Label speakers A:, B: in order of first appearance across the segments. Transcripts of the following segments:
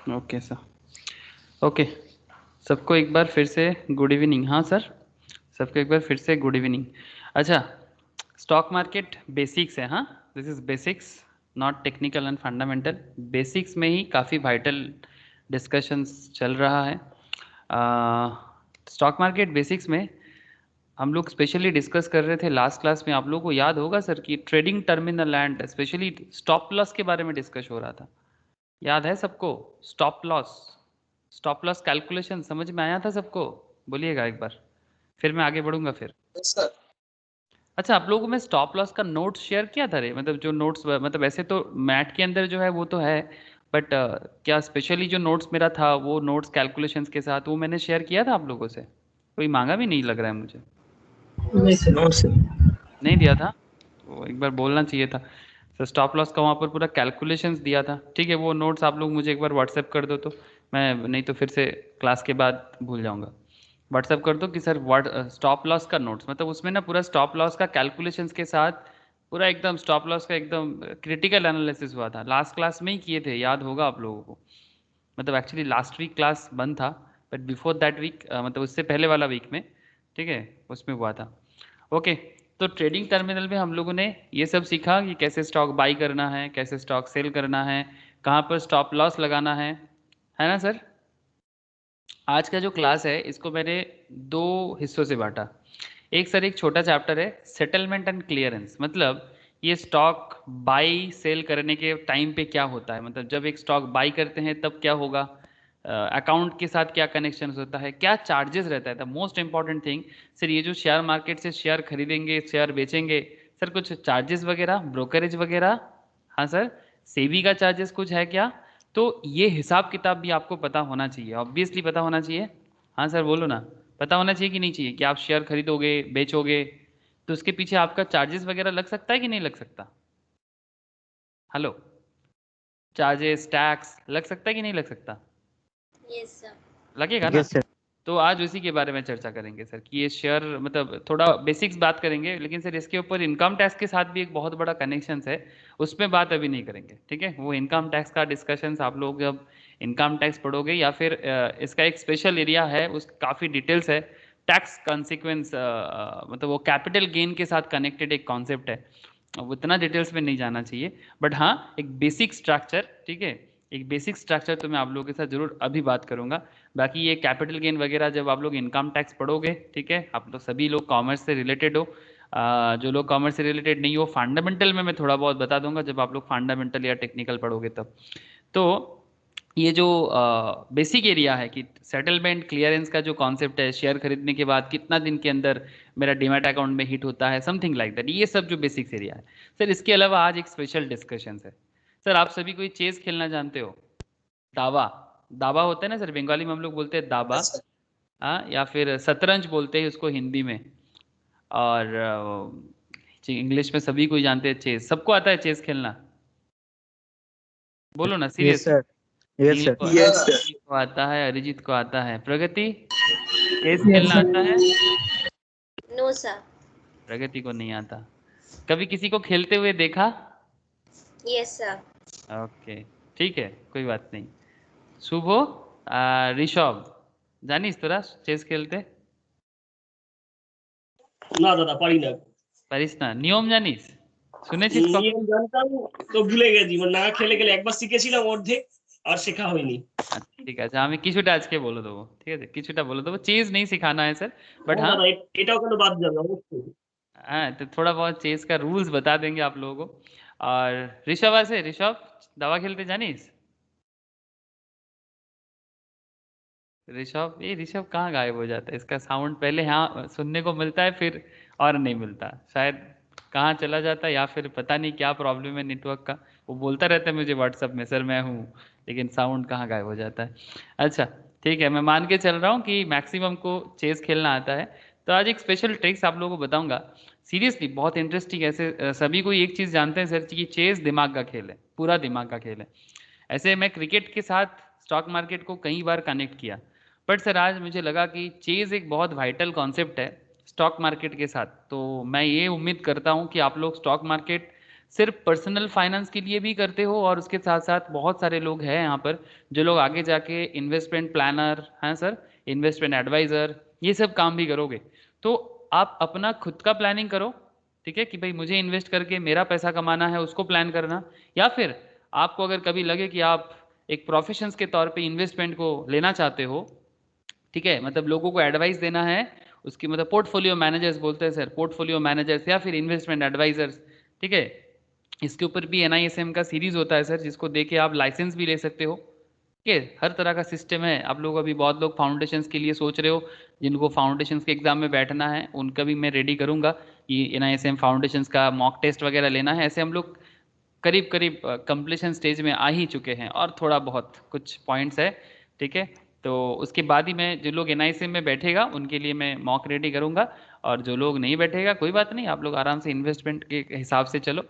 A: Okay sir, okay. सबको एक बार फिर से गुड इवनिंग। हाँ सर, सबको एक बार फिर से गुड इवनिंग। अच्छा, स्टॉक मार्केट बेसिक्स है। हाँ, this is basics, not technical and fundamental. Basics में ही काफ़ी वाइटल डिस्कशंस चल रहा है। स्टॉक मार्केट बेसिक्स में हम लोग स्पेशली डिस्कस कर रहे थे लास्ट क्लास में, आप लोगों को याद होगा सर कि trading terminal and specially stop loss के बारे में डिस्कस हो रहा था। याद है सबको? Stop loss, stop loss calculation समझ में आया था सबको? बोलिएगा एक बार, फिर मैं आगे बढ़ूंगा फिर।
B: Yes sir.
A: अच्छा, आप लोगों में स्टॉप लॉस का नोट्स शेयर किया था रे? मतलब जो नोट्स, मतलब वैसे तो मैट के अंदर जो है वो तो है, बट क्या स्पेशली जो नोट्स मेरा था वो नोट्स कैलकुलेशंस के साथ वो मैंने शेयर किया था आप लोगों से? कोई मांगा भी नहीं लग रहा है मुझे।
B: नहीं सर, नो सर।
A: नहीं दिया था? तो एक बार बोलना चाहिए था। तो स्टॉप लॉस का वहाँ पर पूरा कैलकुलेशंस दिया था। ठीक है, वो नोट्स आप लोग मुझे एक बार व्हाट्सएप कर दो तो मैं, नहीं तो फिर से क्लास के बाद भूल जाऊंगा। व्हाट्सएप कर दो कि सर व्हाट स्टॉप लॉस का नोट्स, मतलब उसमें ना पूरा स्टॉप लॉस का कैलकुलेशंस के साथ पूरा एकदम स्टॉप लॉस का एकदम क्रिटिकल एनालिसिस हुआ था। लास्ट क्लास में ही किए थे, याद होगा आप लोगों को। मतलब एक्चुअली लास्ट वीक क्लास बंद था, बट बिफोर दैट वीक, मतलब उससे पहले वाला वीक में, ठीक है, उसमें हुआ था। ओके, तो ट्रेडिंग टर्मिनल में हम लोगों ने ये सब सीखा कि कैसे स्टॉक बाई करना है, कैसे स्टॉक सेल करना है, कहाँ पर स्टॉप लॉस लगाना है ना सर? आज का जो क्लास है इसको मैंने दो हिस्सों से बांटा। एक सर, एक छोटा चैप्टर है सेटलमेंट एंड क्लियरेंस, मतलब ये स्टॉक बाई सेल करने के टाइम पे क्या होता है, मतलब जब एक स्टॉक बाई करते हैं तब क्या होगा, अकाउंट के साथ क्या कनेक्शन होता है, क्या चार्जेस रहता है। The most important thing sir, ये जो शेयर मार्केट से शेयर खरीदेंगे शेयर बेचेंगे, सर कुछ चार्जेस वगैरह, ब्रोकरेज वगैरह, हाँ सर, सेबी का चार्जेस कुछ है क्या? तो ये हिसाब किताब भी आपको पता होना चाहिए, ऑब्वियसली पता होना चाहिए। हाँ सर बोलो ना, पता होना चाहिए कि नहीं चाहिए कि आप शेयर खरीदोगे बेचोगे तो उसके पीछे आपका चार्जेस वगैरह लग सकता है कि नहीं लग सकता? हेलो, चार्जेस टैक्स लग सकता है कि नहीं लग सकता?
C: Yes sir.
A: लगेगा ना?
B: Yes sir.
A: तो आज उसी के बारे में चर्चा करेंगे सर कि ये शेयर, मतलब थोड़ा बेसिक्स बात करेंगे, लेकिन सर इसके ऊपर इनकम टैक्स के साथ भी एक बहुत बड़ा कनेक्शन है, उसमें बात अभी नहीं करेंगे। ठीक है, वो इनकम टैक्स का डिस्कशन आप लोग जब इनकम टैक्स पढ़ोगे या फिर इसका एक स्पेशल एरिया है, उस काफ़ी डिटेल्स है, टैक्स कॉन्सिक्वेंस, मतलब वो कैपिटल गेन के साथ कनेक्टेड एक कॉन्सेप्ट है, अब उतना डिटेल्स में नहीं जाना चाहिए, बट हाँ एक बेसिक स्ट्रक्चर, ठीक है, एक बेसिक स्ट्रक्चर तो मैं आप लोगों के साथ जरूर अभी बात करूंगा। बाकी ये कैपिटल गेन वगैरह जब आप लोग इनकम टैक्स पढ़ोगे, ठीक है, आप लोग सभी लोग कॉमर्स से रिलेटेड हो, जो लोग कॉमर्स से रिलेटेड नहीं हो, फंडामेंटल में मैं थोड़ा बहुत बता दूंगा जब आप लोग फंडामेंटल या टेक्निकल पढ़ोगे तब। तो ये जो बेसिक एरिया है कि सेटलमेंट क्लियरेंस का जो कॉन्सेप्ट है, शेयर खरीदने के बाद कितना दिन के अंदर मेरा डीमैट अकाउंट में हिट होता है, समथिंग लाइक दैट, ये सब जो बेसिक्स एरिया है सर। इसके अलावा आज एक स्पेशल डिस्कशन है सर। आप सभी कोई चेस खेलना जानते हो? दावा, दावा होता है ना सर, बंगाली में हम लोग बोलते हैं दाबा,
B: यस सर।
A: हाँ, या फिर शतरंज बोलते हैं उसको हिंदी में, और इंग्लिश में सभी कोई जानते हैं चेस। सबको आता है चेस खेलना? बोलो ना
B: यस
A: सीरियसली।
B: सर। यस
A: नील
B: सर।
A: को,
B: यस सर।
A: नील को आता है, अरिजीत को आता है, प्रगति चेस
B: यस
A: खेलना
B: सर।
A: आता है?
C: No sir.
A: प्रगति को नहीं आता। कभी किसी को खेलते हुए देखा?
C: Yes sir.
A: ओके, ठीक है, कोई बात नहीं। शुभो, ऋषभ, জানিস তোরা চেস খেলতে?
D: না দাদা পারি না।
A: পারিস না? নিয়ম জানিস? শুনেছিস কখন?
D: নিয়ম জানতাম তো ভুলে গেছি, মানে না খেলে গেলে একবার শিখেছিলাম অর্ধেক, আর শেখা হয়নি।
A: আচ্ছা ঠিক আছে, আমি কিছুটা আজকে বলে দেবো, ঠিক আছে, কিছুটা বলে দেবো। चेज नहीं सिखाना है सर, बट
D: হ্যাঁ
A: हाँ,
D: দাদা, এটাও কেন বাদ যাবে অবশ্যই।
A: हाँ तो थोड़ा बहुत चेस का रूल्स बता देंगे आप लोगों को। और ऋषभ আছে, ऋषभ दावा खेलते जानिस? ऋषभ, ये ऋषभ कहाँ गायब हो जाता है? इसका साउंड पहले यहाँ सुनने को मिलता है फिर और नहीं मिलता, शायद कहाँ चला जाता है, या फिर पता नहीं क्या प्रॉब्लम है नेटवर्क का। वो बोलता रहता है मुझे व्हाट्सएप में सर मैं हूँ, लेकिन साउंड कहाँ गायब हो जाता है। अच्छा ठीक है, मैं मान के चल रहा हूँ कि मैक्सिमम को चेस खेलना आता है। तो आज एक स्पेशल ट्रिक्स आप लोगों को बताऊंगा, सीरियसली बहुत इंटरेस्टिंग। ऐसे सभी को एक चीज़ जानते हैं सर कि चेस दिमाग का खेल है, पूरा दिमाग का खेल है। ऐसे मैं क्रिकेट के साथ स्टॉक मार्केट को कई बार कनेक्ट किया, बट सर आज मुझे लगा कि चेज़ एक बहुत वाइटल कॉन्सेप्ट है स्टॉक मार्केट के साथ। तो मैं ये उम्मीद करता हूँ कि आप लोग स्टॉक मार्केट सिर्फ पर्सनल फाइनेंस के लिए भी करते हो और उसके साथ साथ बहुत सारे लोग हैं यहाँ पर जो लोग आगे जाके इन्वेस्टमेंट प्लानर हैं सर, इन्वेस्टमेंट एडवाइजर, ये सब काम भी करोगे। तो आप अपना खुद का प्लानिंग करो, ठीक है, कि भाई मुझे इन्वेस्ट करके मेरा पैसा कमाना है, उसको प्लान करना। या फिर आपको अगर कभी लगे कि आप एक प्रोफेशंस के तौर पे इन्वेस्टमेंट को लेना चाहते हो, ठीक है, मतलब लोगों को एडवाइस देना है, उसकी मतलब पोर्टफोलियो मैनेजर्स बोलते हैं सर, पोर्टफोलियो मैनेजर्स या फिर इन्वेस्टमेंट एडवाइजर्स, ठीक है। इसके ऊपर भी NISM का सीरीज होता है सर, जिसको देके आप लाइसेंस भी ले सकते हो, ठीक है। हर तरह का सिस्टम है। आप लोग अभी बहुत लोग फाउंडेशंस के लिए सोच रहे हो, जिनको फाउंडेशंस के एग्जाम में बैठना है उनका भी मैं रेडी करूंगा कि NISM फाउंडेशंस का मॉक टेस्ट वगैरह लेना है। ऐसे हम लोग करीब करीब कंप्लीशन स्टेज में आ ही चुके हैं और थोड़ा बहुत कुछ पॉइंट्स है, ठीक है। तो उसके बाद ही मैं जो लोग NISM में बैठेगा उनके लिए मैं मॉक रेडी करूंगा, और जो लोग नहीं बैठेगा कोई बात नहीं, आप लोग आराम से इन्वेस्टमेंट के हिसाब से चलो।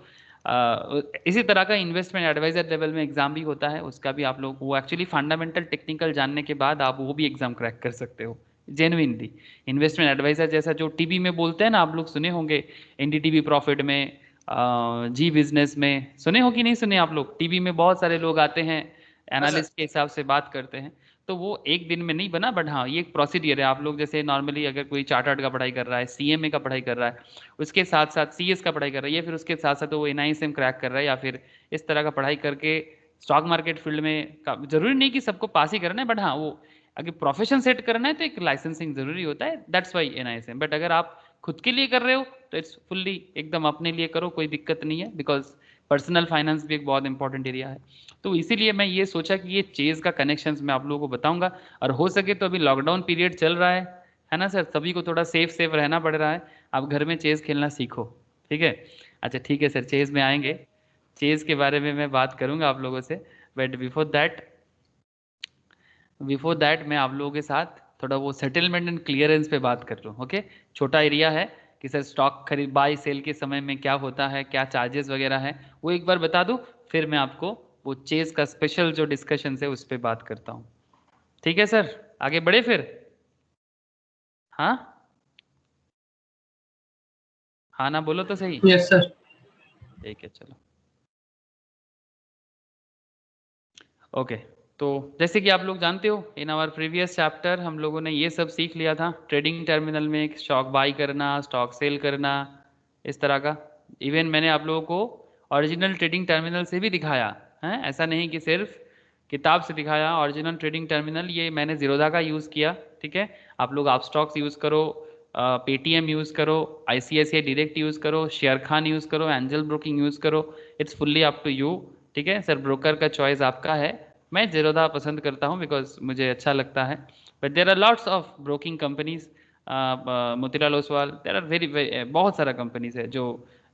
A: इसी तरह का इन्वेस्टमेंट एडवाइजर लेवल में एग्जाम भी होता है, उसका भी आप लोग वो एक्चुअली फंडामेंटल टेक्निकल जानने के बाद आप वो भी एग्जाम क्रैक कर सकते हो जेन्युइनली। इन्वेस्टमेंट एडवाइजर जैसा जो टीवी में बोलते हैं ना, आप लोग सुने होंगे NDTV प्रॉफिट में, जी बिजनेस में, सुने हो कि नहीं सुने आप लोग? टीवी में बहुत सारे लोग आते हैं, एनालिस्ट के हिसाब से बात करते हैं। तो वो एक दिन में नहीं बना, बट हाँ ये एक प्रोसीडियर है। आप लोग जैसे नॉर्मली अगर कोई चार्टर्ड का पढ़ाई कर रहा है, CMA का पढ़ाई कर रहा है, उसके साथ साथ CS का पढ़ाई कर रहा है, या फिर उसके साथ साथ वो NISM क्रैक कर रहा है, या फिर इस तरह का पढ़ाई करके स्टॉक मार्केट फील्ड में जरूरी नहीं कि सबको पास ही करना है, बट हाँ वो अगर प्रोफेशन सेट करना है तो एक लाइसेंसिंग जरूरी होता है, दैट्स वाई NISM। बट अगर आप खुद के लिए कर रहे हो तो इट्स फुल्ली एकदम अपने लिए करो, कोई दिक्कत नहीं है, बिकॉज पर्सनल फाइनेंस भी एक बहुत इंपॉर्टेंट एरिया है। तो इसीलिए मैं ये सोचा कि ये चेज का कनेक्शंस मैं आप लोगों को बताऊंगा। और हो सके तो अभी लॉकडाउन पीरियड चल रहा है ना सर, सभी को थोड़ा सेफ रहना पड़ रहा है। आप घर में चेज खेलना सीखो, ठीक है। अच्छा ठीक है सर, चेज में आएंगे, चेज के बारे में मैं बात करूंगा आप लोगों से, बट बिफोर दैट मैं आप लोगों के साथ थोड़ा वो सेटलमेंट एंड क्लियरेंस पे बात कर लूँ, ओके। छोटा एरिया है कि सर स्टॉक खरीद बाई सेल के समय में क्या होता है, क्या चार्जेस वगैरह है, वो एक बार बता दूं, फिर मैं आपको वो चेज का स्पेशल जो डिस्कशन है उस पर बात करता हूँ, ठीक है सर। आगे बढ़े फिर? हाँ हाँ ना बोलो तो सही।
B: Yes sir.
A: ठीक है चलो, ओके। तो जैसे कि आप लोग जानते हो, इन आवर प्रीवियस चैप्टर हम लोगों ने ये सब सीख लिया था, ट्रेडिंग टर्मिनल में स्टॉक बाई करना, स्टॉक सेल करना, इस तरह का। इवन मैंने आप लोगों को ओरिजिनल ट्रेडिंग टर्मिनल से भी दिखाया है, ऐसा नहीं कि सिर्फ किताब से दिखाया। ओरिजिनल ट्रेडिंग टर्मिनल ये मैंने जीरोधा का यूज़ किया, ठीक है। आप लोग आप स्टॉक्स यूज़ करो, पेटीएम यूज़ करो, ICICI डायरेक्ट यूज़ करो, शेयर खान यूज़ करो, एंजल ब्रोकिंग यूज़ करो, it's fully up to you, ठीक है सर। ब्रोकर का चॉइस आपका है। मैं जीरोधा पसंद करता हूँ बिकॉज मुझे अच्छा लगता है, but there are lots of broking companies, Motilal Oswal, there are very बहुत सारा कंपनीज है जो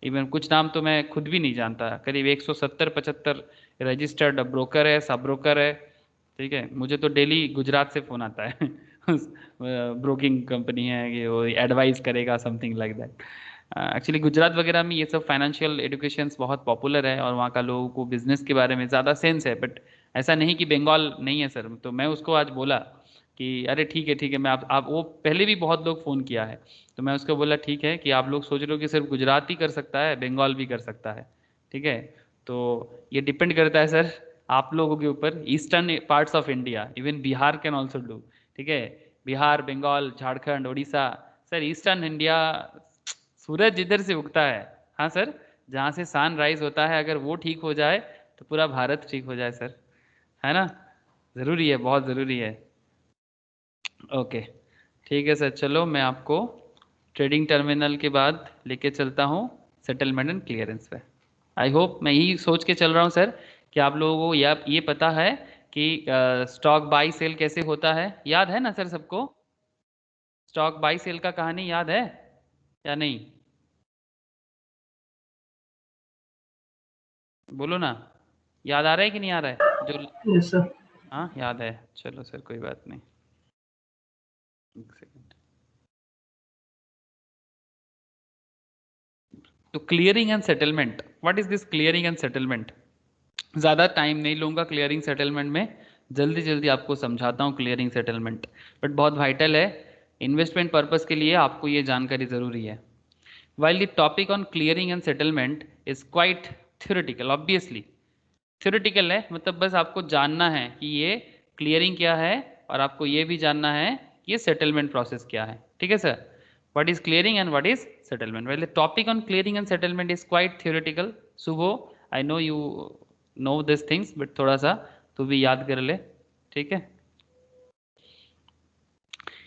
A: इवन कुछ नाम तो मैं खुद भी नहीं जानता। करीब 170-75 रजिस्टर्ड ब्रोकर है, सब ब्रोकर है, ठीक है। मुझे तो डेली गुजरात से फ़ोन आता है ब्रोकिंग कंपनी है कि वो एडवाइस करेगा, something like that. Actually Gujarat वगैरह में ये सब फाइनेंशियल एजुकेशन बहुत पॉपुलर है और वहाँ का लोगों को बिजनेस के बारे में ज़्यादा सेंस है। बट ऐसा नहीं कि बंगाल नहीं है सर। तो मैं उसको आज बोला कि अरे ठीक है मैं आप वो पहले भी बहुत लोग फ़ोन किया है, तो मैं उसको बोला ठीक है कि आप लोग सोच रहे हो कि सिर्फ गुजरात ही कर सकता है, बंगाल भी कर सकता है, ठीक है। तो ये डिपेंड करता है सर आप लोगों के ऊपर। Eastern parts of India, even Bihar can also do, ठीक है। Bihar, Bengal, Jharkhand, Orissa, sir eastern India, सूरज जिधर से उगता है, हाँ सर, जहाँ से सनराइज होता है, अगर वो ठीक हो जाए तो पूरा भारत ठीक हो जाए सर, है ना। ज़रूरी है, बहुत ज़रूरी है। ओके ठीक है सर, चलो मैं आपको ट्रेडिंग टर्मिनल के बाद लेके चलता हूँ सेटलमेंट एंड क्लियरेंस पे। आई होप मैं यही सोच के चल रहा हूँ सर कि आप लोगों को ये पता है कि स्टॉक बाई सेल कैसे होता है, याद है ना सर सबको? स्टॉक बाई सेल का कहानी याद है या नहीं? बोलो ना, याद आ रहा है कि नहीं आ रहा है जो?
B: Yes sir.
A: हाँ याद है, चलो सर कोई बात नहीं, एक सेकंड। तो clearing and settlement, what is this clearing and settlement? ज़्यादा टाइम नहीं लूँगा क्लियरिंग सेटलमेंट में, जल्दी जल्दी आपको समझाता हूँ क्लियरिंग सेटलमेंट, बट बहुत वाइटल है। इन्वेस्टमेंट पर्पस के लिए आपको ये जानकारी ज़रूरी है। While the topic on clearing and settlement is quite theoretical, obviously theoretical है, मतलब बस आपको जानना है कि ये क्लियरिंग क्या है और आपको ये भी जानना है कि ये सेटलमेंट प्रोसेस क्या है, ठीक है sir. What is clearing and what is settlement? Well the topic on clearing and settlement is quite theoretical. Shubho, I know you know this things, but थोड़ा सा तू भी याद कर ले, ठीक है।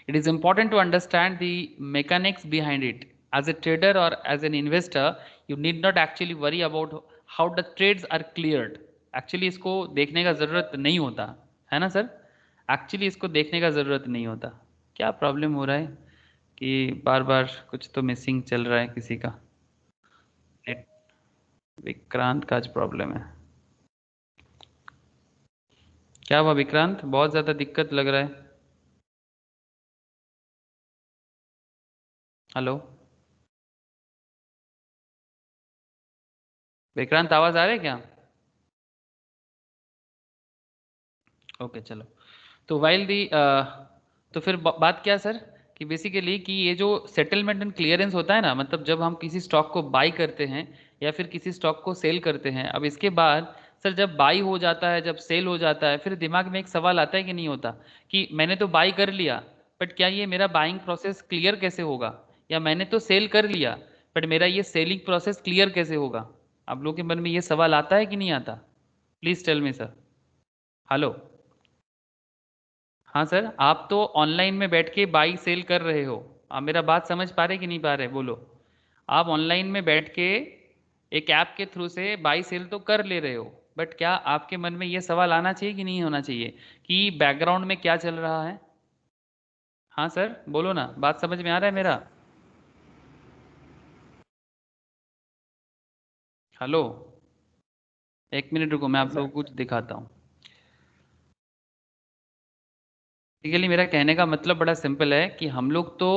A: It is important to understand the mechanics behind it. As a trader or as an investor, you need not actually worry about how the trades are cleared. Actually इसको देखने का ज़रूरत नहीं होता है ना सर। एक्चुअली इसको देखने का ज़रूरत नहीं होता। क्या प्रॉब्लम हो रहा है कि बार बार कुछ तो मिसिंग चल रहा है किसी का। विक्रांत का आज प्रॉब्लम है। क्या हुआ विक्रांत, बहुत ज़्यादा दिक्कत लग रहा है। हेलो विक्रांत, आवाज आ रही है क्या? ओके चलो। तो वाइल दी तो फिर बात क्या सर कि बेसिकली कि ये जो सेटलमेंट एंड क्लियरेंस होता है ना, मतलब जब हम किसी स्टॉक को बाई करते हैं या फिर किसी स्टॉक को सेल करते हैं, अब इसके बाद सर जब बाई हो जाता है, जब सेल हो जाता है, फिर दिमाग में एक सवाल आता है कि नहीं होता कि मैंने तो बाई कर लिया, बट क्या ये मेरा बाइंग प्रोसेस क्लियर कैसे होगा? या मैंने तो सेल कर लिया, बट मेरा ये सेलिंग प्रोसेस क्लियर कैसे होगा? आप लोगों के मन में ये सवाल आता है कि नहीं आता? Please tell me sir. Hello. हाँ सर, आप तो ऑनलाइन में बैठ के बाई सेल कर रहे हो। आप मेरा बात समझ पा रहे कि नहीं पा रहे, बोलो। आप ऑनलाइन में बैठ के एक ऐप के थ्रू से बाई सेल तो कर ले रहे हो, बट क्या आपके मन में ये सवाल आना चाहिए कि नहीं होना चाहिए कि बैकग्राउंड में क्या चल रहा है? हाँ सर बोलो ना, बात समझ में आ रहा है मेरा? हेलो, एक मिनट रुको, मैं आप लोगों को कुछ दिखाता हूँ। बेसिकली मेरा कहने का मतलब बड़ा सिंपल है कि हम लोग तो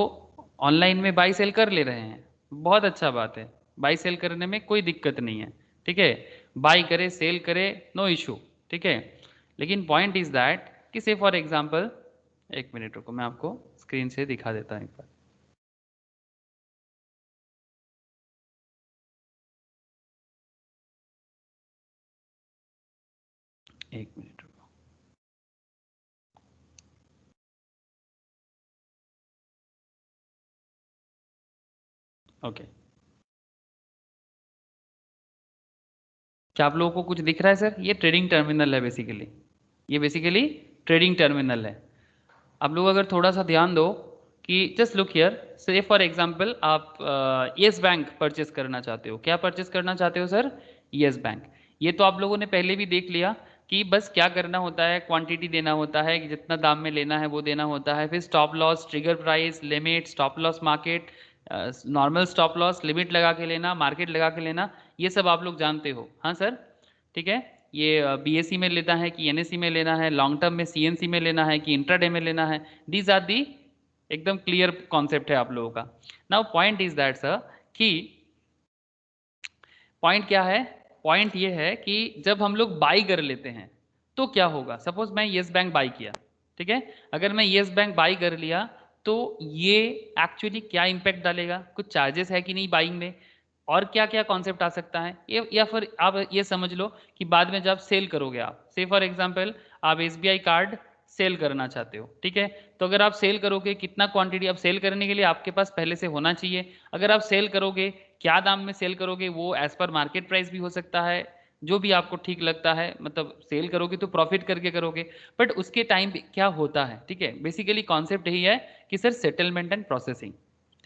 A: ऑनलाइन में बाई सेल कर ले रहे हैं, बहुत अच्छा बात है। बाई सेल करने में कोई दिक्कत नहीं है, ठीक है। बाई करे सेल करे, नो इशू, ठीक है। लेकिन पॉइंट इज दैट कि से फॉर एग्जांपल, एक मिनट रुको मैं आपको स्क्रीन से दिखा देता हूँ एक बार। एक मिनट रुको। ओके, क्या आप लोगों को कुछ दिख रहा है सर? ये ट्रेडिंग टर्मिनल है बेसिकली, ये बेसिकली ट्रेडिंग टर्मिनल है। आप लोग अगर थोड़ा सा ध्यान दो कि जस्ट लुक हियर, से फॉर एग्जांपल आप येस बैंक परचेस करना चाहते हो। क्या परचेस करना चाहते हो सर? Yes bank. ये तो आप लोगों ने पहले भी देख लिया कि बस क्या करना होता है, क्वांटिटी देना होता है कि जितना दाम में लेना है वो देना होता है, फिर stop loss, trigger price, limit, stop loss market, normal stop loss, limit लगा के लेना, मार्केट लगा के लेना, ये सब आप लोग जानते हो। हाँ सर, ठीक है। ये बीएससी में लेना है कि एनएससी में लेना है, लॉन्ग टर्म में सीएनसी में लेना है कि इंट्राडे में लेना है, दीज आर दी एकदम क्लियर कॉन्सेप्ट है आप लोगों का। Now point is that sir कि पॉइंट क्या है? पॉइंट ये है कि जब हम लोग बाई कर लेते हैं तो क्या होगा। सपोज मैं येस बैंक बाई किया, ठीक है। अगर मैं येस बैंक बाई कर लिया तो ये एक्चुअली क्या इंपैक्ट डालेगा? कुछ चार्जेस है कि नहीं बाइंग में, और क्या क्या कॉन्सेप्ट आ सकता है ये, या फिर आप ये समझ लो कि बाद में जब सेल करोगे आप, से फॉर एग्जांपल आप एसबीआई कार्ड सेल करना चाहते हो, ठीक है। तो अगर आप सेल करोगे, कितना क्वांटिटी आप सेल करने के लिए आपके पास पहले से होना चाहिए। अगर आप सेल करोगे, क्या दाम में सेल करोगे, वो एज पर मार्केट प्राइस भी हो सकता है, जो भी आपको ठीक लगता है। मतलब सेल करोगे तो प्रॉफिट करके करोगे, बट उसके टाइम क्या होता है, ठीक है। बेसिकली कॉन्सेप्ट यही है कि सर सेटलमेंट एंड प्रोसेसिंग,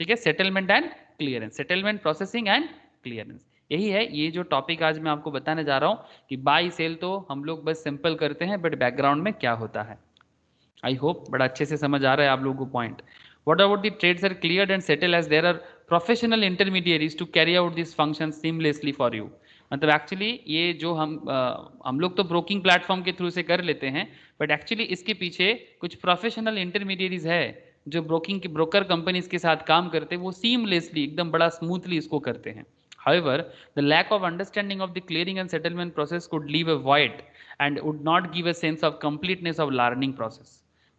A: ठीक है, settlement and clearance, settlement processing and clearance, यही है ये जो टॉपिक आज मैं आपको बताने जा रहा हूँ कि बाई सेल तो हम लोग बस सिंपल करते हैं, बट बैकग्राउंड में क्या होता है। आई होप बड़ा अच्छे से समझ आ रहा है आप लोगों को point. What about the trades are cleared and settle as there are professional intermediaries to carry out this function seamlessly for you. मतलब एक्चुअली ये जो हम लोग तो ब्रोकिंग प्लेटफॉर्म के थ्रू से कर लेते हैं, बट एक्चुअली इसके पीछे कुछ प्रोफेशनल इंटरमीडिएरीज है जो ब्रोकिंग की ब्रोकर कंपनीज के साथ काम करते हैं, वो सीमलेसली एकदम बड़ा स्मूथली इसको करते हैं। However, the lack of understanding of the clearing and settlement process could leave a void and would not give a sense of completeness of learning process.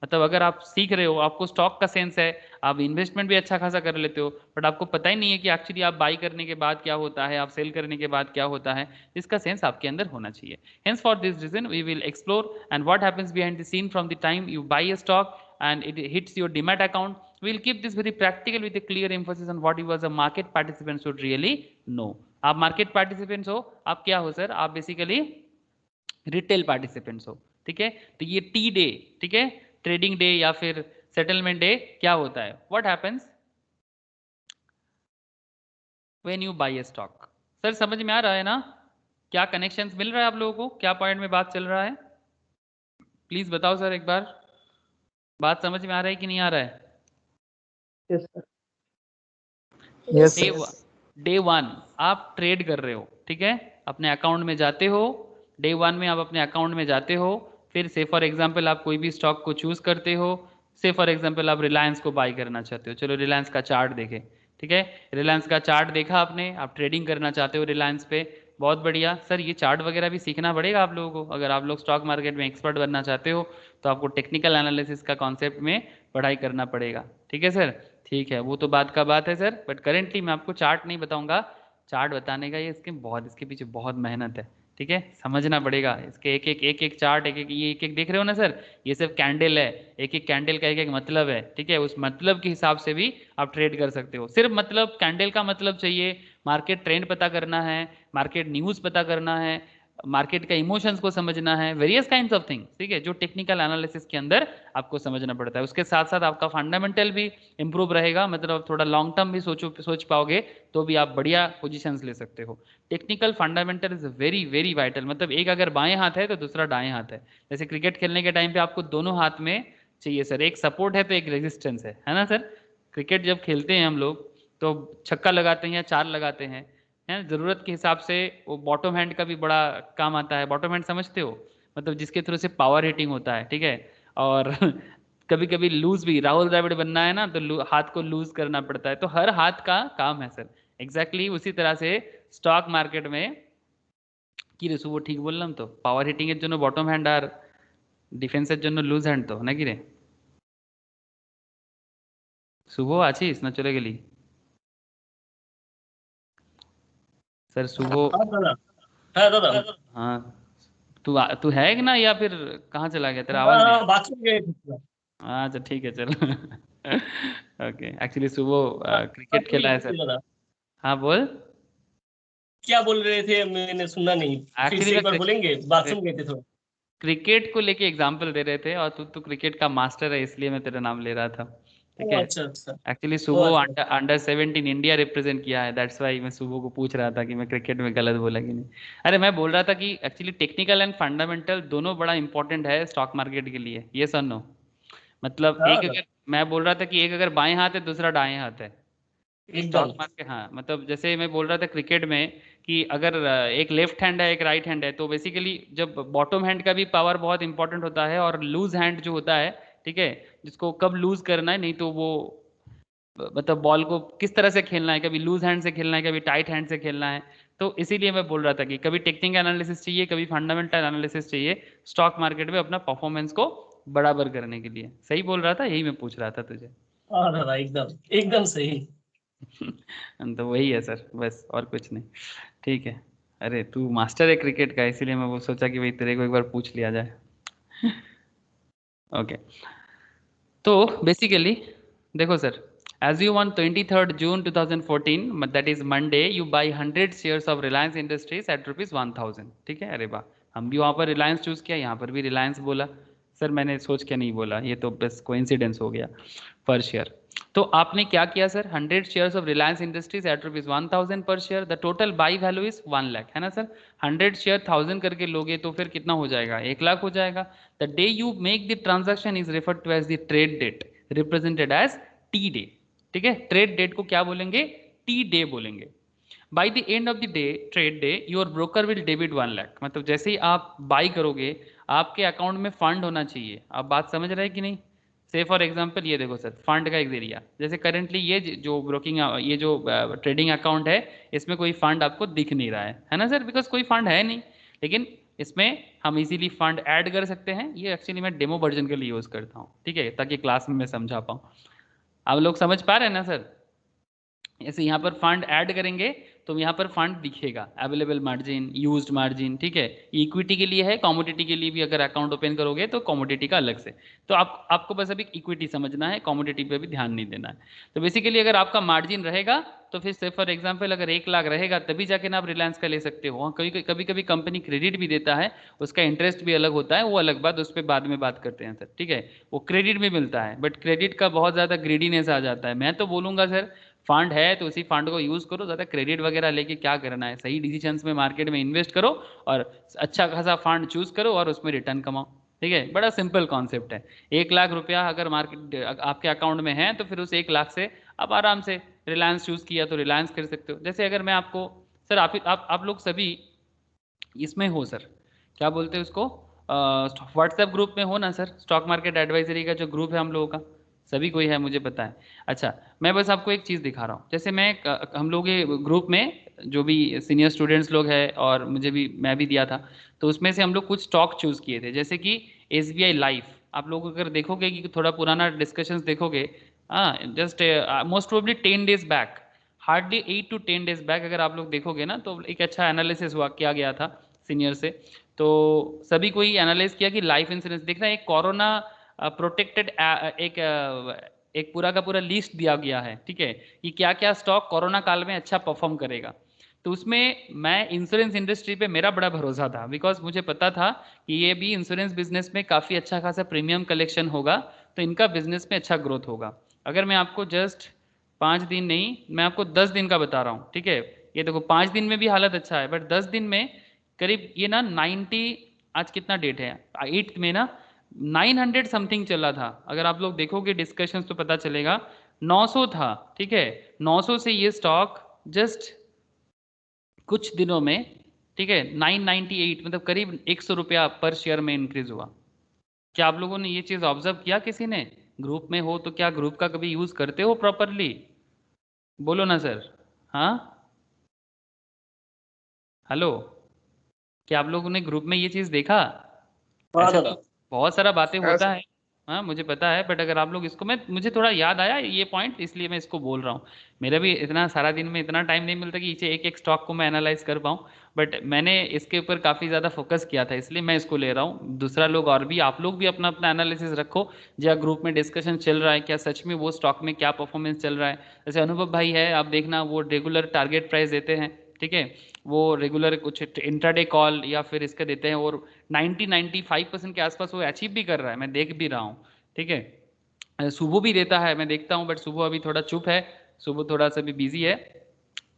A: मतलब अगर आप सीख रहे हो, आपको स्टॉक का सेंस है, आप इन्वेस्टमेंट भी अच्छा खासा कर लेते हो, बट आपको पता ही नहीं है कि एक्चुअली आप बाई करने के बाद क्या होता है, आप सेल करने के बाद क्या होता है, इसका सेंस आपके अंदर होना चाहिए। Hence for this reason we will explore and what happens behind the scene from the time you buy a stock and it hits your demat account. We'll keep this very practical with a clear emphasis on what you as a market participant should really know. आप market participants हो, आप क्या हो sir, आप basically retail participants हो, ठीक है। तो ये टी डे, ठीक है, ट्रेडिंग डे या फिर सेटलमेंट डे क्या होता है, what happens when you buy a stock. Sir समझ में आ रहा है ना, क्या कनेक्शंस मिल रहा है आप लोगों को, क्या पॉइंट में बात चल रहा है, प्लीज बताओ सर एक बार, बात समझ में आ रहा है कि नहीं आ रहा है।
B: Yes sir.
C: Yes,
A: day
C: sir.
A: Day one आप ट्रेड कर रहे हो, ठीक है, अपने अकाउंट में जाते हो, डे वन में आप अपने अकाउंट में जाते हो, फिर से फॉर एग्जांपल आप कोई भी स्टॉक को चूज करते हो, से फॉर एग्जांपल आप रिलायंस को बाई करना चाहते हो, चलो रिलायंस का चार्ट देखें, ठीक है, रिलायंस का चार्ट देखा आपने, आप ट्रेडिंग करना चाहते हो रिलायंस पे, बहुत बढ़िया सर, ये चार्ट वगैरह भी सीखना पड़ेगा आप लोगों को, अगर आप लोग स्टॉक मार्केट में एक्सपर्ट बनना चाहते हो तो आपको टेक्निकल एनालिसिस का कॉन्सेप्ट में पढ़ाई करना पड़ेगा, ठीक है सर, ठीक है, वो तो बात का बात है सर, बट करेंटली मैं आपको चार्ट नहीं बताऊंगा, चार्ट बताने का ये इसके पीछे बहुत मेहनत है, ठीक है, समझना पड़ेगा इसके एक एक चार्ट, ये एक एक देख रहे हो ना सर, ये सिर्फ कैंडल है, एक एक कैंडल का एक एक मतलब है, ठीक है, उस मतलब के हिसाब से भी आप ट्रेड कर सकते हो, सिर्फ मतलब कैंडल का मतलब चाहिए, मार्केट ट्रेंड पता करना है, मार्केट न्यूज पता करना है, मार्केट का इमोशंस को समझना है, वेरियस काइंड्स ऑफ थिंग्स, ठीक है, जो टेक्निकल एनालिसिस के अंदर आपको समझना पड़ता है, उसके साथ साथ आपका फंडामेंटल भी इंप्रूव रहेगा, मतलब थोड़ा लॉन्ग टर्म भी सोच पाओगे तो भी आप बढ़िया पोजीशंस ले सकते हो। Technical fundamental is very very vital, मतलब एक अगर बाएं हाथ है तो दूसरा दाएं हाथ है, जैसे क्रिकेट खेलने के टाइम पे आपको दोनों हाथ में चाहिए सर, एक सपोर्ट है तो एक रेजिस्टेंस है ना सर, क्रिकेट जब खेलते हैं हम लोग तो छक्का लगाते हैं या चार लगाते हैं, है जरूरत के हिसाब से, वो बॉटम हैंड का भी बड़ा काम आता है, बॉटम हैंड समझते हो, मतलब जिसके थ्रू से पावर हिटिंग होता है, ठीक है, और कभी कभी लूज भी, राहुल द्रविड़ बनना है ना तो हाथ को लूज करना पड़ता है, तो हर हाथ का काम है सर, एग्जैक्टली उसी तरह से स्टॉक मार्केट में কি রে শুভ ঠিক বললাম তো, পাওয়ার হিটিং এর জন্য বটম হ্যান্ড আর ডিফেন্সের জন্য লুজ হ্যান্ড তো নাকি রে, শুভ আছিস না চলে গেলি सर शुभ,
D: हाँ दादा, हाँ दादा,
A: हाँ तू है कि ना, या फिर कहाँ चला गया, तेरा आवाज नहीं,
D: हाँ बाथरूम गए थे।
A: अच्छा ठीक है चल ओके, एक्चुअली सुबह
D: हाँ,
A: क्रिकेट खेला है सर,
D: दादा
A: हाँ बोल,
D: क्या बोल रहे थे, मैंने सुना नहीं, फिर
A: एक्चुअली
D: से
A: मैं
D: एक बार बोलेंगे, बाथरूम गए थे थोड़ा।
A: क्रिकेट को लेके एग्जांपल दे रहे थे और तू क्रिकेट का मास्टर है इसलिए मैं तेरा नाम ले रहा था, ठीक
D: ओ
A: है,
D: अच्छा अच्छा।
A: एक्चुअली
D: ओ
A: सुबह
D: अच्छा।
A: अंडर 17 इंडिया रिप्रेजेंट किया है, दैट्स वाई मैं सुबह को पूछ रहा था कि मैं क्रिकेट में गलत बोला कि नहीं, अरे मैं बोल रहा था कि एक्चुअली टेक्निकल एंड फंडामेंटल दोनों बड़ा इंपॉर्टेंट है स्टॉक मार्केट के लिए, ये सर नो, मतलब
D: हाँ
A: एक
D: दादा,
A: अगर मैं बोल रहा था कि एक अगर बाएं हाथ है दूसरा दाएं हाथ है, स्टॉक
D: एकदम।
A: मार्केट, हाँ मतलब जैसे मैं बोल रहा था क्रिकेट में कि अगर एक लेफ्ट हैंड है एक राइट हैंड है, तो बेसिकली जब बॉटम हैंड का भी पावर बहुत इंपॉर्टेंट होता है, और लूज हैंड जो होता है, ठीक है, जिसको कब लूज करना है, नहीं तो वो मतलब बॉल को किस तरह से खेलना है, कभी लूज हैंड से खेलना है कभी टाइट हैंड से खेलना है, तो इसीलिए मैं बोल रहा था कि कभी टेक्निकल एनालिसिस चाहिए कभी फंडामेंटल एनालिसिस चाहिए स्टॉक मार्केट में अपना परफॉर्मेंस को बराबर करने के लिए, सही बोल रहा था, यही मैं पूछ रहा था तुझे
D: हाँ दादा, एकदम एकदम सही।
A: तो वही है सर, बस और कुछ नहीं, ठीक है, अरे तू मास्टर है क्रिकेट का इसीलिए मैं वो सोचा कि भाई तेरे को एक बार पूछ लिया जाए, ओके, तो बेसिकली देखो sir, as you on 23rd June 2014, that is Monday, you buy 100 shares of Reliance Industries at rupees 1000, ठीक है, अरे वाह, हम भी वहाँ पर रिलायंस चूज किया, यहाँ पर भी रिलायंस बोला, सर मैंने सोच के नहीं बोला, ये तो बस कोइंसिडेंस हो गया, पर शेयर, तो आपने क्या किया sir, 100 shares of Reliance Industries at rupees 1000 per share, the total buy value is 1 lakh, है ना सर, 100 शेयर 1000 करके लोगे तो फिर कितना हो जाएगा, 1 लाख हो जाएगा, the day you make the transaction is referred to as the trade date, represented as T day, ठीक है, ट्रेड डेट को क्या बोलेंगे, टी डे बोलेंगे, by the end of the day trade day your broker will debit 1 lakh, मतलब जैसे ही आप by करोगे आपके अकाउंट में फंड होना चाहिए, आप बात समझ रहे हैं कि नहीं, से फॉर एग्जांपल ये देखो सर, फंड का एक जरिया, जैसे करेंटली ये जो ब्रोकिंग, ये जो ट्रेडिंग अकाउंट है, इसमें कोई फंड आपको दिख नहीं रहा है ना सर, बिकॉज कोई फंड है नहीं, लेकिन इसमें हम इजीली फंड ऐड कर सकते हैं। ये एक्चुअली मैं डेमो वर्जन के लिए यूज़ करता हूँ, ठीक है, ताकि क्लास में मैं समझा पाऊँ। आप लोग समझ पा रहे हैं ना सर? ऐसे यहाँ पर फंड ऐड करेंगे तो यहाँ पर फंड दिखेगा, अवेलेबल मार्जिन, यूज्ड मार्जिन, ठीक है। इक्विटी के लिए है, कमोडिटी के लिए भी अगर अकाउंट ओपन करोगे तो कमोडिटी का अलग से। तो आपको बस अभी इक्विटी समझना है, कमोडिटी पे भी ध्यान नहीं देना है। तो बेसिकली अगर आपका मार्जिन रहेगा तो फिर से फॉर एग्जाम्पल अगर 1 लाख रहेगा तभी जाके ना आप रिलायंस का ले सकते हो। कभी कभी कंपनी क्रेडिट भी देता है, उसका इंटरेस्ट भी अलग होता है, वो अलग बात, उस पर बाद में बात करते हैं सर, ठीक है। वो क्रेडिट भी मिलता है, बट क्रेडिट का बहुत ज़्यादा ग्रीडीनेस आ जाता है। मैं तो बोलूँगा सर फंड है तो उसी फंड को यूज़ करो, ज़्यादा क्रेडिट वगैरह लेके क्या करना है। सही डिसीजंस में मार्केट में इन्वेस्ट करो और अच्छा खासा फंड चूज करो और उसमें रिटर्न कमाओ, ठीक है। बड़ा सिंपल कॉन्सेप्ट है। 1 लाख रुपया अगर मार्केट आपके अकाउंट में है तो फिर उस 1 लाख से आप आराम से रिलायंस चूज़ किया तो रिलायंस कर सकते हो। जैसे अगर मैं आपको सर आप लोग सभी इसमें हो सर, क्या बोलते हैं उसको, व्हाट्सएप ग्रुप में हो ना सर? स्टॉक मार्केट एडवाइजरी का जो ग्रुप है हम लोगों का, सभी कोई है मुझे पता है। अच्छा, मैं बस आपको एक चीज़ दिखा रहा हूँ। जैसे हम लोग ये ग्रुप में जो भी सीनियर स्टूडेंट्स लोग हैं और मैं भी दिया था, तो उसमें से हम लोग कुछ स्टॉक चूज़ किए थे, जैसे कि SBI लाइफ। आप लोग अगर देखोगे कि थोड़ा पुराना डिस्कशंस देखोगे, हाँ, just most probably 10 days back, hardly 8 to 10 days back अगर आप लोग देखोगे ना, तो एक अच्छा एनालिसिस हुआ किया गया था सीनियर से। तो सभी को ही एनालाइज किया कि लाइफ इंश्योरेंस देखना, एक कोरोना प्रोटेक्टेड एक पूरा का पूरा लिस्ट दिया गया है, ठीक है, कि क्या क्या स्टॉक कोरोना काल में अच्छा परफॉर्म करेगा। तो उसमें मैं इंश्योरेंस इंडस्ट्री पे मेरा बड़ा भरोसा था, बिकॉज मुझे पता था कि ये भी इंश्योरेंस बिजनेस में काफ़ी अच्छा खासा प्रीमियम कलेक्शन होगा, तो इनका बिजनेस में अच्छा ग्रोथ होगा। अगर मैं आपको जस्ट 5 दिन नहीं, मैं आपको 10 दिन का बता रहा हूँ, ठीक है। ये देखो 5 दिन में भी हालत अच्छा है, बट 10 दिन में करीब ये ना 90, आज कितना डेट है, 8 में ना 900 समथिंग चला था। अगर आप लोग देखोगे डिस्कशंस तो पता चलेगा 900 था, ठीक है। 900 से ये स्टॉक जस्ट कुछ दिनों में, ठीक है, 998 मतलब करीब 100 रुपया पर शेयर में इंक्रीज हुआ। क्या आप लोगों ने ये चीज ऑब्जर्व किया? किसी ने ग्रुप में हो तो क्या ग्रुप का कभी यूज करते हो प्रॉपरली? बोलो ना सर। हाँ, हेलो, क्या आप लोगों ने ग्रुप में ये चीज देखा?
D: हाँ
A: ऐसे
D: दादा।
A: तो बहुत सारा बातें होता है, हाँ मुझे पता है, बट अगर आप लोग इसको, मैं मुझे थोड़ा याद आया ये पॉइंट, इसलिए मैं इसको बोल रहा हूँ। मेरा भी इतना सारा दिन में इतना टाइम नहीं मिलता कि इसे एक एक स्टॉक को मैं एनालाइज कर पाऊँ, बट मैंने इसके ऊपर काफ़ी ज़्यादा फोकस किया था, इसलिए मैं इसको ले रहा हूँ। दूसरा लोग और भी, आप लोग भी अपना अपना एनालिसिस रखो। जो ग्रुप में डिस्कशन चल रहा है, क्या सच में वो स्टॉक में क्या परफॉर्मेंस चल रहा है। जैसे अनुभव भाई है, आप देखना वो रेगुलर टारगेट प्राइस देते हैं, ठीक है, वो रेगुलर कुछ इंट्राडे कॉल या फिर इसके देते हैं, और 90-95% के आसपास वो अचीव भी कर रहा है, मैं देख भी रहा हूँ, ठीक है। सुबह भी देता है, मैं देखता हूँ, बट सुबह अभी थोड़ा चुप है, सुबह थोड़ा सा भी बिजी है।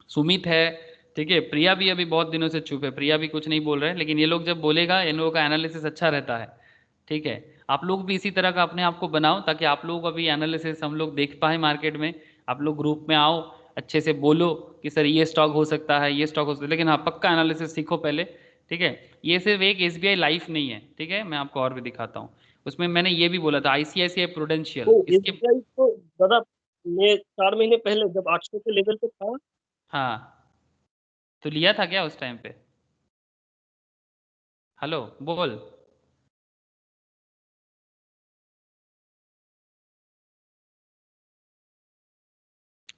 A: सुमित है, ठीक है, प्रिया भी अभी बहुत दिनों से चुप है, प्रिया भी कुछ नहीं बोल रहे हैं, लेकिन ये लोग जब बोलेगा इन लोगों का एनालिसिस अच्छा रहता है, ठीक है। आप लोग भी इसी तरह का अपने आप को बनाओ, ताकि आप लोग अभी एनालिसिस हम लोग देख पाए मार्केट में। आप लोग ग्रुप में आओ, अच्छे से बोलो कि सर ये स्टॉक हो सकता है, ये स्टॉक हो सकता है, लेकिन हाँ पक्का एनालिसिस सीखो पहले, ठीक है। ये सिर्फ एक SBI लाइफ नहीं है, ठीक है, मैं आपको और भी दिखाता हूँ। उसमें मैंने ये भी बोला था ICICI प्रूडेंशियल,
D: तो
A: इसके,
D: SBI तो दादा, मैं 4 महीने पहले जब 800 के लेवल पे था।
A: हाँ, तो लिया था क्या उस टाइम पे? हेलो बोल।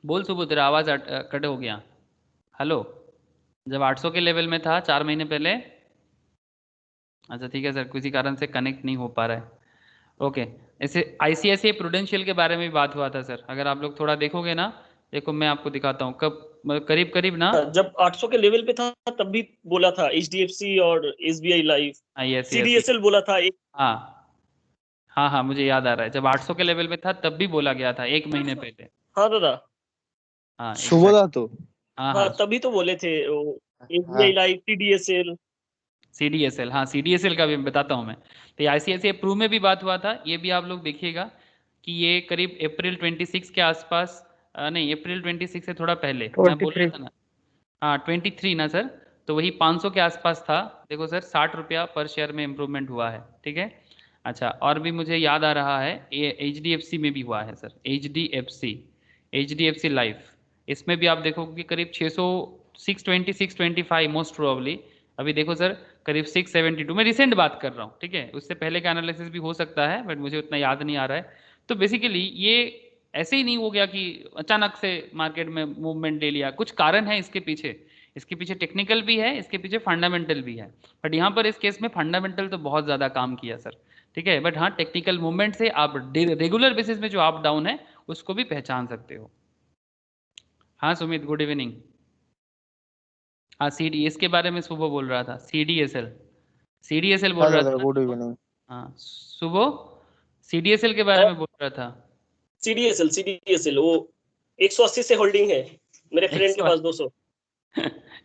A: बोल सुबह, तेरा आवाज़ कट हो गया। हेलो, जब 800 के लेवल में था 4 महीने पहले, अच्छा ठीक है सर, किसी कारण से कनेक्ट नहीं हो पा रहा है, ओके। ऐसे ICICI प्रूडेंशियल के बारे में भी बात हुआ था सर, अगर आप लोग थोड़ा देखोगे ना, देखो मैं आपको दिखाता हूँ कब, करीब करीब ना,
D: जब 800 के लेवल पे था तब भी बोला था HDFC और SBI life,
A: yes yes,
D: CDSL बोला था एक।
A: हाँ हाँ हाँ, मुझे याद आ रहा है, जब 800 के लेवल पे था तब भी बोला गया था 1 महीने पहले।
D: हाँ दादा।
A: हाँ
C: शुभदा
A: एग्जैक्ट,
C: तो
A: हाँ
D: हाँ
A: हाँ,
D: तभी तो बोले थे वो,
C: हाँ
D: SBI लाइफ, CDSL।
A: CDSL, हाँ CDSL का भी बताता हूँ मैं। तो ये ICICI प्रू में भी बात हुआ था, ये भी आप लोग देखिएगा कि ये करीब अप्रैल 26 के आसपास, नहीं अप्रैल 26 से थोड़ा पहले मैं बोल
B: 23।
A: रहा था ना, हाँ 23 ना सर, तो वही 500 के आसपास था। देखो सर 60 रुपया पर शेयर में इम्प्रूवमेंट हुआ है, ठीक है। अच्छा, और भी मुझे याद आ रहा है, ये HDFC में भी हुआ है सर, HDFC लाइफ, इसमें भी आप देखोगे कि करीब 600, 620, 625 मोस्ट प्रोबेबली अभी देखो सर करीब 672, मैं रिसेंट बात कर रहा हूँ, ठीक है, उससे पहले का एनालिसिस भी हो सकता है बट मुझे उतना याद नहीं आ रहा है। तो बेसिकली ये ऐसे ही नहीं हो गया कि अचानक से मार्केट में मूवमेंट ले लिया, कुछ कारण है इसके पीछे। इसके पीछे टेक्निकल भी है, इसके पीछे फंडामेंटल भी है, बट यहाँ पर इस केस में फंडामेंटल तो बहुत ज़्यादा काम किया सर, ठीक है, बट हाँ टेक्निकल मूवमेंट से आप रेगुलर बेसिस में जो अप डाउन है उसको भी पहचान सकते हो। हाँ सुमित, गुड इवनिंग। हाँ सी डी इसके बारे में सुबह बोल रहा था, CDSL बोल
C: हाँ
A: रहा
C: दादा,
A: था ना
C: गुड
A: सुबह?
C: इवनिंग।
A: हाँ सुबह CDSL के बारे में बोल रहा था।
D: सीडीएसएल वो 180 से होल्डिंग है, मेरे फ्रेंड के पास 200।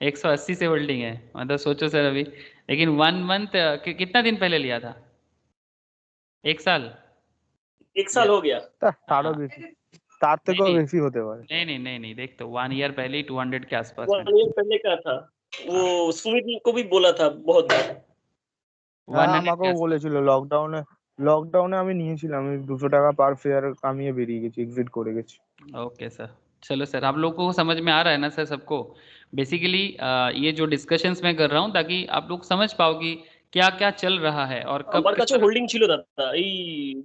A: 180 से होल्डिंग है, मतलब सोचो सर अभी, लेकिन 1 मंथ कितना दिन पहले लिया था? 1 साल?
D: एक साल हो गया।
C: তারও
A: हाँ
C: বেশি, তার
A: नहीं
C: থেকেও
A: नहीं
C: বেশি হতে পারে।
A: नहीं नहीं नहीं नहीं, देख तो 1 ईयर पहले ही 200 के आसपास में
D: 1 ईयर पहले का था वो, सुमित को भी बोला था बहुत बार।
C: হ্যাঁ
A: 100 के
C: আমাকেও
A: आसपास।
C: বলেছিল লকডাউনে। লকডাউনে আমি নিয়েছিলাম, আমি 200 টাকা পার শেয়ার কামিয়ে বেরিয়ে গেছি, এক্সিট করে গেছি।
A: ओके सर, चलो सर, आप लोगों को समझ में आ रहा है ना सर सबको? बेसिकली ये जो डिस्कशंस मैं कर रहा हूँ ताकि आप लोग समझ पाओ कि क्या क्या चल रहा है और कब
D: আমার
A: किस
D: কাছে
A: तरह।
D: হোল্ডিং ছিল দাদা, এই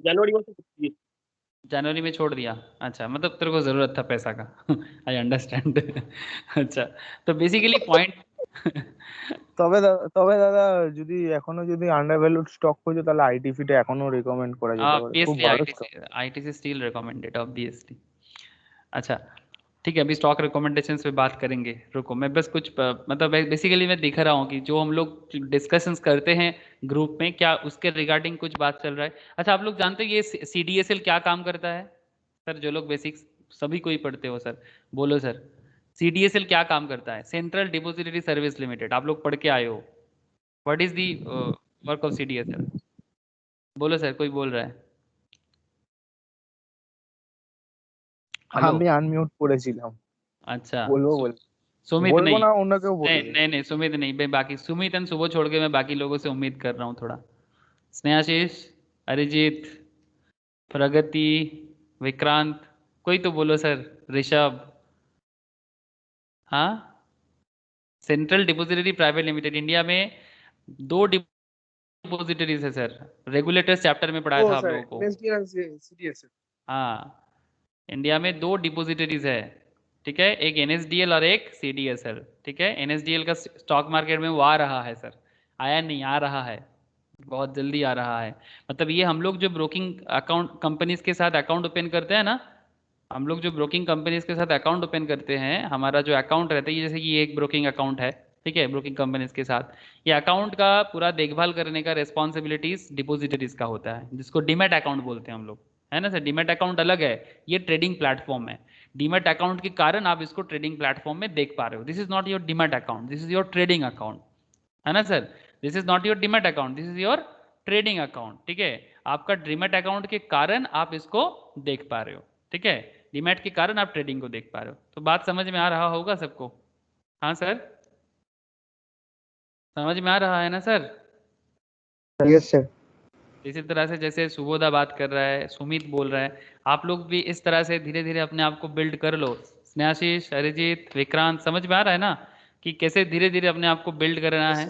D: জানুয়ারি মাসে
A: जनवरी में छोड़ दिया? अच्छा, मतलब तेरे को ज़रूरत था पैसा का। I understand. अच्छा, तो बेसिकली पॉइंट।
C: তবে দাদা, যদি এখনো যদি আন্ডার ভ্যালুড স্টক খোঁজো তাহলে আইটিসি টা এখনো রেকমেন্ড করা যেতে পারে, খুব
A: ऑब्वियसली
C: ভালো stock.
A: ITC steel recommended obviously. अच्छा ठीक है, अभी स्टॉक रिकमेंडेशंस पे बात करेंगे, रुको मैं बस कुछ मतलब बेसिकली मैं दिख रहा हूँ कि जो हम लोग डिस्कशंस करते हैं ग्रुप में, क्या उसके रिगार्डिंग कुछ बात चल रहा है। अच्छा, आप लोग जानते हैं ये CDSL क्या काम करता है? सर जो लोग बेसिक्स सभी को ही पढ़ते हो सर, बोलो सर, CDSL क्या काम करता है? सेंट्रल डिपोजिटरी सर्विस लिमिटेड, आप लोग पढ़ के आए हो। What is the work of CDSL? बोलो सर, कोई बोल रहा है? हेलो?
C: আমি আনমিউট করেছিলাম,
A: अच्छा
C: বলবো বল,
A: सुमित
C: বলবো
A: नहीं,
C: না অন্য কেউ
A: नहीं
C: বলবে।
A: नहीं नहीं सुमित नहीं, मैं बाकी सुमित एंड सुबह छोड़ के मैं बाकी लोगों से उम्मीद कर रहा हूँ थोड़ा। स्नेहाशीष, अरिजीत, प्रगति, विक्रांत, कोई तो बोलो सर, ऋषभ। हाँ, central depository private limited, India में 2 डिपोजिटरीज है सर, रेगुलेटर्स चैप्टर में पढ़ाया
B: ओ
A: था आप
B: सर,
A: लोगों को।
B: एनएसडी और सीडीएसएल।
A: हाँ, इंडिया में 2 डिपोजिटरीज है, ठीक है, एक NSDL और एक CDSL, ठीक है। NSDL का स्टॉक मार्केट में वो आ रहा है सर, आया नहीं, आ रहा है, बहुत जल्दी आ रहा है। मतलब ये हम लोग जो ब्रोकिंग अकाउंट कंपनीज के साथ अकाउंट ओपन करते हैं ना, हम लोग जो ब्रोकिंग कंपनीज के साथ अकाउंट ओपन करते हैं, हमारा जो अकाउंट रहता है, जैसे कि ये एक ब्रोकिंग अकाउंट है, ठीक है, ब्रोकिंग कंपनीज के साथ, ये अकाउंट का पूरा देखभाल करने का रिस्पॉन्सिबिलिटीज डिपोजिटरीज का होता है, जिसको डीमैट अकाउंट बोलते हैं हम लोग, है ना सर। डीमैट अकाउंट अलग है, ये ट्रेडिंग प्लेटफॉर्म है। डीमैट अकाउंट के कारण आप इसको ट्रेडिंग प्लेटफॉर्म में देख पा रहे हो। This is not your demat account, this is your trading account, है ना sir. This is not your demat account, this is your trading account, ठीक है। आपका डीमैट अकाउंट के कारण आप इसको देख पा रहे हो, ठीक है, डीमैट के कारण आप ट्रेडिंग को देख पा रहे हो। तो बात समझ में आ रहा होगा सबको? हाँ सर, समझ में आ रहा है ना सर?
C: Yes sir.
A: इसी तरह से जैसे सुबोधा बात कर रहा है, सुमित बोल रहा है, आप लोग भी इस तरह से धीरे धीरे अपने आप को बिल्ड कर लो। स्नेहाशीष, अरिजीत, विक्रांत, समझ में आ रहा है ना कि कैसे धीरे धीरे अपने आप को बिल्ड करना है?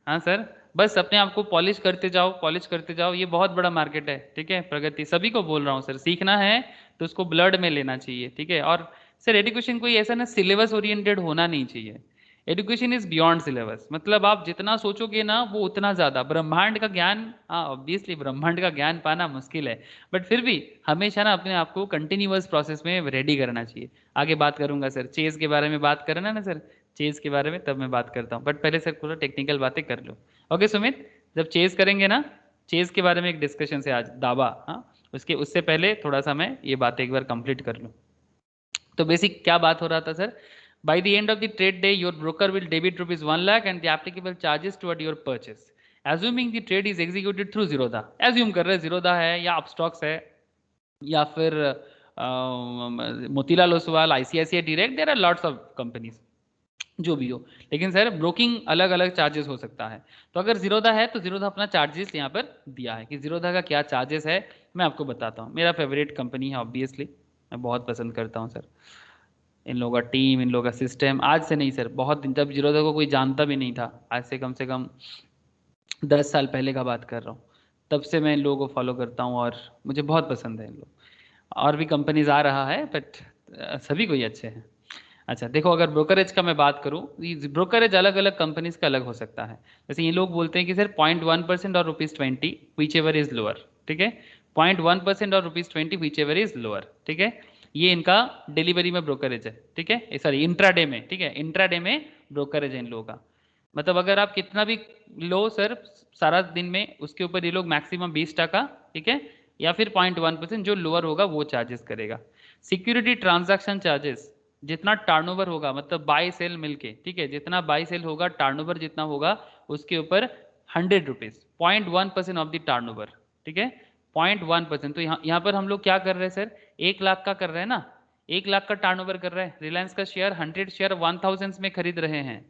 A: हाँ सर, बस अपने आप को पॉलिश करते जाओ, पॉलिश करते जाओ, ये बहुत बड़ा मार्केट है, ठीक है। प्रगति सभी को बोल रहा हूँ सर, सीखना है तो उसको ब्लड में लेना चाहिए, ठीक है। और सर एजुकेशन कोई ऐसा ना सिलेबस ओरिएंटेड होना नहीं चाहिए, एजुकेशन इज बियॉन्ड सिलेबस, मतलब आप जितना सोचोगे ना वो उतना ज़्यादा। ब्रह्मांड का ज्ञान, हाँ ऑब्वियसली ब्रह्मांड का ज्ञान पाना मुश्किल है, बट फिर भी हमेशा ना अपने आप को कंटिन्यूअस प्रोसेस में रेडी करना चाहिए। आगे बात करूंगा सर, चेस के बारे में बात करना ना सर, चेस के बारे में तब मैं बात करता हूँ, बट पहले सर पूरा टेक्निकल बातें कर लो। ओके सुमित, जब चेस करेंगे ना, चेस के बारे में एक डिस्कशन से आज दावा, हाँ उससे पहले थोड़ा सा मैं ये बात एक बार कंप्लीट कर लूँ। तो बेसिक क्या बात हो रहा था sir, by the end of the trade day your broker will debit rupees 1 lakh and the applicable charges toward your purchase, assuming the trade is executed through Zerodha। assume कर रहे हैं Zerodha है या अपस्टॉक्स है या फिर Motilal Oswal, ICICI direct, there are lots of companies, जो भी हो, लेकिन सर ब्रोकिंग अलग अलग चार्जेस हो सकता है। तो अगर Zerodha है तो Zerodha अपना चार्जेस यहाँ पर दिया है कि Zerodha का क्या चार्जेस है, मैं आपको बताता हूँ। मेरा फेवरेट कंपनी है ऑब्वियसली, मैं बहुत पसंद करता हूँ सर। इन लोगों का टीम, इन लोगों का सिस्टम। आज से नहीं सर, बहुत दिन, जब जीरोधा को कोई जानता भी नहीं था, आज से कम 10 साल पहले का बात कर रहा हूँ, तब से मैं इन लोगों को फॉलो करता हूँ और मुझे बहुत पसंद है इन लोग। और भी कंपनीज आ रहा है बट सभी कोई अच्छे हैं। अच्छा देखो, अगर ब्रोकरेज का मैं बात करूँ, ब्रोकरेज अलग अलग कंपनीज का अलग हो सकता है। जैसे ये लोग बोलते हैं कि सर 0.1% और ₹20 विच एवर इज लोअर, ठीक है, 0.1% और ₹20 विच एवर इज लोअर, ठीक है। ये इनका डिलीवरी में ब्रोकरेज है, ठीक है, सॉरी इंट्राडे में, ठीक है, इंट्राडे में ब्रोकरेज है इन लोगों का। मतलब अगर आप कितना भी लो सर सारा दिन में, उसके ऊपर ये लोग मैक्सिमम 20%, ठीक है, या फिर 0.1% जो लोअर होगा वो चार्जेस करेगा। सिक्योरिटी ट्रांजैक्शन चार्जेस, जितना टर्नओवर होगा, मतलब बाय सेल मिलके, ठीक है, जितना बाय सेल होगा, टर्नओवर जितना होगा, उसके ऊपर ₹100, 0.1% ऑफ द टर्नओवर, ठीक है, 0.1%। तो यहाँ पर हम लोग क्या कर रहे हैं सर, 1 लाख का कर रहे हैं ना, 1 लाख का टर्नओवर कर रहे हैं, रिलायंस का शेयर 100 शेयर 1000 में खरीद रहे हैं।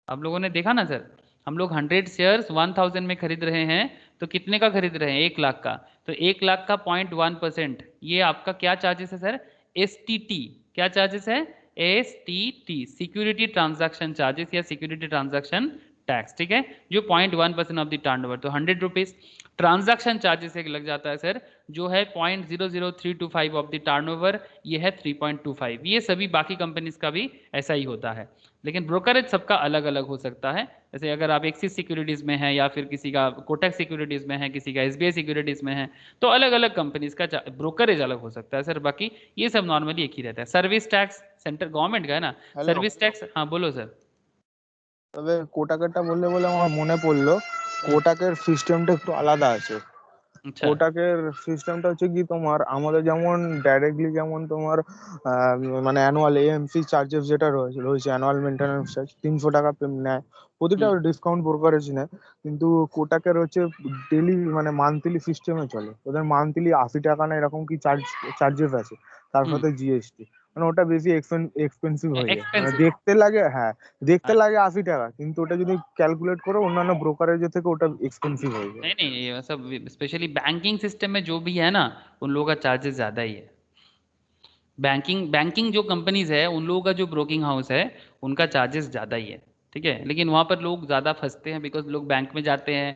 A: आप लोगों ने देखा ना सर, हम लोग 100 शेयर्स 1000 में खरीद रहे हैं, तो कितने का खरीद रहे हैं, 1 लाख का। तो 1 लाख का 0.1%, ये आपका क्या चार्जेस है सर, STT। क्या चार्जेस है, STT, सिक्योरिटी ट्रांजैक्शन चार्जेस या सिक्योरिटी ट्रांजैक्शन टैक्स, ठीक है, जो 0.1% ऑफ द टर्नओवर, तो ₹100। ट्रांजैक्शन चार्जेस एक लग जाता है सर, जो है 0.00325 ऑफ द टर्नओवर, ये है 3.25। ये सभी बाकी कंपनीज का भी ऐसा ही होता है, लेकिन ब्रोकरेज सबका अलग अलग हो सकता है। जैसे अगर आप एक्सिस सिक्योरिटीज में है, या फिर किसी का कोटक सिक्योरिटीज में है, किसी का SBI सिक्योरिटीज में है, तो अलग अलग कंपनीज का ब्रोकरेज अलग हो सकता है सर। बाकी ये सब नॉर्मली एक ही रहता है। सर्विस टैक्स सेंटर गवर्नमेंट का है ना,
C: হ্যালো,
A: सर्विस टैक्स। हाँ बोलो सर।
C: তবে কোটাকেরটা বললে বলে আমার মনে পড়লো, কোটাকের সিস্টেমটা একটু আলাদা আছে।
A: अच्छा।
C: কোটাকের সিস্টেমটা হচ্ছে কি, তোমার আমাদের যেমন ডাইরেক্টলি যেমন তোমার মানে অ্যানুয়াল AMC চার্জেস যেটা রয়েছে রয়েছে অ্যানুয়াল মেনটেন্যান্স চার্জ ₹300 নেয়, প্রতিটা ডিসকাউন্ট ব্রোকারেজ নেয়। কিন্তু কোটাকের হচ্ছে ডেলি মানে মান্থলি সিস্টেমে চলে, ওদের মান্থলি ₹80 না এরকম কি চার্জেস আছে, তার সাথে জিএসটি। মানে ওটা বেশি এক্সপেন্সিভ হয়ে যায়, মানে
A: एक्सपेंसिव।
C: দেখতে লাগে, হ্যাঁ দেখতে লাগে ₹80, কিন্তু ওটা যদি ক্যালকুলেট করো অন্যান্য ব্রোকারেজের থেকে ওটা এক্সপেন্সিভ হয়ে যায়।
A: नहीं नहीं, ये सब स्पेशली बैंकिंग सिस्टम में जो भी है ना, उन लोगों का चार्जेस ज़्यादा ही है। बैंकिंग बैंकिंग जो कंपनीज है, उन लोगों का जो ब्रोकिंग हाउस है, उनका चार्जेस ज़्यादा ही है, ठीक है। लेकिन वहाँ पर लोग ज़्यादा फंसते हैं, बिकॉज लोग बैंक में जाते हैं,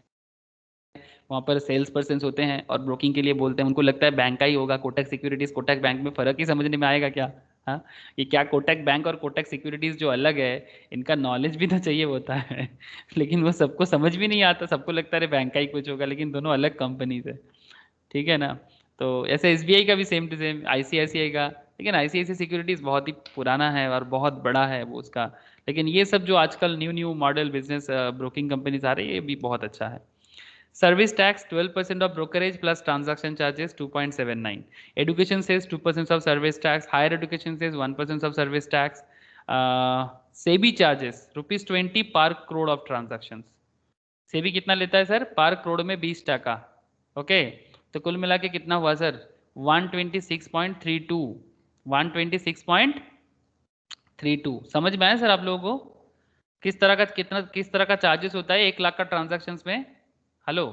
A: वहाँ पर सेल्स पर्सन होते हैं और ब्रोकिंग के लिए बोलते हैं, उनको लगता है बैंक का ही होगा, कोटक सिक्योरिटीज कोटक बैंक में, फ़र्क ही समझने में आएगा क्या। हाँ, ये क्या कोटक बैंक और कोटक सिक्योरिटीज जो अलग है, इनका नॉलेज भी तो चाहिए होता है लेकिन वो सबको समझ भी नहीं आता, सबको लगता है बैंक का ही कुछ होगा, लेकिन दोनों अलग कंपनीज है, ठीक है ना। तो ऐसे SBI का भी सेम टू सेम, ICICI का, लेकिन ICICI सिक्योरिटीज बहुत ही पुराना है और बहुत बड़ा है वो उसका। लेकिन ये सब जो आजकल new new model business broking companies आ रही है, ये भी बहुत अच्छा है। Service tax 12% of brokerage plus transaction charges 2.79. Education says 2% of service tax. Higher education says 1% of service tax. SEBI charges ₹20 per crore of transactions. SEBI कितना लेता है सर, पर करोड़ में 20%। ओके, तो कुल मिला के कितना हुआ सर, 126.32, 126.32। समझ में आया सर आप लोगों को, किस तरह का चार्जेस होता है 1 लाख का ट्रांजैक्शन में। हेलो,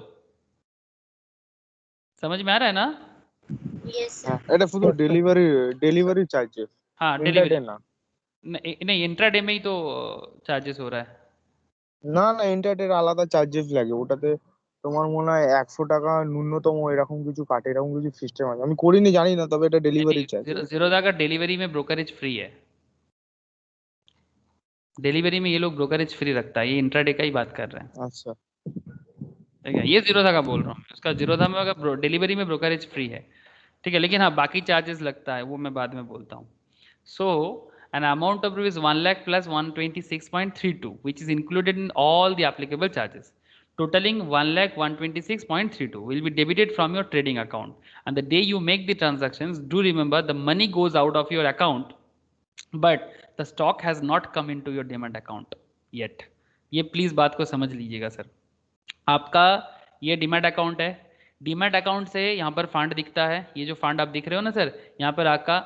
A: समझ में आ रहा है ना।
D: यस
C: হ্যাঁ, এটা শুধু ডেলিভারি চার্জেস,
A: हाँ
C: ইন্টারডে
A: डिलीवरी,
C: না।
A: नहीं इंट्राडे में ही तो चार्जेस हो रहा है।
C: না না, ইন্টারডের আলাদা চার্জেস লাগে, ওটাতে তোমার মনে হয় ₹100 ন্যূনতম এরকম কিছু কাটে, এরকম কিছু সিস্টেম আছে, আমি করিনি জানি না, তবে এটা
A: नहीं,
C: ডেলিভারি চার্জ।
A: जीरोधा का डिलीवरी में ब्रोकरेज फ्री है। डिलीवरी में ये लोग ब्रोकरेज फ्री रखता है, ये इंट्राडे का ही बात कर रहे हैं,
C: আচ্ছা,
A: ठीक है। ये जीरोधा का बोल रहा हूँ, उसका जीरोधा में अगर डिलीवरी में ब्रोकरेज फ्री है, ठीक है, लेकिन हाँ बाकी चार्जेस लगता है, वो मैं बाद में बोलता हूँ। सो an amount of rupees 1 lakh plus 126.32 which is included in all the applicable charges, totaling 1 lakh 126.32 will be debited from your trading account, and the day you make the transactions, do remember the money goes out of your account but the stock has not come into your demat account yet। ये please बात को समझ लीजिएगा sir. आपका ये demat account है, demat account से यहाँ पर फंड दिखता है, ये जो फंड आप दिख रहे हो ना सर, यहाँ पर आपका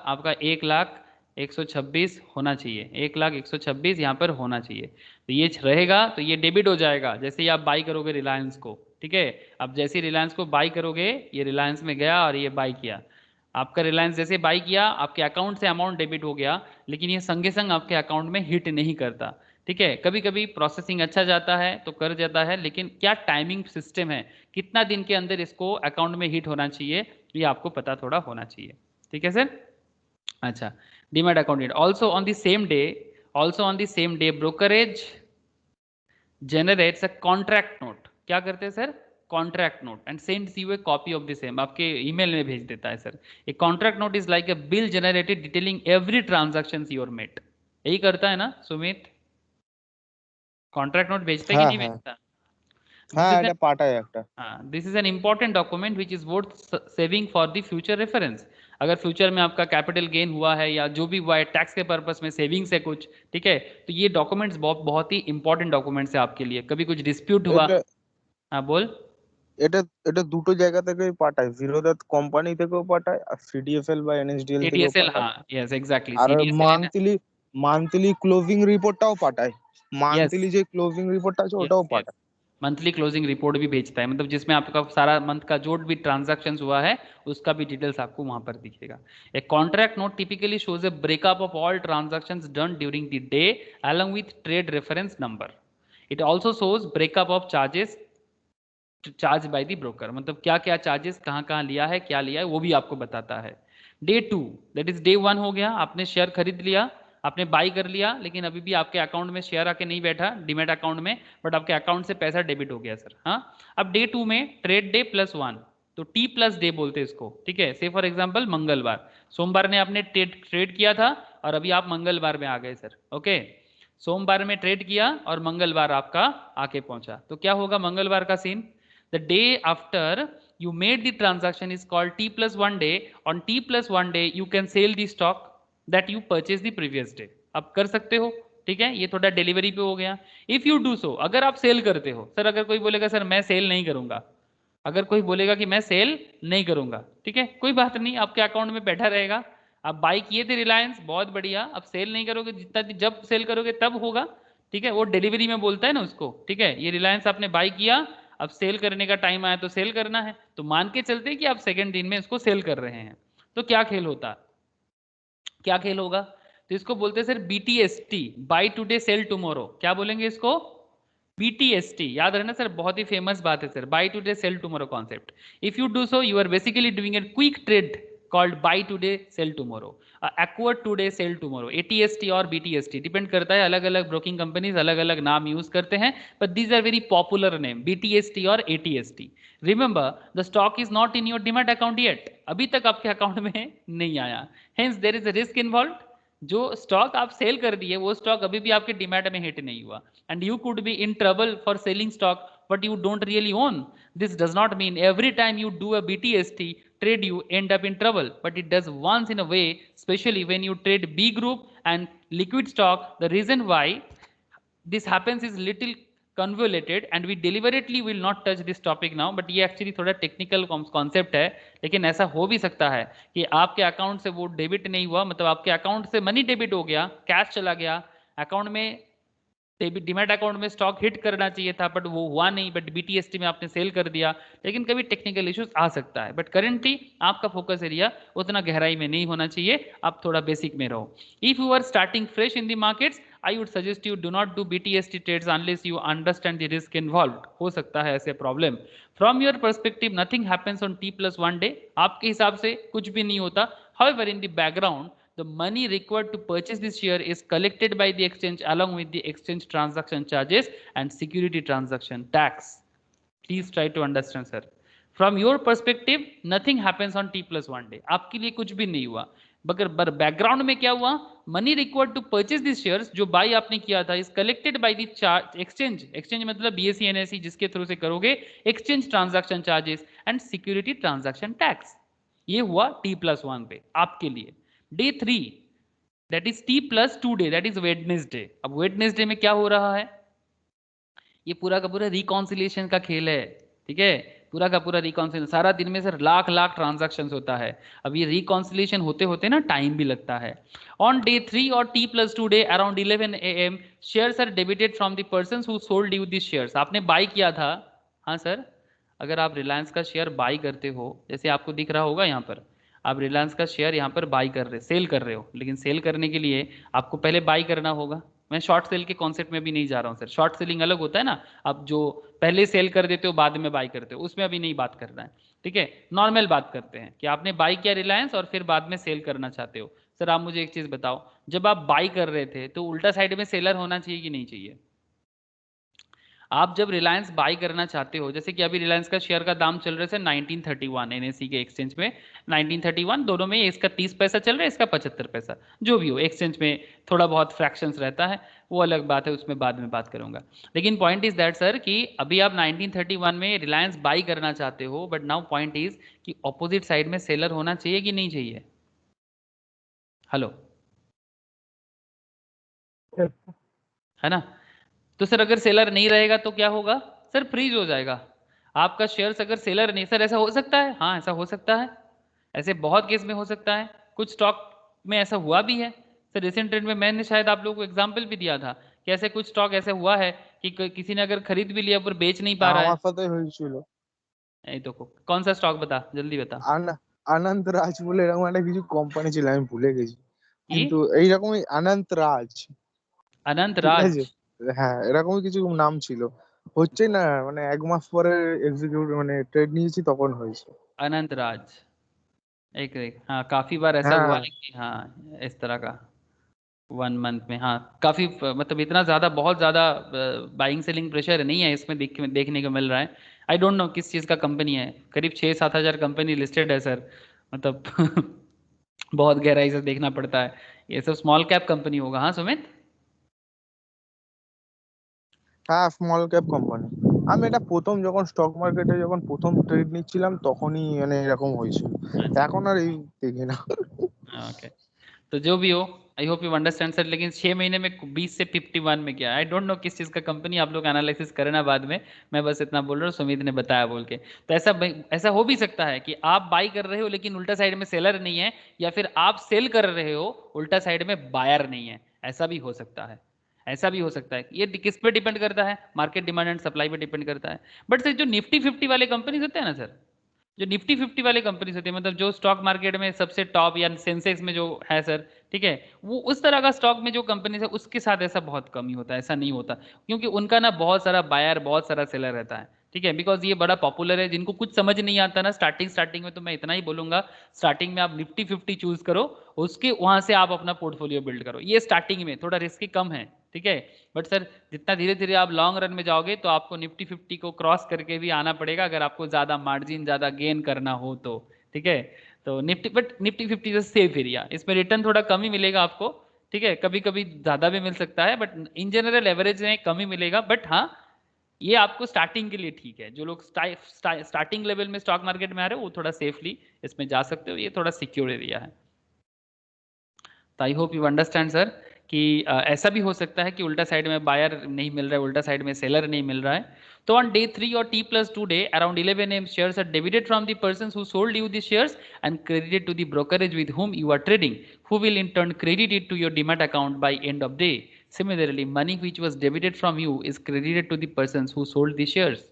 A: 1,126 होना चाहिए, 1,126 यहाँ पर होना चाहिए। तो ये रहेगा तो ये डेबिट हो जाएगा जैसे ही आप बाई करोगे रिलायंस को, ठीक है। अब जैसे ही रिलायंस को बाई करोगे, ये रिलायंस में गया और ये बाई किया, आपका रिलायंस जैसे बाई किया, आपके अकाउंट से अमाउंट डेबिट हो गया, लेकिन ये संगे संग आपके अकाउंट में हिट नहीं करता। ठीक है, कभी कभी प्रोसेसिंग अच्छा जाता है तो कर जाता है, लेकिन क्या टाइमिंग सिस्टम है, कितना दिन के अंदर इसको अकाउंट में हिट होना चाहिए, ये आपको पता थोड़ा होना चाहिए। ठीक है सर। अच्छा, demat account also on the same day, also on the same day brokerage generates a contract note. क्या करते हैं sir? Contract note and sends you a copy of the same, आपके ईमेल में भेज देता है sir. A contract note is like a bill generated detailing every transaction your mate. यही करता है ना सुमित? कॉन्ट्रैक्ट नोट भेजता है कि
C: हाँ
A: नहीं
C: हाँ
A: भेजता?
C: হ্যাঁ,
A: दिस इज
C: এটা পাঠায় একটা।
A: This is an important document which is worth saving for the future reference. अगर फ्यूचर में आपका कैपिटल गेन हुआ है या जो भी हुआ है टैक्स के पर्पस में सेविंग्स है कुछ, ठीक है, तो ये डॉक्यूमेंट्स बहुत बहुत ही इंपॉर्टेंट डॉक्यूमेंट्स है आपके लिए। कभी कुछ डिस्प्यूट हुआ।
C: এটা
A: हाँ बोल।
C: এটা এটা দুটো জায়গা থেকেই পাঠায়, জিরোদা কোম্পানি থেকেও পাঠায় আর সিডিএফএল বা এনএসডিএল থেকেও
A: एटीएसएल,
C: পাঠায়।
A: हाँ यस एग्जैक्टली,
C: আর
A: CDSL and
C: monthly monthly closing রিপোর্টটাও পাঠায়।
A: यस
C: মান্থলি যে ক্লোজিং রিপোর্টটা আছে
A: यस
C: ওটাও
A: यस
C: পাঠায়।
A: मंथली क्लोजिंग रिपोर्ट भी भेजता है, मतलब जिसमें आपका सारा मंथ का जो भी ट्रांजैक्शन हुआ है उसका भी डिटेल्स आपको वहां पर दिखेगा। ए contract note typically shows A breakup of all transactions done during the day along with trade reference number. It also shows breakup of charges charge by the broker, मतलब क्या क्या चार्जेस कहाँ कहाँ लिया है, क्या लिया है, वो भी आपको बताता है। डे 2 दैट इज डे 1 हो गया, आपने शेयर खरीद लिया, आपने बाई कर लिया, लेकिन अभी भी आपके अकाउंट में शेयर आके नहीं बैठा डीमैट अकाउंट में, बट आपके अकाउंट से पैसा डेबिट हो गया सर। हाँ, अब डे 2 में ट्रेड डे +1, तो टी प्लस डे बोलते हैं इसको। ठीक है, से फॉर एग्जाम्पल मंगलवार, सोमवार ने आपने ट्रेड किया था और अभी आप मंगलवार में आ गए सर। ओके, सोमवार में ट्रेड किया और मंगलवार आपका आके पहुंचा, तो क्या होगा मंगलवार का scene? The day after you made the transaction is called T plus 1 day. On T plus 1 day you can sell the stock that you purchased the previous day. अब कर सकते हो। ठीक है, ये थोड़ा डिलीवरी पे हो गया। इफ यू डू सो, अगर आप सेल करते हो सर, अगर कोई बोलेगा सर मैं सेल नहीं करूंगा, अगर कोई बोलेगा कि मैं सेल नहीं करूंगा, ठीक है, कोई बात नहीं, आपके अकाउंट में बैठा रहेगा। आप बाई किए थे रिलायंस, बहुत बढ़िया, अब सेल नहीं करोगे, जितना जब सेल करोगे तब होगा। ठीक है, वो डिलीवरी में बोलता है ना उसको। ठीक है, ये रिलायंस आपने बाई किया, अब सेल करने का टाइम आया तो सेल करना है, तो मान के चलते कि आप सेकंड दिन में इसको सेल कर रहे हैं, तो क्या खेल होता, क्या खेल होगा? तो इसको बोलते हैं sir BTST, buy today sell tomorrow. क्या बोलेंगे इसको? बीटीएसटी, याद रहना सर, बहुत ही फेमस बात है sir, buy today sell tomorrow concept. If you do so you are basically doing a quick trade called buy today sell tomorrow, acquired today sell tomorrow. ATST और BTST depend करता है, अलग अलग broking companies अलग अलग नाम use करते हैं, but these are very popular name, BTST और ATST. Remember the stock is not in your demat account yet, अभी तक आपके अकाउंट में नहीं आया, hence there is a risk involve. जो स्टॉक आप सेल कर दिए वो स्टॉक अभी भी आपके डीमैट में हिट नहीं हुआ, and you could be in trouble for selling stock but you don't really own. This does not mean every time you do a BTST trade you end up in trouble, but it does once in a way, especially when you trade B group and liquid stock. The reason why this happens is little convoluted and we deliberately will not touch this topic now, but ये actually थोड़ा technical concept है। लेकिन ऐसा हो भी सकता है कि आपके अकाउंट से वो डेबिट नहीं हुआ, मतलब आपके अकाउंट से मनी डेबिट हो गया, कैश चला गया अकाउंट में, डीमैट अकाउंट में स्टॉक हिट करना चाहिए था बट वो हुआ नहीं, बट बीटीएसटी में आपने सेल कर दिया, लेकिन कभी टेक्निकल इश्यूज आ सकता है। बट करंटली आपका फोकस एरिया उतना गहराई में नहीं होना चाहिए, आप थोड़ा बेसिक में रहो। If you are starting fresh in the markets I would suggest you do not do BTST trades unless you understand the risk involved. हो सकता है ऐसे problem. From your perspective nothing happens on T+1 day, आपके हिसाब से कुछ भी नहीं होता। However in the background the money required to purchase this share is collected by the exchange along with the exchange transaction charges and security transaction tax. Please try to understand sir. From your perspective nothing happens on T+1 day, आपके लिए कुछ भी नहीं हुआ, मगर background में क्या हुआ? Money required to purchase this shares, जो बाई आपने किया था, is collected by the exchange, exchange मतलब बीएसई एनएसई जिसके थ्रू से करोगे, exchange transaction charges and security transaction tax. ये हुआ T+1 पे आपके लिए। Day 3 that is T+2 day, that is Wednesday. अब वेडनेसडे में क्या हो रहा है? ये पूरा का पूरा रिकॉन्सिलिएशन का खेल है। ठीक है, पूरा का पूरा रिकॉन्सिलिएशन, सारा दिन में सर लाख लाख ट्रांजैक्शंस होता है। अब ये रिकॉन्सिलिएशन होते होते ना टाइम भी लगता है। ऑन डे 3 और T+2 day around 11 AM shares are debited from the persons who sold you this shares. आपने बाई किया था, हाँ सर, अगर आप रिलायंस का शेयर बाई करते हो, जैसे आपको दिख रहा होगा यहाँ पर, आप रिलायंस का शेयर यहाँ पर बाई कर रहे, सेल कर रहे हो, लेकिन सेल करने के लिए आपको पहले बाई करना होगा। मैं शॉर्ट सेल के कॉन्सेप्ट में भी नहीं जा रहा हूँ सर, शॉर्ट सेलिंग अलग होता है ना, आप जो पहले सेल कर देते हो बाद में बाई करते हो, उसमें अभी नहीं बात कर रहा है। ठीक है, नॉर्मल बात करते हैं कि आपने बाई किया रिलायंस और फिर बाद में सेल करना चाहते हो। सर आप मुझे एक चीज बताओ, जब आप बाई कर रहे थे तो उल्टा साइड में सेलर होना चाहिए कि नहीं चाहिए? आप जब रिलायंस बाई करना चाहते हो, जैसे कि अभी रिलायंस का शेयर का दाम चल रहा है सर 1931 एनएससी के एक्सचेंज में, 1931 दोनों में, इसका 30 पैसा चल रहा है, इसका 75 पैसा, जो भी हो एक्सचेंज में थोड़ा बहुत फ्रैक्शंस रहता है, वो अलग बात है, उसमें बाद में बात करूंगा। लेकिन पॉइंट इज दैट सर कि अभी आप 1931 में रिलायंस बाई करना चाहते हो, बट नाउ पॉइंट इज कि ऑपोजिट साइड में सेलर होना चाहिए कि नहीं चाहिए? हेलो,
B: Yes,
A: है ना? तो सर अगर सेलर नहीं रहेगा तो क्या होगा सर? फ्रीज हो जाएगा आपका शेयर्स। अगर सेलर नहीं, सर ऐसा हो सकता है? हाँ ऐसा हो सकता है, ऐसे बहुत केस में हो सकता है, कुछ स्टॉक में ऐसा हुआ भी है सर। रिसेंट ट्रेंड में मैंने शायद आप लोगों को एग्जांपल भी दिया था कि ऐसे कुछ स्टॉक ऐसे हुआ है कि किसी ने अगर खरीद भी लिया पर बेच नहीं पा रहा है।
C: আমার সাথে হয়েছিল।
A: नहीं तो कौन सा स्टॉक बता, जल्दी बता।
C: আনন্ত রাজ বলে এরকম একটা কিছু কোম্পানি ছিল, আমি ভুলে গেছি,
A: ये
C: কিন্তু এইরকমই আনন্ত রাজ,
A: अनंत
C: ঠিক আছে,
A: राज।
C: হ্যাঁ এরকমই কিছু নাম ছিল। হচ্ছে না, মানে 1 মাস পরে এক্সিকিউট মানে ট্রেড নিয়েছি তখন হয়েছে।
A: अनंत राज, एक हाँ काफी बार ऐसा हुआ
C: হ্যাঁ
A: है कि हाँ इस तरह का 1 मंथ में, हाँ काफी मतलब इतना ज्यादा, बहुत ज्यादा बाइंग सेलिंग प्रेशर नहीं है इसमें, देखने को मिल रहा है। आई डोंट नो किस चीज़ का कंपनी है, करीब 6-7 हज़ार कंपनी लिस्टेड है सर, मतलब बहुत गहराई से देखना पड़ता है। ये सब स्मॉल कैप कंपनी होगा, हाँ सुमित?
C: হ্যাঁ স্মল ক্যাপ কোম্পানি। আমি এটা প্রথম যখন স্টক মার্কেটে যখন প্রথম ট্রেড নিচ্ছিলাম তখনই মানে এরকম হয়েছিল,
A: अच्छा,
C: এখন আর এই দেখি না।
A: ओके। तो जो भी हो, आई होप यू अंडरस्टैंड सर। लेकिन 6 महीने में 20 से 51 में गया, आई डोंट नो किस चीज़ का कंपनी, आप लोग एनालिसिस करना बाद में, मैं बस इतना बोल रहा हूँ, सुमित ने बताया बोल के। तो ऐसा हो भी सकता है कि आप बाई कर रहे हो लेकिन उल्टा साइड में सेलर नहीं है, या फिर आप सेल कर रहे हो उल्टा साइड में बायर नहीं है, ऐसा भी हो सकता है। ऐसा भी हो सकता है, ये किस पे डिपेंड करता है? मार्केट डिमांड एंड सप्लाई पे डिपेंड करता है। बट सर जो निफ्टी 50 वाले कंपनीज होते हैं ना सर, जो निफ्टी 50 वाले कंपनीज होती है, मतलब जो स्टॉक मार्केट में सबसे टॉप या सेंसेक्स में जो है सर, ठीक है, वो उस तरह का स्टॉक में जो कंपनीज है उसके साथ ऐसा बहुत कम ही होता है, ऐसा नहीं होता, क्योंकि उनका ना बहुत सारा बायर, बहुत सारा सेलर रहता है। ठीक है, बिकॉज ये बड़ा पॉपुलर है, जिनको कुछ समझ नहीं आता ना स्टार्टिंग में, तो मैं इतना ही बोलूंगा, स्टार्टिंग में आप निफ्टी 50 चूज करो, उसके वहां से आप अपना पोर्टफोलियो बिल्ड करो, ये स्टार्टिंग में थोड़ा रिस्की कम है। ठीक है, बट सर जितना धीरे धीरे आप लॉन्ग रन में जाओगे तो आपको निफ्टी 50 को क्रॉस करके भी आना पड़ेगा, अगर आपको ज्यादा मार्जिन, ज्यादा गेन करना हो तो। ठीक है, तो निफ्टी 50 इज सेफ एरिया, इसमें रिटर्न थोड़ा कम ही मिलेगा आपको। ठीक है, कभी कभी ज्यादा भी मिल सकता है, बट इन जनरल एवरेज में कम ही मिलेगा। बट हाँ, ये आपको स्टार्टिंग के लिए ठीक है, जो लोग स्टार्टिंग लेवल में स्टॉक मार्केट में आ रहे हो वो थोड़ा सेफली इसमें जा सकते हो, ये थोड़ा सिक्योर एरिया है। तो आई होप यू अंडरस्टैंड सर कि ऐसा भी हो सकता है कि उल्टा साइड में बायर नहीं मिल रहा है, उल्टा साइड में सेलर नहीं मिल रहा है। तो ऑन डे 3 और T+2 day around 11 AM shares are debited from the persons who sold you the shares and credited to the brokerage with whom you are trading, who will in turn credit it to your demat account by end of day. Similarly, money which was debited from you is credited to the persons who sold the shares.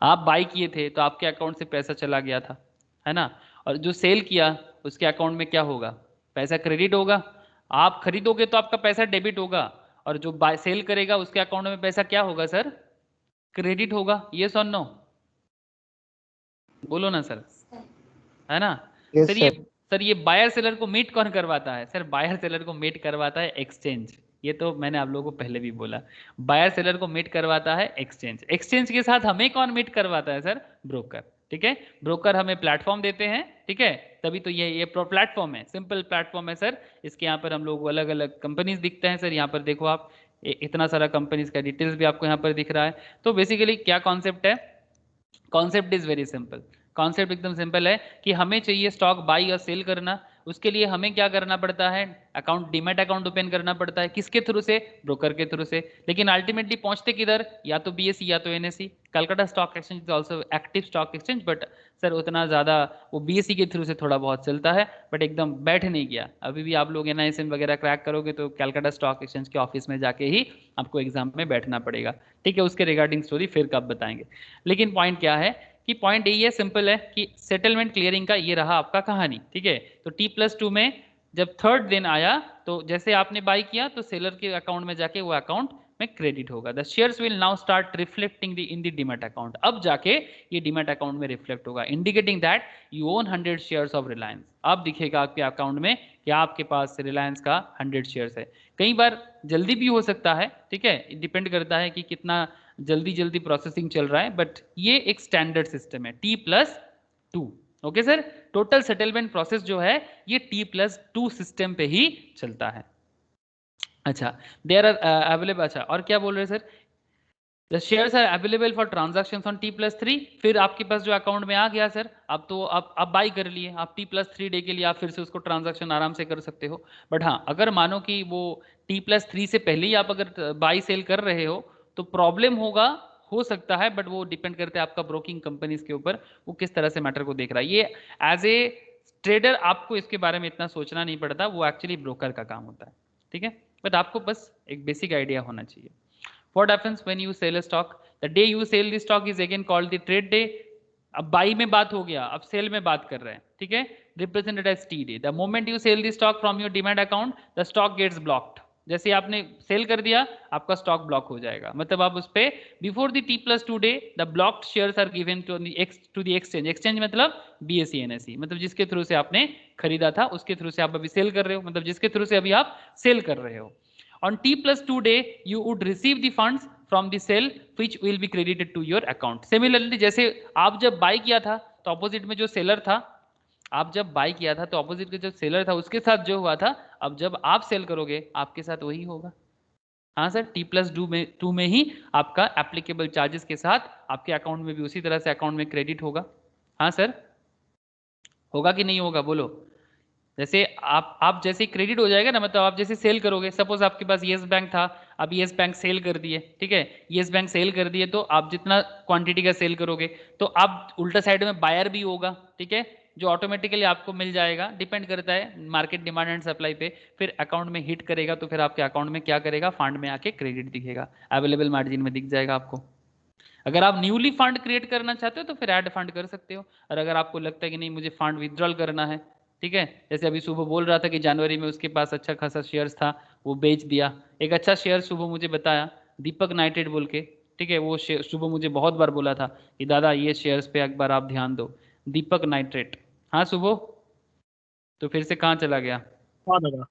A: आप by किए थे तो आपके account से पैसा चला गया था, है ना, और जो सेल किया उसके अकाउंट में क्या होगा? पैसा क्रेडिट होगा। आप खरीदोगे तो आपका पैसा डेबिट होगा, और जो बाय सेल करेगा उसके अकाउंट में पैसा क्या होगा सर? क्रेडिट होगा। यस और नो? बोलो ना सर, है ना?
C: Yes,
A: सर ये
C: sir.
A: सर ये बायर सेलर को मीट कौन करवाता है? सर बायर सेलर को मीट करवाता है एक्सचेंज। ये तो मैंने आप लोगों को पहले भी बोला, बायर सेलर को मीट करवाता है एक्सचेंज। एक्सचेंज के साथ हमें कौन मीट करवाता है सर? ब्रोकर। ठीक है, ब्रोकर हमें प्लेटफॉर्म देते हैं, ठीक है, तभी तो ये प्लेटफॉर्म है, सिंपल प्लेटफॉर्म है सर। इसके यहाँ पर हम लोग अलग अलग कंपनीज दिखते हैं सर, यहाँ पर देखो आप, इतना सारा कंपनीज का डिटेल्स भी आपको यहाँ पर दिख रहा है। तो बेसिकली क्या कॉन्सेप्ट है? Concept is very simple. Concept एकदम सिंपल है कि हमें चाहिए स्टॉक बाई और सेल करना, उसके लिए हमें क्या करना पड़ता है? अकाउंट, डीमैट अकाउंट ओपन करना पड़ता है। किसके थ्रू से? ब्रोकर के थ्रू से। लेकिन अल्टीमेटली पहुंचते किधर? या तो बीएसई या तो NSE. Calcutta stock exchange is also active stock exchange, but sir उतना ज़्यादा वो बीएसई के थ्रू से थोड़ा बहुत चलता है, बट एकदम बैठ नहीं गया। अभी भी आप लोग एनआईएसएम वगैरह क्रैक करोगे तो कलकत्ता स्टॉक एक्सचेंज के ऑफिस में जाके ही आपको एग्जाम में बैठना पड़ेगा। ठीक है, उसके रिगार्डिंग स्टोरी फिर कब बताएंगे। लेकिन पॉइंट क्या है कि पॉइंट यही है, सिंपल है कि सेटलमेंट क्लियरिंग का ये रहा आपका कहानी, ठीक है। तो T+2 में जब थर्ड दिन आया तो जैसे आपने बाई किया तो सेलर के अकाउंट में जाके वो अकाउंट में क्रेडिट होगा। The shares will now start reflecting in the demat account, अब जाके ये डीमैट अकाउंट में रिफ्लेक्ट होगा, indicating that you own 100 shares of Reliance. अब दिखेगा आपके अकाउंट में कि आपके पास रिलायंस का 100 शेयर्स है। कई बार जल्दी भी हो सकता है, ठीक है, डिपेंड करता है कि कितना जल्दी प्रोसेसिंग चल रहा है, बट ये एक स्टैंडर्ड सिस्टम है T+2। Okay sir, total settlement process जो है ये T+2 सिस्टम पे ही चलता है। अच्छा, देयर आर अवेलेबल, अच्छा और क्या बोल रहे हैं sir, the shares are available for transactions on T+3। फिर आपके पास जो अकाउंट में आ गया सर, अब तो आप बाई कर लिए, आप T+3 डे के लिए आप फिर से उसको ट्रांजैक्शन आराम से कर सकते हो। बट हाँ, अगर मानो कि वो T+3 से पहले ही आप अगर बाई सेल कर रहे हो तो प्रॉब्लम होगा, हो सकता है, बट वो डिपेंड करता है आपका ब्रोकिंग कंपनीज के ऊपर, वो किस तरह से मैटर को देख रहा है। ये एज ए ट्रेडर आपको इसके बारे में इतना सोचना नहीं पड़ता, वो एक्चुअली ब्रोकर का काम होता है, ठीक है। बट आपको बस एक बेसिक आइडिया होना चाहिए। What happens when you sell a stock? The day you sell the stock is again called the trade day. अब बाई में बात हो गया, अब सेल में बात कर रहे हैं, ठीक है, represented as T day. The moment you sell the stock from your demat account, the stock gets blocked. जैसे आपने सेल कर दिया, आपका स्टॉक ब्लॉक हो जाएगा, मतलब आप उस पे before the T+2 day the blocked shares are given to the exchange. Exchange मतलब BSE NSE, मतलब जिसके थ्रू से आपने खरीदा था उसके थ्रू से आप अभी सेल कर रहे हो, मतलब जिसके थ्रू से अभी आप सेल कर रहे हो। On T+2 day, you would receive the funds from the sale, which will be credited to your account. Similarly, जैसे आप जब बाई किया था तो ऑपोजिट में जो सेलर था, आप जब बाई किया था तो ऑपोजिट के जो सेलर था उसके साथ जो हुआ था, अब जब आप सेल करोगे आपके साथ वही होगा। हाँ सर, T+2 में ही आपका एप्लीकेबल चार्जेस के साथ आपके अकाउंट में भी उसी तरह से अकाउंट में क्रेडिट होगा। हाँ सर, होगा कि नहीं होगा बोलो। जैसे आप जैसे क्रेडिट हो जाएगा ना, मतलब आप जैसे सेल करोगे, सपोज आपके पास येस बैंक था, अब येस बैंक सेल कर दिए, ठीक है, येस बैंक सेल कर दिए तो आप जितना क्वांटिटी का सेल करोगे तो आप उल्टा साइड में बायर भी होगा, ठीक है, जो ऑटोमेटिकली आपको मिल जाएगा, डिपेंड करता है मार्केट डिमांड एंड सप्लाई पे। फिर अकाउंट में हिट करेगा तो फिर आपके अकाउंट में क्या करेगा, फंड में आके क्रेडिट दिखेगा, अवेलेबल मार्जिन में दिख जाएगा आपको। अगर आप न्यूली फंड क्रिएट करना चाहते हो तो फिर ऐड फंड कर सकते हो, और अगर आपको लगता है कि नहीं मुझे फंड विड्रॉल करना है, ठीक है, जैसे अभी सुबह बोल रहा था कि जनवरी में उसके पास अच्छा खासा शेयर्स था, वो बेच दिया। एक अच्छा शेयर सुबह मुझे बताया दीपक नाइट्रेट बोल के, ठीक है, वो सुबह मुझे बहुत बार बोला था कि दादा ये शेयर्स पे एक बार आप ध्यान दो, दीपक नाइट्रेट। हाँ सुबह, तो फिर से कहाँ चला गया?
D: हाँ दादा,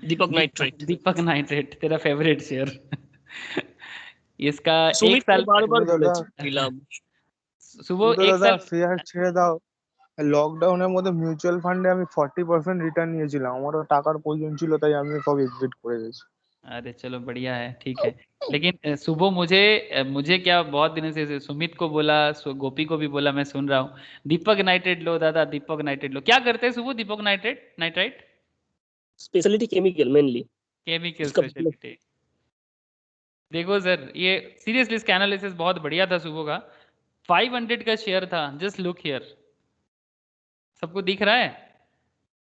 D: दीपक नाइट्रेट।
A: दीपक नाइट्रेट तेरा फेवरेट शेयर। इसका
D: सुमित
A: एक साल
D: বারবার
C: দাদা
D: বলেছিলাম।
A: सुबह
C: তো
A: एक
C: দাদা
A: साल
C: শেয়ার ছেড়ে দাও। লকডাউনের মধ্যে মিউচুয়াল ফান্ডে আমি 40% রিটার্ন নিয়েছিলাম, আমারও টাকার প্রয়োজন ছিল তাই আমি সব এক্সিট করে গেছি।
A: अरे चलो बढ़िया है, ठीक है। लेकिन सुबह मुझे क्या बहुत दिनों से सुमित को बोला, गोपी को भी बोला, मैं सुन रहा हूँ दीपक नाइट्रेट लो दादा, दीपक नाइट्रेट लो। क्या करते हैं सुबह Deepak nitrite?
D: Speciality chemical mainly,
A: chemical
D: उसका
A: स्पेशलिटी। देखो सर, ये सीरियसली इसका एनालिसिस बहुत बढ़िया था सुबह का। 500 का शेयर था, जस्ट लुक हियर, सबको दिख रहा है?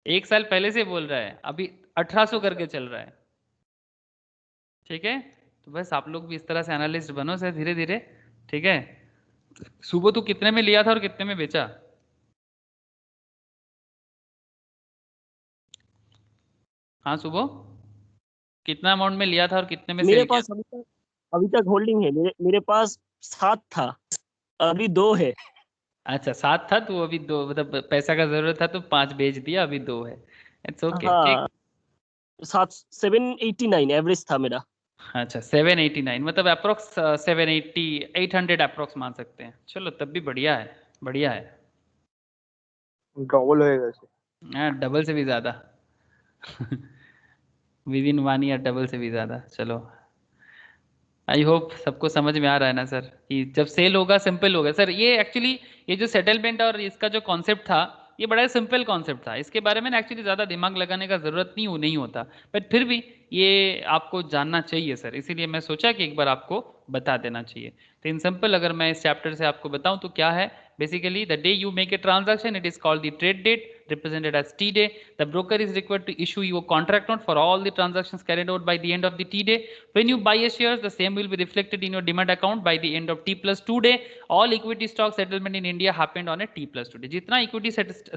A: एक साल पहले से बोल रहा है, अभी 1800 करके चल रहा है, ठीक है। तो बस आप लोग भी इस तरह से एनालिस्ट बनो सर धीरे धीरे, ठीक है। सुबह तू कितने में लिया था और कितने में बेचा? हाँ सुबह, कितना अमाउंट में लिया था और कितने में
D: मेरे
A: सेल किया?
D: पास अभी तक होल्डिंग है, मेरे पास 7 था, अभी 2 है।
A: अच्छा 7 था तो अभी 2, मतलब पैसा का जरूरत था तो 5 बेच दिया, अभी 2 है। इट्स ओके, ठीक।
D: हाँ, 789 एवरेज था मेरा।
A: अच्छा 789, मतलब अप्रोक्स 780 800 अप्रोक्स मान सकते हैं। चलो तब भी बढ़िया है, बढ़िया है।
C: ডবল হয়ে গেছে।
A: हाँ, डबल से भी ज्यादा। विद इन 1 ईयर डबल से भी ज्यादा। चलो आई होप सबको समझ में आ रहा है ना सर, कि जब सेल होगा सिंपल होगा सर। ये एक्चुअली ये जो सेटलमेंट और इसका जो कॉन्सेप्ट था ये बड़ा सिंपल कॉन्सेप्ट था, इसके बारे में ना एक्चुअली ज़्यादा दिमाग लगाने का ज़रूरत नहीं होता, बट फिर भी ये आपको जानना चाहिए सर, इसीलिए मैं सोचा कि एक बार आपको बता देना चाहिए। तो इन सिंपल अगर मैं इस चैप्टर से आपको बताऊं तो क्या है, basically the day you make a transaction it is called the trade date, represented as T day. The broker is required to issue you a contract note for all the transactions carried out by the end of the T day. When you buy a shares, the same will be reflected in your demat account by the end of T plus 2 day. All equity stock settlement in India happened on a T plus 2 day. जितना equity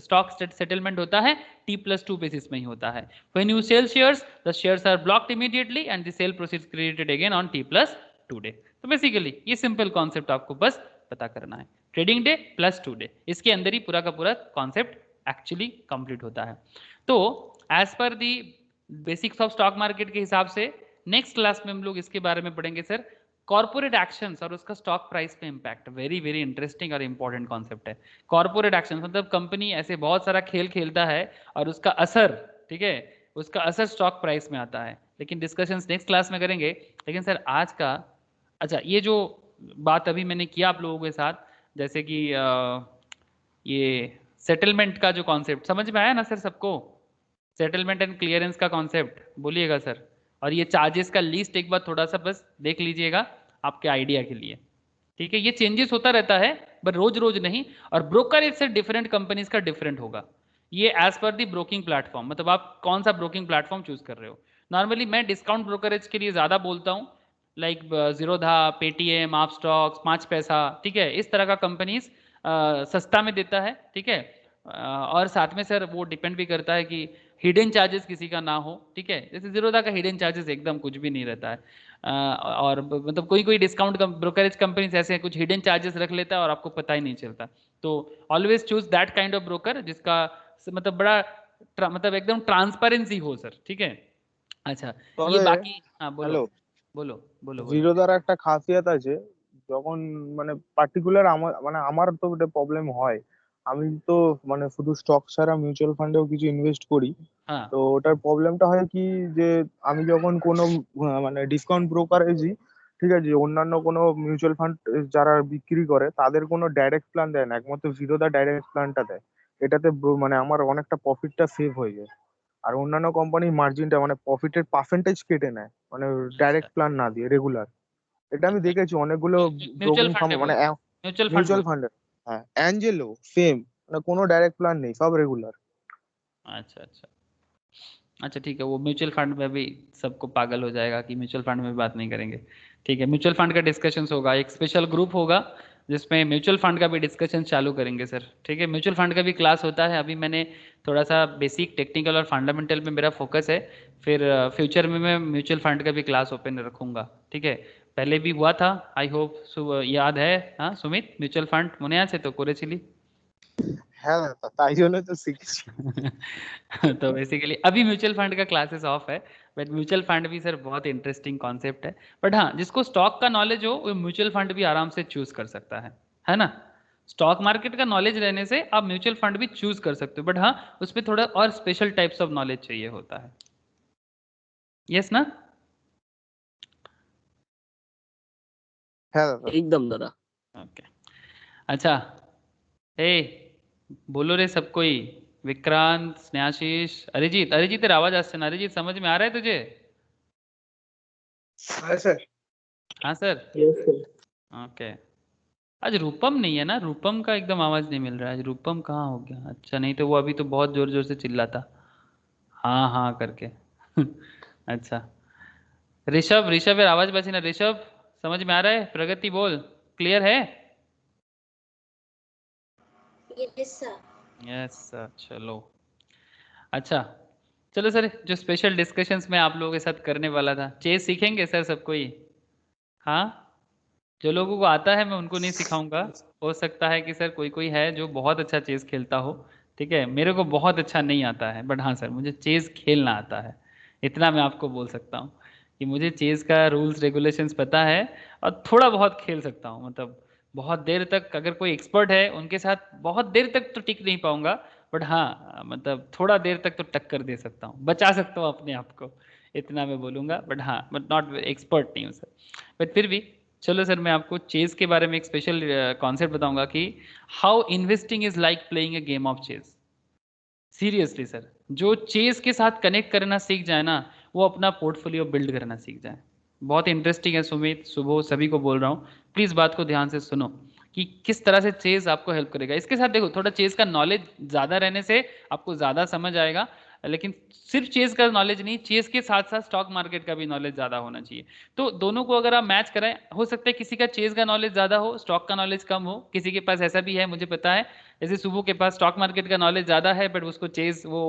A: stock settlement होता है T plus 2 basis में ही होता है. When you sell shares, the shares are blocked immediately and the sale proceeds credited again on T plus 2 day. तो basically ये simple concept आपको बस पता करना है. ट्रेडिंग डे प्लस 2 डे, इसके अंदर ही पूरा का पूरा कॉन्सेप्ट एक्चुअली कंप्लीट होता है. तो as per the basics of stock market के हिसाब से नेक्स्ट क्लास में हम लोग इसके बारे में पढ़ेंगे सर, कॉर्पोरेट एक्शंस और उसका स्टॉक प्राइस पे इंपैक्ट. वेरी वेरी इंटरेस्टिंग और इंपॉर्टेंट कॉन्सेप्ट है. कॉर्पोरेट एक्शंस मतलब कंपनी ऐसे बहुत सारा खेल खेलता है और उसका असर, ठीक है, उसका असर स्टॉक प्राइस में आता है. लेकिन डिस्कशंस नेक्स्ट क्लास में करेंगे. लेकिन सर आज का, अच्छा ये जो बात अभी मैंने किया आप लोगों के साथ, जैसे कि ये सेटलमेंट का जो कॉन्सेप्ट समझ में आया ना सर सबको? सेटलमेंट एंड क्लियरेंस का कॉन्सेप्ट बोलिएगा सर. और ये चार्जेस का लिस्ट एक बार थोड़ा सा बस देख लीजिएगा आपके आइडिया के लिए. ठीक है, ये चेंजेस होता रहता है पर रोज रोज नहीं. और ब्रोकरेज से डिफरेंट कंपनीज का डिफरेंट होगा. ये एज पर दी ब्रोकिंग प्लेटफॉर्म, मतलब आप कौन सा ब्रोकिंग प्लेटफॉर्म चूज कर रहे हो. नॉर्मली मैं डिस्काउंट ब्रोकरेज के लिए ज्यादा बोलता हूँ, लाइक जीरोधा, पेटीएम, आप स्टॉक्स, 5 पैसा, ठीक है, इस तरह का कंपनीज सस्ता में देता है. ठीक है, और साथ में सर वो डिपेंड भी करता है कि हिडन चार्जेस किसी का ना हो. ठीक है, जैसे जीरोधा का हिडन चार्जेस एकदम कुछ भी नहीं रहता है. और मतलब कोई कोई डिस्काउंट ब्रोकरेज कंपनीज ऐसे कुछ हिडन चार्जेस रख लेता है और आपको पता ही नहीं चलता. तो always choose that kind of broker जिसका मतलब बड़ा मतलब एकदम ट्रांसपेरेंसी हो सर. ठीक है, अच्छा ये बाकी, हाँ बोलो बोलो बोलो.
C: জিরোদার একটা খাসিয়াত আছে, যখন মানে পার্টিকুলার আমার তো একটা প্রবলেম হয়, আমি তো মানে শুধু স্টক ছাড়া মিউচুয়াল ফান্ডেও কিছু ইনভেস্ট করি. তো ওটার প্রবলেমটা হয় কি, যে আমি যখন কোনো মানে ডিসকাউন্ট ব্রোকারেজই, ঠিক আছে, অন্যান্য কোনো মিউচুয়াল ফান্ড যারা বিক্রি করে তাদের কোনো ডাইরেক্ট প্ল্যান দেয় না, একমাত্র জিরোদা ডাইরেক্ট প্ল্যানটা দেয়. এটাতে মানে আমার অনেকটা প্রফিটটা সেভ হয়ে যায়. আর অন্যান্য কোম্পানির মার্জিনটা মানে প্রফিটের পার্সেন্টেজ কেটে নেয়, মানে ডাইরেক্ট প্ল্যান না দিয়ে রেগুলার. এটা আমি দেখেছি অনেকগুলো ব্রোকিং ফার্ম, মানে মিউচুয়াল ফান্ডে. হ্যাঁ, অ্যাঞ্জেলো সেম, মানে কোনো ডাইরেক্ট প্ল্যান নেই, সব রেগুলার.
A: अच्छा अच्छा अच्छा ठीक है, वो म्यूचुअल फंड में भी सबको पागल हो जाएगा कि म्यूचुअल फंड में भी बात नहीं करेंगे. ठीक है, म्यूचुअल फंड का डिस्कशंस होगा, एक स्पेशल ग्रुप होगा जिसमें म्यूचुअल फंड का भी डिस्कशन चालू करेंगे सर. ठीक है, म्यूचुअल फंड का भी क्लास होता है. अभी मैंने थोड़ा सा बेसिक, टेक्निकल और फंडामेंटल में मेरा फोकस है. फिर फ्यूचर में मैं म्यूचुअल फंड का भी क्लास ओपन रखूंगा. ठीक है, पहले भी हुआ था, आई होप याद है. हाँ सुमित, म्यूचुअल फंड মনে আছে তো করেছিলি?
C: হ্যাঁ তাই জন্য তো শিখছি.
A: तो बेसिकली अभी म्यूचुअल फंड का क्लासेस ऑफ है, बट म्यूचुअल फंड भी सर बहुत इंटरेस्टिंग कॉन्सेप्ट है. बट हाँ, जिसको स्टॉक का नॉलेज हो वो म्यूचुअल फंड भी आराम से चूज कर सकता है ना. स्टॉक मार्केट का नॉलेज रहने से आप म्यूचुअल फंड भी चूज कर सकते हो. बट हाँ, उसमें थोड़ा और स्पेशल टाइप्स ऑफ नॉलेज चाहिए होता है. यस ना?
D: एकदम दादा.
A: ओके, अच्छा ए बोलो रे सब कोई. विक्रांत, स्नेहाशीष, अरिजीत. अरिजीत तेरा आवाज असते ना. अरिजीत समझ में आ रहा है तुझे?
C: हाँ सर.
A: हाँ सर. ओके. आज रूपम नहीं है ना? रूपम का एकदम आवाज नहीं मिल रहा है. आज रूपम कहाँ हो गया? अच्छा, नहीं तो वो अभी तो बहुत जोर जोर से चिल्लाता हाँ हाँ करके. अच्छा, ऋषभ, ऋषभ यार आवाज बची ना. ऋषभ समझ में आ रहा है? प्रगति बोल, क्लियर है?
E: Yes sir.
A: Yes sir. चलो अच्छा, चलो सर, जो स्पेशल डिस्कशंस में आप लोगों के साथ करने वाला था, चेस सीखेंगे सर सब कोई? हाँ, जो लोगों को आता है मैं उनको नहीं सिखाऊंगा. हो सकता है कि सर कोई कोई है जो बहुत अच्छा चेस खेलता हो. ठीक है, मेरे को बहुत अच्छा नहीं आता है, बट हाँ सर मुझे चेस खेलना आता है. इतना मैं आपको बोल सकता हूँ कि मुझे चेस का रूल्स रेगुलेशंस पता है और थोड़ा बहुत खेल सकता हूँ. मतलब बहुत देर तक अगर कोई एक्सपर्ट है उनके साथ बहुत देर तक तो टिक नहीं पाऊंगा, बट हाँ मतलब थोड़ा देर तक तो टक्कर दे सकता हूँ, बचा सकता हूँ अपने आप को, इतना मैं बोलूँगा. बट हाँ, बट नॉट एक्सपर्ट नहीं हूँ सर. बट फिर भी चलो सर, मैं आपको चेस के बारे में एक स्पेशल कॉन्सेप्ट बताऊंगा कि how investing is like playing a game of chess. Seriously sir, जो चेस के साथ कनेक्ट करना सीख जाए ना, वो अपना पोर्टफोलियो बिल्ड करना सीख जाए. बहुत इंटरेस्टिंग है सुमित, सुबह, सभी को बोल रहा हूँ, प्लीज बात को ध्यान से सुनो. कि किस तरह से चेज आपको हेल्प करेगा। इसके साथ देखो थोड़ा चेज का नॉलेज ज्यादा रहने से आपको ज्यादा समझ आएगा, लेकिन सिर्फ चेज का नॉलेज नहीं, चेज के साथ साथ स्टॉक मार्केट का भी नॉलेज ज्यादा होना चाहिए। तो दोनों को अगर आप मैच कराएं, हो सकता है किसी का चेज का नॉलेज ज्यादा हो, स्टॉक का नॉलेज कम हो, किसी के पास ऐसा भी है मुझे पता है, जैसे सुबह के पास स्टॉक मार्केट का नॉलेज ज्यादा है बट उसको चेज वो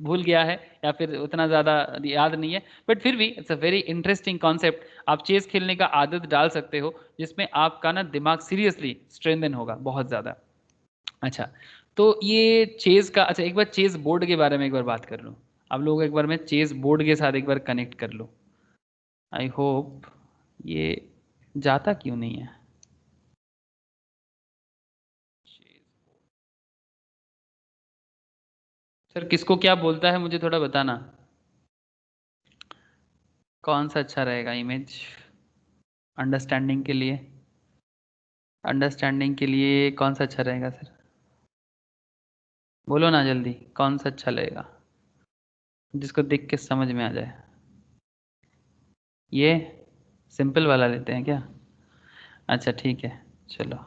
A: भूल गया है या फिर उतना ज्यादा याद नहीं है, बट फिर भी it's a very interesting concept. आप चेस खेलने का आदत डाल सकते हो जिसमें आपका ना दिमाग सीरियसली स्ट्रेंथन होगा बहुत ज्यादा। अच्छा, तो ये चेस का, अच्छा एक बार चेस बोर्ड के बारे में एक बार बात कर लूँ, आप लोग एक बार मैं चेस बोर्ड के साथ एक बार कनेक्ट कर लूँ। आई होप ये जाता क्यों नहीं है। सर किसको क्या बोलता है मुझे थोड़ा बताना, कौन सा अच्छा रहेगा इमेज अंडरस्टैंडिंग के लिए, अंडरस्टैंडिंग के लिए कौन सा अच्छा रहेगा सर, बोलो ना जल्दी कौन सा अच्छा लगेगा जिसको देख के समझ में आ जाए। ये सिंपल वाला लेते हैं क्या, अच्छा ठीक है चलो,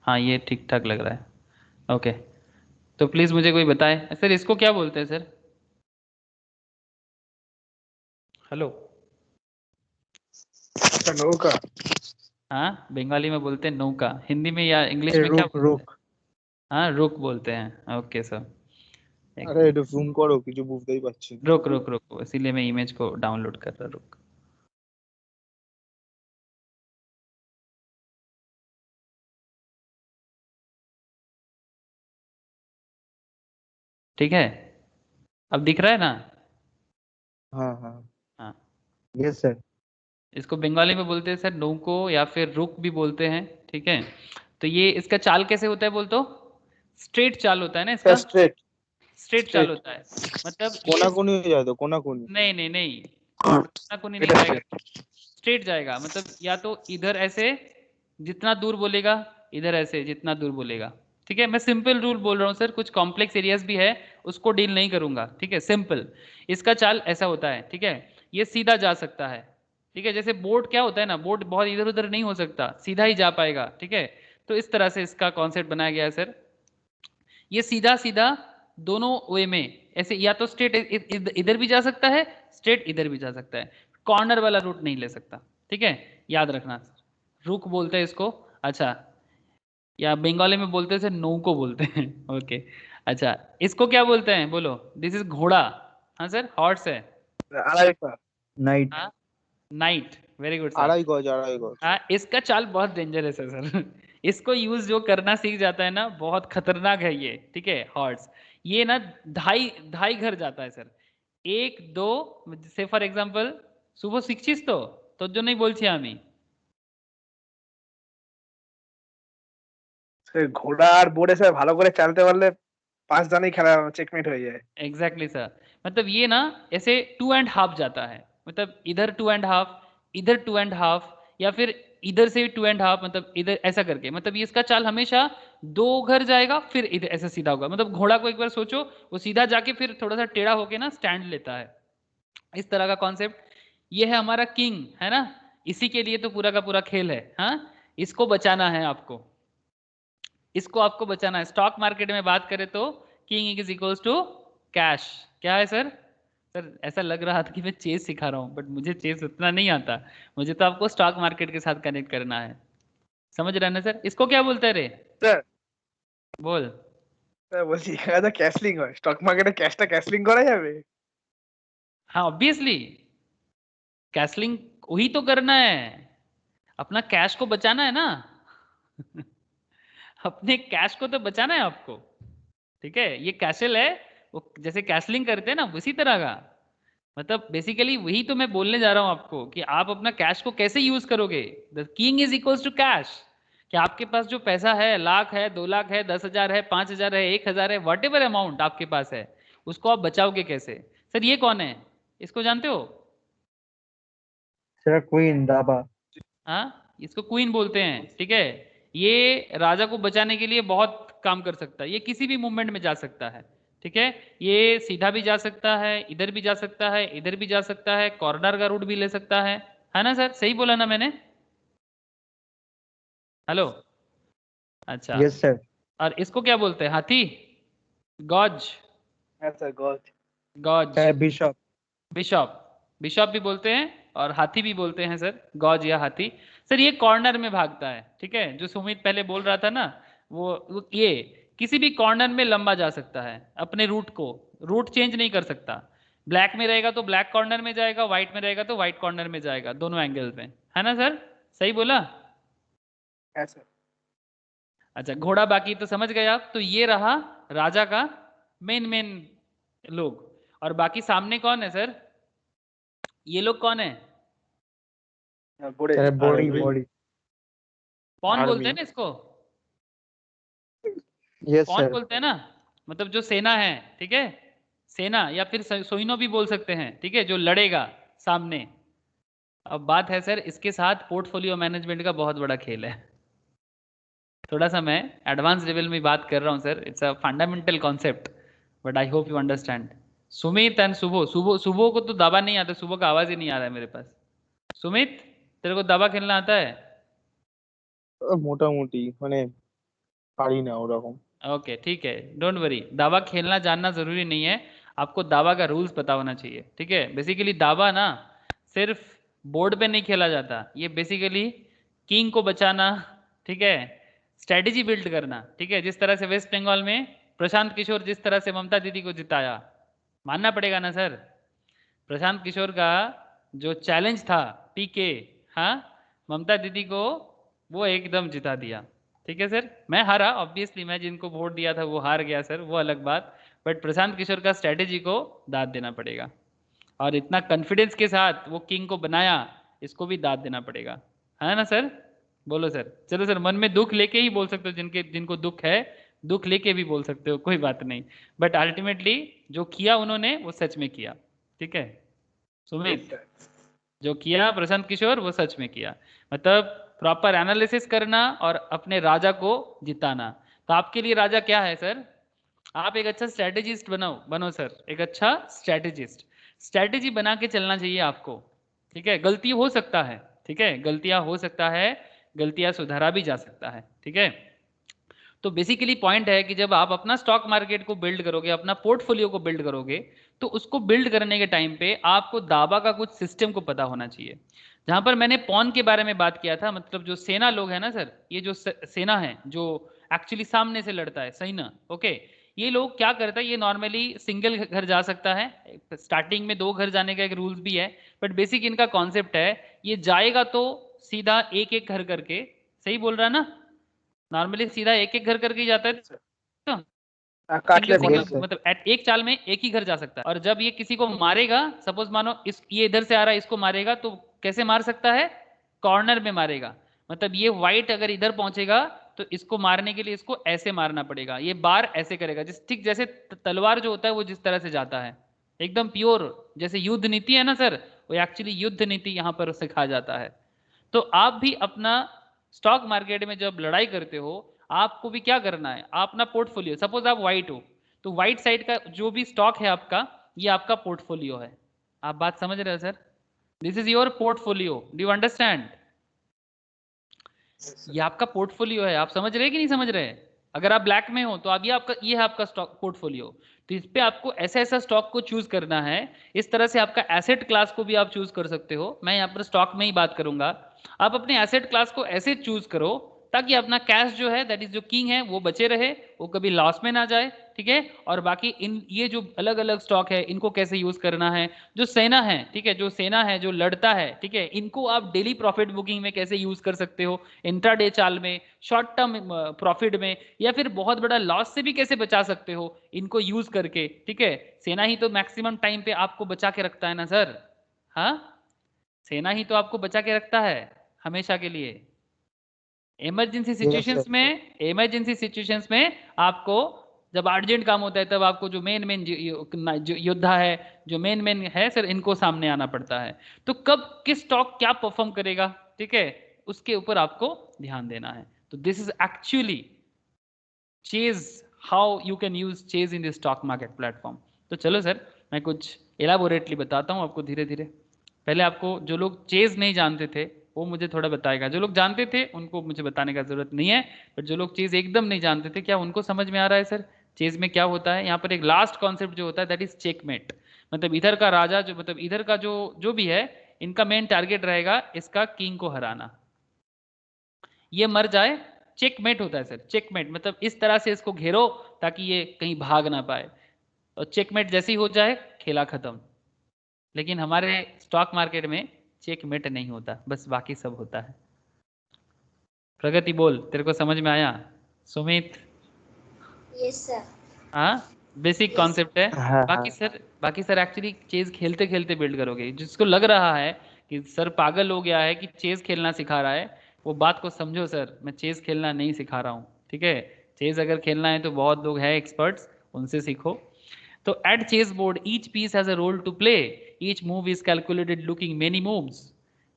A: हाँ ये ठीक ठाक लग रहा है। ओके, तो प्लीज़ मुझे कोई बताए सर इसको क्या बोलते हैं सर। हेलो,
C: अच्छा नौका,
A: हाँ बंगाली में बोलते हैं नौका, हिंदी में या इंग्लिश में क्या
C: रुक
A: बोलते हैं।
C: रुक।
A: हाँ रुक बोलते हैं, ओके सर। एक
C: আরে
A: मिनट,
C: একটু জুম করো, কিছু বুঝতেই পারছি না।
A: रुक रुक रुक, इसीलिए मैं इमेज को डाउनलोड कर रहा, रुक। ठीक है, अब दिख रहा है ना।
C: हाँ हाँ,
A: हाँ,
B: यस सर।
A: इसको बंगाली में बोलते हैं सर नौको या फिर रुक भी बोलते हैं, ठीक है। तो ये इसका चाल कैसे होता है बोल तो, स्ट्रेट चाल होता है ना इसका,
C: স্ট্রেট
A: स्ट्रेट चाल
C: স্ট্রেট
A: होता है, मतलब ये,
C: কোনাকুনি হয়ে যায় তো, কোনাকুনি।
A: नहीं नहीं नहीं, कोनाकुनी नहीं
C: এটা
A: जाएगा,
C: স্ট্রেট।
A: स्ट्रेट जाएगा, मतलब या तो इधर ऐसे जितना दूर बोलेगा, इधर ऐसे जितना दूर बोलेगा, ठीक है। मैं सिंपल रूल बोल रहा हूँ सर, कुछ कॉम्प्लेक्स एरियाज भी है उसको डील नहीं करूंगा, ठीक है। सिंपल इसका चाल ऐसा होता है, ठीक है। ये सीधा जा सकता है, ठीक है, जैसे बोर्ड क्या होता है ना, बोर्ड बहुत इधर उधर नहीं हो सकता, सीधा ही जा पाएगा, ठीक है। तो इस तरह से इसका कॉन्सेप्ट बनाया गया है सर, ये सीधा सीधा दोनों वे में ऐसे, या तो स्ट्रेट इधर भी जा सकता है, स्ट्रेट इधर भी जा सकता है, कॉर्नर वाला रूट नहीं ले सकता, ठीक है, याद रखना। रुक बोलते हैं इसको, अच्छा, या बंगाली में बोलते हैं सर नो को बोलते हैं ओके। अच्छा, इसको क्या बोलते हैं बोलो, दिस इज घोड़ा, हाँ सर हॉर्स है,
C: আড়াই পা,
B: नाइट।
A: हाँ नाइट, वेरी गुड सर।
C: আড়াই গজ, আড়াই गज।
A: हाँ इसका चाल बहुत डेंजरस है सर इसको यूज जो करना सीख जाता है ना, बहुत खतरनाक है ये, ठीक है। हॉर्स ये ना ढाई ढाई घर जाता है सर, एक दो, से फॉर एग्जाम्पल শুভ শিখছিস তো, তোর জন্যই বলছি আমি।
F: সে ঘোড়া আর বোর্ডে স্যার ভালো করে চালাতে পারলে 5 জানেই খেলা চেকমেট হয়ে যায়।
A: एग्जैक्टली सर, मतलब ये ना ऐसे 2.5 जाता है, मतलब इधर 2.5, इधर 2.5, या फिर इधर से 2.5, मतलब इधर ऐसा करके, मतलब ये इसका चाल हमेशा 2 घर जाएगा फिर इधर ऐसा सीधा होगा, मतलब घोड़ा को एक बार सोचो, वो सीधा जाके फिर थोड़ा सा टेढ़ा होके ना स्टैंड लेता है, इस तरह का कॉन्सेप्ट। ये है हमारा किंग, है ना, इसी के लिए तो पूरा का पूरा खेल है, हाँ। इसको बचाना है आपको, इसको आपको बचाना है। स्टॉक मार्केट में बात करें तो king is equals to cash, क्या है सर। सर ऐसा लग रहा था कि मैं चेस सिखा रहा हूँ, बट मुझे चेस उतना नहीं आता, मुझे तो आपको स्टॉक मार्केट के साथ कनेक्ट करना है, समझ रहे हैं ना सर। इसको क्या बोलते हैं रे,
F: স্যার
A: बोल।
F: স্যার বলছি এখানে তো ক্যাশলিং হয়, স্টক মার্কেটে ক্যাশটা ক্যাশলিং করা যাবে?
A: हाँ ऑब्वियसली, कैसलिंग वही तो करना है, अपना कैश को बचाना है ना अपने कैश को तो बचाना है आपको, ठीक है। ये कैशल है, वो जैसे कैसलिंग करते हैं ना उसी तरह का, मतलब बेसिकली वही तो मैं बोलने जा रहा हूं आपको कि आप अपना कैश को कैसे यूज करोगे। The king is equals to cash, कि आपके पास जो पैसा है, लाख है, 2 लाख है, 10,000 है, 5,000 है, 1,000 है, वट एवर अमाउंट आपके पास है, उसको आप बचाओगे कैसे। सर ये कौन है, इसको जानते हो।
B: सर क्वीन दाबा।
A: हाँ इसको क्वीन बोलते हैं, ठीक है। ये राजा को बचाने के लिए बहुत काम कर सकता है, ये किसी भी मूवमेंट में जा सकता है, ठीक है। ये सीधा भी जा सकता है, इधर भी जा सकता है, इधर भी जा सकता है, कॉर्नर का रूट भी ले सकता है ना सर, सही बोला ना मैंने। हेलो, अच्छा,
B: यस सर।
A: और इसको क्या बोलते हैं? हाथी? गॉज?
F: यस सर, गॉड।
A: गॉज,
B: बिशप।
A: बिशॉप, बिशॉप भी बोलते हैं और हाथी भी बोलते हैं सर, गॉज या हाथी। सर ये कॉर्नर में भागता है, ठीक है, जो सुमित पहले बोल रहा था ना, वो ये किसी भी कॉर्नर में लंबा जा सकता है, अपने रूट चेंज नहीं कर सकता। ब्लैक में रहेगा तो ब्लैक कॉर्नर में जाएगा, व्हाइट में रहेगा तो व्हाइट कॉर्नर में जाएगा, दोनों एंगल में, है ना सर? सही बोला?
F: Yes sir.
A: अच्छा, घोड़ा बाकी तो समझ गए आप। तो ये रहा राजा का मेन लोग। और बाकी सामने कौन है सर? ये लोग कौन है?
F: बूढ़े।
B: Sir body
C: Army,
B: body.
A: कौन बोलते हैं
C: Army,
A: ना इसको?
B: यस
A: कौन
B: सर।
A: बोलते हैं ना, मतलब जो सेना है, ठीक है, सेना, या फिर सोइनो भी बोल सकते हैं, ठीक है, जो लड़ेगा सामने। अब बात है सर, इसके साथ पोर्टफोलियो मैनेजमेंट का बहुत बड़ा खेल है। थोड़ा सा मैं एडवांस लेवल में बात कर रहा हूँ sir, it's a fundamental concept, but I hope you understand. Sumit and Subho, Subho को तो दावा नहीं आता, सुबो का आवाज ही नहीं आ रहा है मेरे पास। सुमित, तेरे को दावा खेलना आता है?
C: মোটামুটি মানে পারি না ওরকম।
A: ओके ठीक है, डोंट वरी, दावा खेलना जानना जरूरी नहीं है, आपको दावा का रूल्स पता होना चाहिए, ठीक है। बेसिकली दावा ना सिर्फ बोर्ड पे नहीं खेला जाता, ये बेसिकली किंग को बचाना, ठीक है, स्ट्रेटेजी बिल्ड करना, ठीक है। जिस तरह से वेस्ट बंगाल में प्रशांत किशोर जिस तरह से ममता दीदी को जिताया, मानना पड़ेगा ना सर, प्रशांत किशोर का जो चैलेंज था पीके, हाँ, ममता दीदी को वो एकदम जिता दिया, ठीक है सर। मैं हारा ऑब्वियसली, मैं जिनको वोट दिया था वो हार गया सर, वो अलग बात, बट प्रशांत किशोर का स्ट्रेटेजी को दाद देना पड़ेगा, और इतना कॉन्फिडेंस के साथ वो किंग को बनाया, इसको भी दाद देना पड़ेगा, है ना सर? बोलो सर। चलो सर, मन में दुख लेके ही बोल सकते हो, जिनको दुख है, दुख लेके भी बोल सकते हो, कोई बात नहीं, बट अल्टीमेटली जो किया उन्होंने वो सच में किया, ठीक है सुमित? जो किया प्रशांत किशोर वो सच में किया, मतलब प्रॉपर एनालिसिस करना और अपने राजा को जिताना। तो आपके लिए राजा क्या है सर? आप एक अच्छा स्ट्रेटेजिस्ट बनो सर, एक अच्छा स्ट्रेटेजिस्ट। स्ट्रेटेजी बना के चलना चाहिए आपको, ठीक है। गलती हो सकता है, ठीक है, गलतियां हो सकता है, गलतियां सुधारा भी जा सकता है, ठीक है। तो बेसिकली पॉइंट है कि जब आप अपना स्टॉक मार्केट को बिल्ड करोगे, अपना पोर्टफोलियो को बिल्ड करोगे, तो उसको बिल्ड करने के टाइम पे आपको दावा का कुछ सिस्टम को पता होना चाहिए। जहां पर मैंने पॉन के बारे में बात किया था, मतलब जो सेना लोग है ना सर, ये जो सेना है जो एक्चुअली सामने से लड़ता है, सेना, ओके, ये लोग क्या करता है, ये नॉर्मली सिंगल घर जा सकता है, स्टार्टिंग में 2 घर जाने का एक रूल्स भी है, बट बेसिक इनका कॉन्सेप्ट है, ये जाएगा तो सीधा एक एक घर करके, सही बोल रहा ना, नॉर्मली सीधा एक एक घर करके ही जाता है तो
F: काटले
A: सिंगल
B: Yes,
A: सिंगल,
B: sir.
A: मतलब एक चाल में एक ही घर जा सकता है। और जब ये किसी को मारेगा, सपोज मानो इस ये इधर से आ रहा है, इसको मारेगा, तो कैसे मार सकता है? कॉर्नर में मारेगा, मतलब ये व्हाइट अगर इधर पहुंचेगा तो इसको मारने के लिए इसको ऐसे मारना पड़ेगा, ये बार ऐसे करेगा, जिस ठीक जैसे तलवार जो होता है वो जिस तरह से जाता है, एकदम प्योर, जैसे युद्ध नीति है ना सर, वो एक्चुअली युद्ध नीति यहाँ पर सिखाया जाता है। तो आप भी अपना स्टॉक मार्केट में जब लड़ाई करते हो, आपको भी क्या करना है, आप अपना पोर्टफोलियो, सपोज आप व्हाइट हो, तो व्हाइट साइड का जो भी स्टॉक है आपका, ये आपका पोर्टफोलियो है। आप बात समझ रहे हो sir? This is your portfolio, do you understand? ये आपका पोर्टफोलियो है, आप समझ रहे हैं कि नहीं समझ रहे? अगर आप ब्लैक में हो तो अब ये है आपका स्टॉक पोर्टफोलियो। तो इस पे आपको ऐसा ऐसा स्टॉक को चूज करना है, इस तरह से आपका एसेट क्लास को भी आप चूज कर सकते हो। मैं यहाँ पर स्टॉक में ही बात करूंगा। आप अपने एसेट क्लास को ऐसे चूज करो ताकि अपना कैश जो है, दैट इज जो किंग है, वो बचे रहे, वो कभी लॉस में ना जाए, ठीक है। और बाकी इन ये जो अलग अलग स्टॉक है, इनको कैसे यूज करना है, जो सेना है, ठीक है, जो सेना है जो लड़ता है, ठीक है, इनको आप डेली प्रॉफिट बुकिंग में कैसे यूज कर सकते हो, इंट्राडे चाल में, शॉर्ट टर्म प्रॉफिट में, या फिर बहुत बड़ा लॉस से भी कैसे बचा सकते हो इनको यूज करके, ठीक है। सेना ही तो मैक्सिमम टाइम पे आपको बचा के रखता है ना सर, हाँ, सेना ही तो आपको बचा के रखता है हमेशा के लिए। Emergency situations
B: sir.
A: में, इमरजेंसी सिचुएशंस में आपको जब अर्जेंट काम होता है, तब आपको जो मेन जो योद्धा है, जो मेन है सर, इनको सामने आना पड़ता है। तो कब किस स्टॉक क्या परफॉर्म करेगा, ठीक है, उसके ऊपर आपको ध्यान देना है। तो this is actually chase, how you can use chase in the stock market platform. तो चलो सर, मैं कुछ एलाबोरेटली बताता हूँ आपको धीरे धीरे। पहले आपको, जो लोग चेज नहीं जानते थे, वो मुझे थोड़ा बताएगा। जो लोग जानते थे उनको मुझे बताने का जरूरत नहीं है, बट जो लोग चीज एकदम नहीं जानते थे, क्या उनको समझ में आ रहा है सर चेज में क्या होता है? यहाँ पर एक लास्ट कॉन्सेप्ट जो होता है दैट इज चेकमेट। मतलब इधर का राजा जो, मतलब इधर का जो भी है, इनका मेन टारगेट रहेगा इसका किंग को हराना। ये मर जाए, चेकमेट होता है सर। चेकमेट मतलब इस तरह से इसको घेरो ताकि ये कहीं भाग ना पाए, और चेकमेट जैसे ही हो जाए खेला खत्म। लेकिन हमारे स्टॉक मार्केट में चेकमेट नहीं होता, बस बाकी सब होता है। प्रगति बोल, तेरे को समझ में आया? सुमित?
E: Yes sir.
A: हाँ, बेसिक
E: Yes.
A: कॉन्सेप्ट है।
B: हाँ
A: बाकी सर एक्चुअली चेज खेलते खेलते बिल्ड करोगे। जिसको लग रहा है कि सर पागल हो गया है कि चेज खेलना सिखा रहा है, वो बात को समझो सर, मैं चेज खेलना नहीं सिखा रहा हूँ, ठीक है? चेज अगर खेलना है तो बहुत लोग हैं एक्सपर्ट्स, उनसे सीखो। तो at chess board, each piece has a role to play. Each move is calculated looking many moves.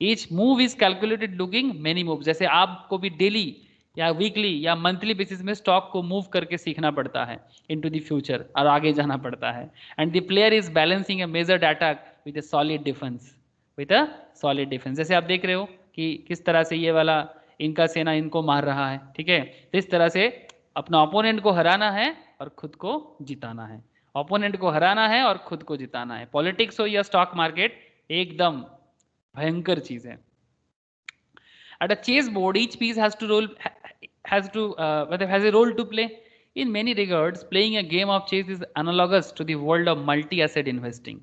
A: Each move is calculated looking many moves. जैसे आपको भी डेली या वीकली या मंथली बेसिस में स्टॉक को मूव करके सीखना पड़ता है इनटू द फ्यूचर, और आगे जाना पड़ता है। And the player is balancing a measured attack with a solid defence, with a solid defence. जैसे आप देख रहे हो कि किस तरह से ये वाला इनका सेना इनको मार रहा है, ठीक है? तो इस तरह से अपना ओपोनेंट को हराना है और खुद को जिताना है। ओपोनेंट को हराना है और खुद को जिताना है। पॉलिटिक्स हो या स्टॉक मार्केट, एकदम भयंकर चीज है। At a chessboard, each piece has a role to play. In many regards, playing a game of chess is analogous to the world of multi-asset investing.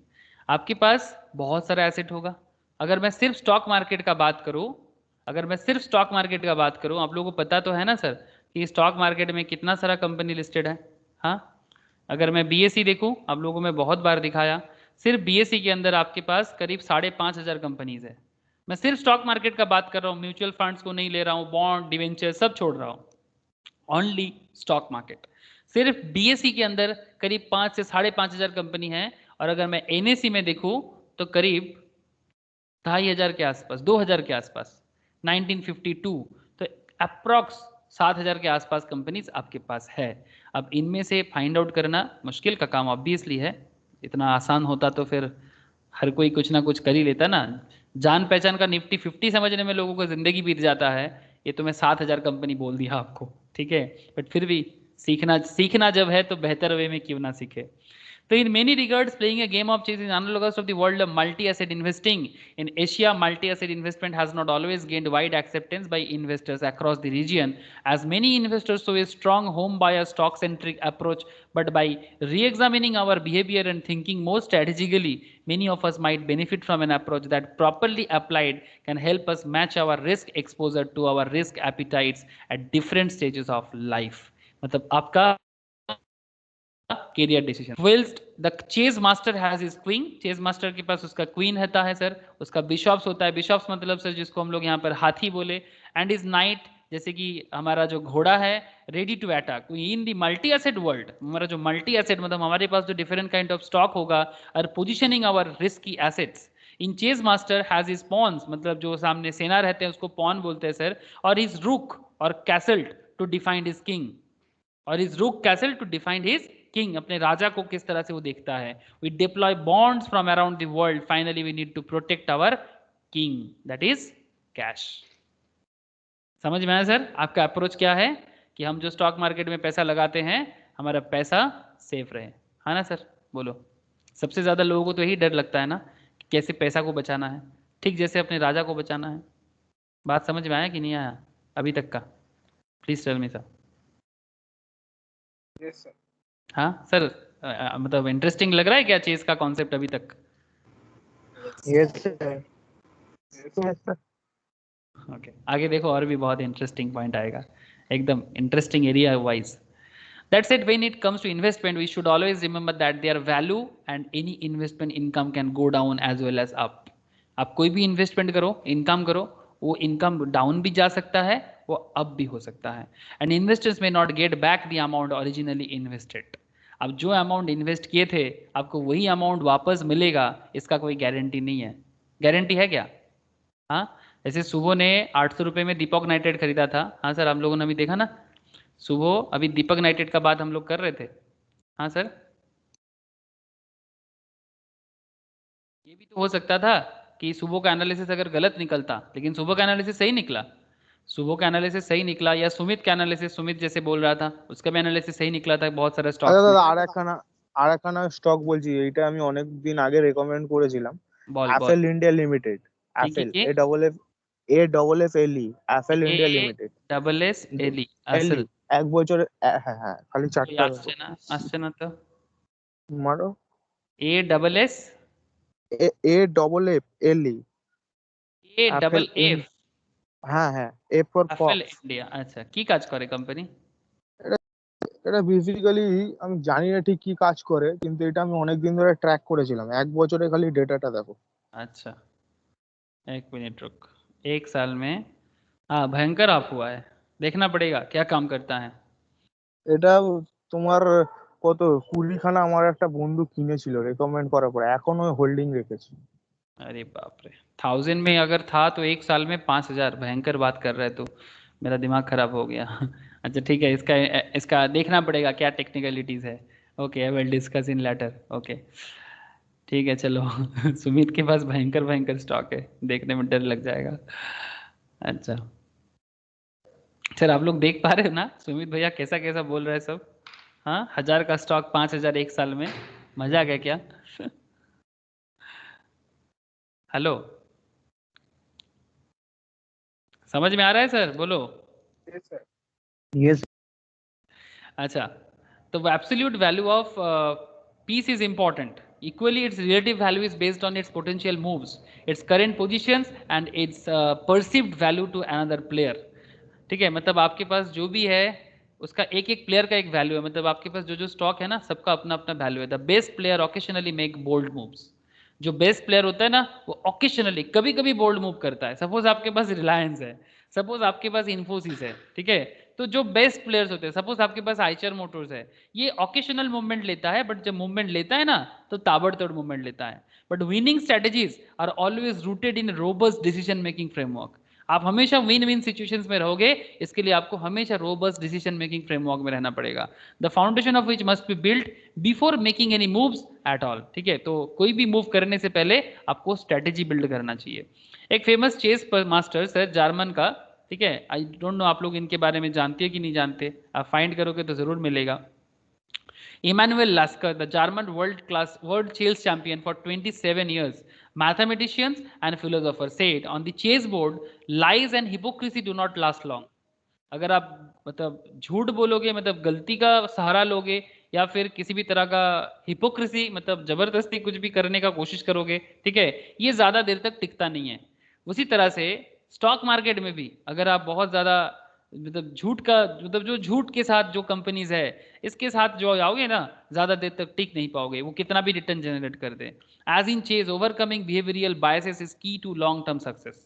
A: आपके पास बहुत सारा एसेट होगा। अगर मैं सिर्फ स्टॉक मार्केट का बात करूं, आप लोगों को पता तो है ना सर कि स्टॉक मार्केट में कितना सारा कंपनी लिस्टेड है? हाँ, अगर मैं बीएसई देखूं, आप लोगों को मैं बहुत बार दिखाया, सिर्फ बीएसई के अंदर आपके पास करीब 5,500 कंपनीज है। मैं सिर्फ स्टॉक मार्केट का बात कर रहा हूँ, म्यूचुअल फंड्स को नहीं ले रहा हूँ, बॉन्ड डिवेंचर सब छोड़ रहा हूँ, ओनली स्टॉक मार्केट। सिर्फ बीएसई के अंदर करीब 5 से 5,500 कंपनी है, और अगर मैं एनएसई में देखूं तो करीब 2,500 के आसपास, 2,000 के आसपास, 1952, तो अप्रॉक्स 7,000 के आसपास कंपनीज आपके पास है। अब इनमें से फाइंड आउट करना मुश्किल का काम ऑब्वियसली है। इतना आसान होता तो फिर हर कोई कुछ ना कुछ कर ही लेता ना। जान पहचान का निफ्टी 50 समझने में लोगों को जिंदगी बीत जाता है, ये तो मैं 7,000 कंपनी बोल दिया आपको, ठीक है? बट फिर भी सीखना जब है तो बेहतर वे में क्यों ना सीखे। So in many regards, playing a game of chess is analogous of the world of multi-asset investing. In Asia, multi-asset investment has not always gained wide acceptance by investors across the region, as many investors show a strong home bias stock-centric approach. But by re-examining our behavior and thinking more strategically, many of us might benefit from an approach that properly applied can help us match our risk exposure to our risk appetites at different stages of life. मतलब आपका career decision. whilst the chess master has his queen, chess master के पास उसका queen रहता है sir, उसका बिशॉप्स होता है। बिशॉप्स मतलब सर जिसको हम लोग यहाँ पर हाथी बोले, एंड इज नाइट, जैसे कि हमारा जो घोड़ा है, ready to attack in the multi asset world. हमारा जो मल्टी एसेट मतलब हमारे पास जो डिफरेंट काइंड ऑफ स्टॉक होगा, और positioning our risky assets in chess master has his pawns, मतलब जो सामने सेना रहते हैं उसको पॉन बोलते हैं सर, और हिज रुक और castle to define his king, और his rook castle to define his king, अपने राजा को किस तरह से वो देखता है। We deploy bonds from around the world, finally we need to protect our king, that is cash. समझ में आया सर आपका अप्रोच क्या है? कि हम जो स्टॉक मार्केट में पैसा लगाते हैं, हमारा पैसा सेफ रहे, है ना सर? बोलो, सबसे ज्यादा लोगों को तो यही डर लगता है ना कि कैसे पैसा को बचाना है, ठीक जैसे अपने राजा को बचाना है। बात समझ में आया कि नहीं आया अभी तक का? Please tell me sir.
F: Yes sir.
A: हाँ सर, मतलब इंटरेस्टिंग लग रहा है क्या चीज का कॉन्सेप्ट अभी तक?
B: Yes sir.
A: ओके, आगे देखो और भी बहुत इंटरेस्टिंग पॉइंट आएगा, एकदम interesting area wise. That said, when it comes to investment, we should always remember that their value and any investment income can go down as well as up. आप कोई भी इन्वेस्टमेंट करो, income करो, वो income down भी जा सकता है, वो अप भी हो सकता है। And investors may not get back the amount originally invested. अब जो अमाउंट इन्वेस्ट किए थे, आपको वही अमाउंट वापस मिलेगा, इसका कोई गारंटी नहीं है। गारंटी है क्या? हाँ, जैसे सुबह ने 800 रुपये में दीपक नाइट्रेट खरीदा था। हाँ सर, हम लोगों ने अभी देखा ना सुबह, अभी दीपक नाइट्रेट का बात हम लोग कर रहे थे। हाँ सर, ये भी तो हो सकता था कि सुबह का एनालिसिस अगर गलत निकलता, लेकिन सुबह का एनालिसिस सही निकला, सुबह का एनालिसिस सही निकला, या सुमित का एनालिसिस, सुमित जैसे बोल रहा था उसका भी एनालिसिस सही निकला था बहुत सारे
C: আচ্ছা
A: स्टॉक्स में।
C: দাদা আর একখানা স্টক বলছি, এইটা আমি অনেক দিন আগে রেকমেন্ড করেছিলাম।
A: বল বল।
C: অ্যাপেল ইন্ডিয়া লিমিটেড,
A: কি কি
C: অ্যাপেল
A: কি?
C: AFFLE, অ্যাপেল
A: এ
C: India limited.
A: Double S L E
C: LE,
A: আসল।
C: 1 বছরে, হ্যাঁ হ্যাঁ, খালি
A: তুই
C: 4টা
A: আসছে না তো?
C: মারো।
A: এ ডাবল এস
C: AFFLE,
A: এ
C: অ্যাপেল
A: ডাবল এফ,
C: হ্যাঁ হ্যাঁ, F for
A: Apple
C: Fox.
A: India. আচ্ছা, কি কাজ করে কোম্পানি?
C: এটা এটা বেসিক্যালি আমি জানি না ঠিক কি কাজ করে, কিন্তু এটা আমি অনেক দিন ধরে ট্র্যাক করেছিলাম। 1 বছরে খালি ডেটাটা দেখো।
A: अच्छा, एक मिनट रुक। एक साल में हाँ भयंकर ऑफ हुआ है, देखना पड़ेगा क्या काम करता है।
C: এটা তোমার কত 20খানা আমার একটা বন্ধু কিনেছিল রেকমেন্ড করার পরে, এখনো হোল্ডিং রেখেছি।
A: अरे बाप रे, 1000 में अगर था तो एक साल में 5000, भयंकर बात कर रहे तो मेरा दिमाग खराब हो गया। अच्छा ठीक है, इसका इसका देखना पड़ेगा क्या टेक्निकलिटीज है। Okay, I will discuss in later. Okay ठीक है चलो। सुमित के पास भयंकर भयंकर स्टॉक है, देखने में डर लग जाएगा। अच्छा सर, आप लोग देख पा रहे हो ना सुमित भैया कैसा कैसा बोल रहे हैं सब? हाँ, 1000 का स्टॉक 5000 एक साल में, मजाक है क्या? हेलो, समझ में आ रहा है सर? बोलो।
B: Yes.
A: अच्छा, तो absolute value of piece is important. Equally, its relative value is based on its potential moves, its current positions, and its perceived value to another player. ठीक है, मतलब आपके पास जो भी है उसका एक एक प्लेयर का एक वैल्यू है। मतलब आपके पास जो जो स्टॉक है ना, सबका अपना अपना वैल्यू है। The best player occasionally make bold moves. जो बेस्ट प्लेयर होता है ना, वो ऑकेशनली कभी कभी बोल्ड मूव करता है। सपोज आपके पास रिलायंस है, सपोज आपके पास इन्फोसिस है, ठीक है, तो जो बेस्ट प्लेयर्स होते हैं, सपोज आपके पास आइचर मोटर्स है, ये ऑकेशनल मूवमेंट लेता है, बट जब मूवमेंट लेता है ना तो ताबड़तोड़ मूवमेंट लेता है। But winning strategies are always rooted in robust decision making framework. आप हमेशा विन विन सिचुएशंस में रहोगे, इसके लिए आपको हमेशा रोबस्ट डिसीजन मेकिंग फ्रेमवर्क में रहना पड़ेगा। The foundation of which must be built before making any moves at all. ठीक है, तो कोई भी मूव करने से पहले आपको स्ट्रेटेजी बिल्ड करना चाहिए। एक famous chess master sir German का, ठीक है, आई डोंट नो आप लोग इनके बारे में जानते हैं कि नहीं जानते, आप फाइंड करोगे तो जरूर मिलेगा। Emanuel Lasker, the German world chess champion for 27 years, mathematicians and philosophers said, on the chessboard, lies and hypocrisy do not last long. अगर आप मतलब झूठ बोलोगे, मतलब गलती का सहारा लोगे, या फिर किसी भी तरह का हिपोक्रेसी मतलब जबरदस्ती कुछ भी करने का कोशिश करोगे, ठीक है, ये ज्यादा देर तक टिकता नहीं है। उसी तरह से स्टॉक मार्केट में भी अगर आप बहुत ज्यादा मतलब झूठ का मतलब जो झूठ के साथ जो कंपनीज है इसके साथ जो जाओगे ना, ज्यादा देर तक टिक नहीं पाओगे, वो कितना भी रिटर्न जनरेट कर दे। As in chess, overcoming behavioural biases is key to long term success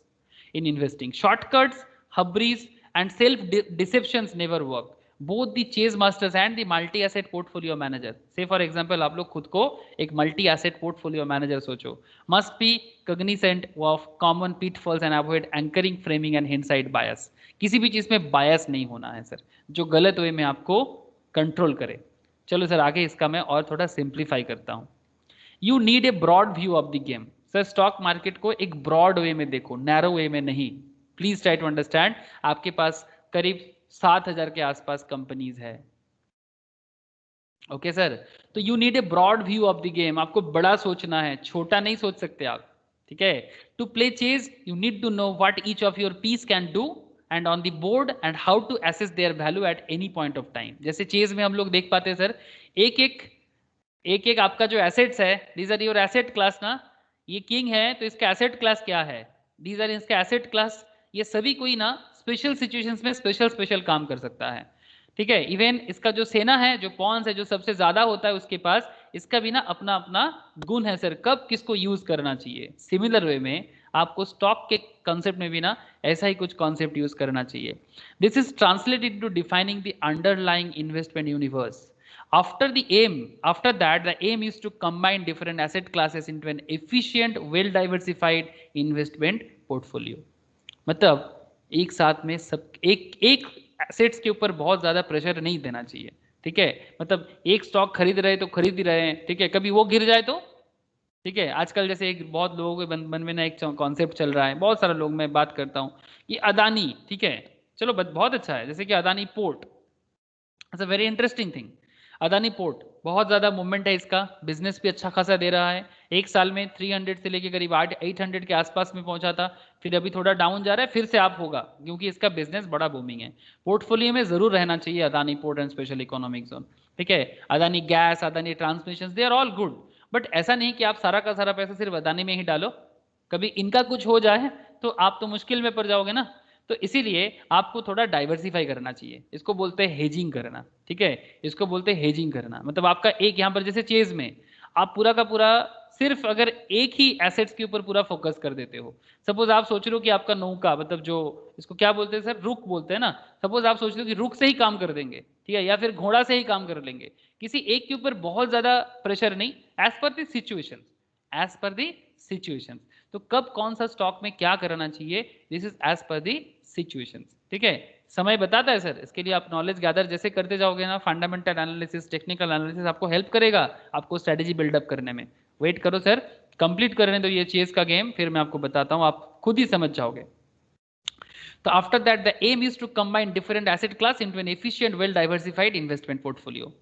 A: in investing. Shortcuts, hubris, and self-deceptions never work. Both the chase masters and the multi-asset portfolio manager. Say for example, आप लोग खुद को एक multi-asset portfolio manager सोचो. Must be cognizant of common pitfalls and avoid anchoring, framing and hindsight bias. किसी भी चीज में bias नहीं होना है सर, जो गलत वे में आपको कंट्रोल करे। चलो सर आगे इसका मैं और थोड़ा सिंप्लीफाई करता हूँ। You need a broad view of the game. Sir stock market को एक ब्रॉड वे में देखो, नैरो वे में नहीं। Please try to understand. आपके पास करीब 7000 के आसपास कंपनीज है, ओके सर, तो you need a broad view of the game. आपको बड़ा सोचना है, छोटा नहीं सोच सकते आप, ठीक है। To play chess you need to know what each of your piece can do and on the board and how to assess their value at any point of time. जैसे चेज में हम लोग देख पाते हैं सर, एक एक आपका जो एसेट्स है, these are your asset class ना, ये किंग है तो इसका एसेट क्लास क्या है, दीज आर इसका एसेट क्लास। ये सभी कोई ना स्पेशल सिचुएशंस में स्पेशल काम कर सकता है, ठीक है। इवन इसका जो सेना है, जो पॉन्स है, जो सबसे ज्यादा होता है उसके पास, इसका भी ना अपना अपना गुण है सर, कब किसको यूज करना चाहिए। सिमिलर वे में आपको स्टॉक के कॉन्सेप्ट में भी ना ऐसा ही कुछ कॉन्सेप्ट यूज करना चाहिए। This is translated to defining the underlying investment universe. After that, the aim is to combine different asset classes into an efficient, well-diversified investment portfolio. मतलब एक साथ में सब एक एसेट्स के ऊपर बहुत ज्यादा प्रेशर नहीं देना चाहिए, ठीक है। मतलब एक स्टॉक खरीद रहे तो खरीद ही रहे हैं, ठीक है, कभी वो गिर जाए तो, ठीक है, आजकल जैसे एक बहुत लोगों के मन में ना एक कॉन्सेप्ट चल रहा है, बहुत सारे लोग मैं बात करता हूँ, ये अदानी, ठीक है, चलो बहुत अच्छा है, जैसे कि Adani port, it's a very interesting thing. Adani port बहुत ज़्यादा मूवमेंट है इसका, बिजनेस भी अच्छा खासा दे रहा है, एक साल में 300 से लेके करीब 800 के आसपास में पहुंचा था, फिर अभी थोड़ा डाउन जा रहा है, फिर से आप होगा क्योंकि इसका बिजनेस बड़ा बूमिंग है। पोर्टफोलियो में जरूर रहना चाहिए Adani port and special economic zone, ठीक है। Adani gas, Adani transmission, they are all good, but ऐसा नहीं कि आप सारा का सारा पैसा सिर्फ अदानी में ही डालो, कभी इनका कुछ हो जाए तो आप तो मुश्किल में पड़ जाओगे ना। तो इसीलिए आपको थोड़ा डाइवर्सिफाई करना चाहिए, इसको बोलते हैं हेजिंग करना, ठीक है, इसको बोलते हैं हेजिंग करना। मतलब आपका एक यहाँ पर जैसे चेज में आप पूरा का पूरा सिर्फ अगर एक ही एसेट्स के ऊपर पूरा फोकस कर देते हो, सपोज आप सोच रहे हो कि आपका नौका, मतलब जो इसको क्या बोलते हैं सर, रुख बोलते हैं ना, सपोज आप सोच रहे हो कि रुख से ही काम कर देंगे, ठीक है, या फिर घोड़ा से ही काम कर लेंगे, किसी एक के ऊपर बहुत ज्यादा प्रेशर नहीं, as per the situation, as per the situation. तो कब कौन सा स्टॉक में क्या करना चाहिए, this is as per the situation, ठीक है। समय बताता है सर, इसके लिए आप नॉलेज गैदर जैसे करते जाओगे ना, फंडामेंटल एनालिसिस, टेक्निकल एनालिसिस आपको हेल्प करेगा आपको स्ट्रेटेजी बिल्डअप करने में। वेट करो सर, कंप्लीट करने दो ये चेस का गेम, फिर मैं आपको बताता हूं, आप खुद ही समझ जाओगे। तो after that the aim is to combine different asset class into an efficient well diversified investment portfolio.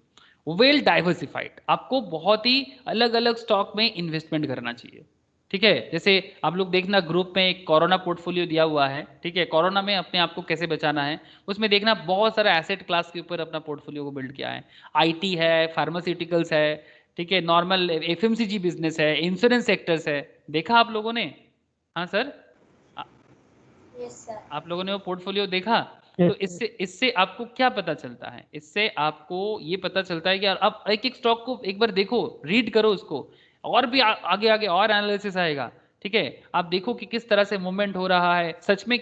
A: Well diversified, आपको बहुत ही अलग अलग स्टॉक में इन्वेस्टमेंट करना चाहिए, ठीक है। जैसे आप लोग देखना ग्रुप में एक कोरोना पोर्टफोलियो दिया हुआ है, ठीक है, कोरोना में अपने आप को कैसे बचाना है, उसमें देखना बहुत सारा एसेट क्लास के ऊपर अपना पोर्टफोलियो को बिल्ड किया है। आईटी है, फार्मास्यूटिकल्स है, ठीक है, नॉर्मल एफएमसीजी बिजनेस है, इंश्योरेंस सेक्टर्स है, देखा आप लोगों ने? हाँ सर,
E: यस सर।
A: आप लोगों ने वो पोर्टफोलियो देखा? तो इससे आपको क्या पता चलता है, इससे आपको ये पता चलता है कि यार अब एक एक स्टॉक को एक बार देखो, रीड करो उसको, और भी आगे आगे और एनालिसिस आएगा, ठीक है। आप देखो कि किस तरह से मूवमेंट हो रहा है, सच में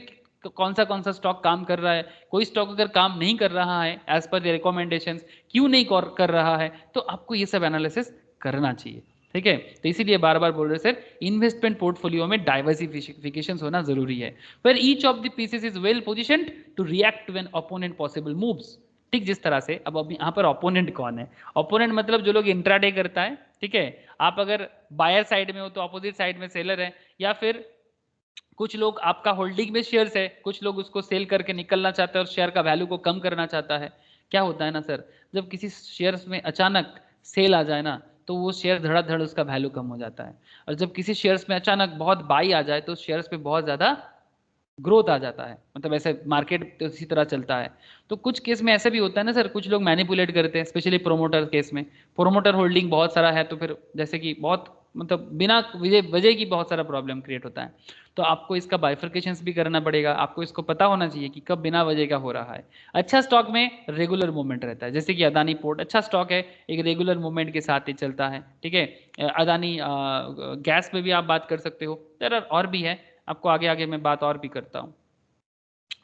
A: कौन सा स्टॉक काम कर रहा है, कोई स्टॉक अगर काम नहीं कर रहा है एज पर द रिकमेंडेशंस, क्यों नहीं कर रहा है, तो आपको ये सब एनालिसिस करना चाहिए, ठीक है। तो इसीलिए बार बार बोल रहे सर, इन्वेस्टमेंट पोर्टफोलियो में डाइवर्सिफिकेशन होना जरूरी है, where each of the pieces is well positioned to react to an opponent possible moves। ठीक, जिस तरह से अब यहाँ पर ओपोनेंट कौन है, ओपोनेंट मतलब जो लोग इंट्राडे करता है, ठीक है। आप अगर बायर साइड में हो तो अपोजिट साइड में सेलर है, या फिर कुछ लोग आपका होल्डिंग में शेयर्स है, कुछ लोग उसको सेल करके निकलना चाहते हैं और शेयर का वैल्यू को कम करना चाहता है। क्या होता है ना सर, जब किसी शेयर्स में अचानक सेल आ जाए ना, तो वो शेयर धड़ाधड़ उसका वैल्यू कम हो जाता है, और जब किसी शेयर्स में अचानक बहुत बाई आ जाए तो शेयर्स पे बहुत ज्यादा ग्रोथ आ जाता है। मतलब ऐसे मार्केट तो इसी तरह चलता है। तो कुछ केस में ऐसा भी होता है ना सर, कुछ लोग मैनिपुलेट करते हैं, स्पेशली प्रोमोटर केस में, प्रोमोटर होल्डिंग बहुत सारा है तो फिर जैसे कि बहुत मतलब बिना वजह की बहुत सारा प्रॉब्लम क्रिएट होता है। तो आपको इसका बाइफर्केशंस भी करना पड़ेगा, आपको इसको पता होना चाहिए कि कब बिना वजह का हो रहा है। अच्छा स्टॉक में रेगुलर मूवमेंट रहता है, जैसे कि अदानी पोर्ट अच्छा स्टॉक है, एक रेगुलर मूवमेंट के साथ ही चलता है, ठीक है। अदानी गैस में भी आप बात कर सकते हो, और भी है, आपको आगे आगे मैं बात और भी करता हूं।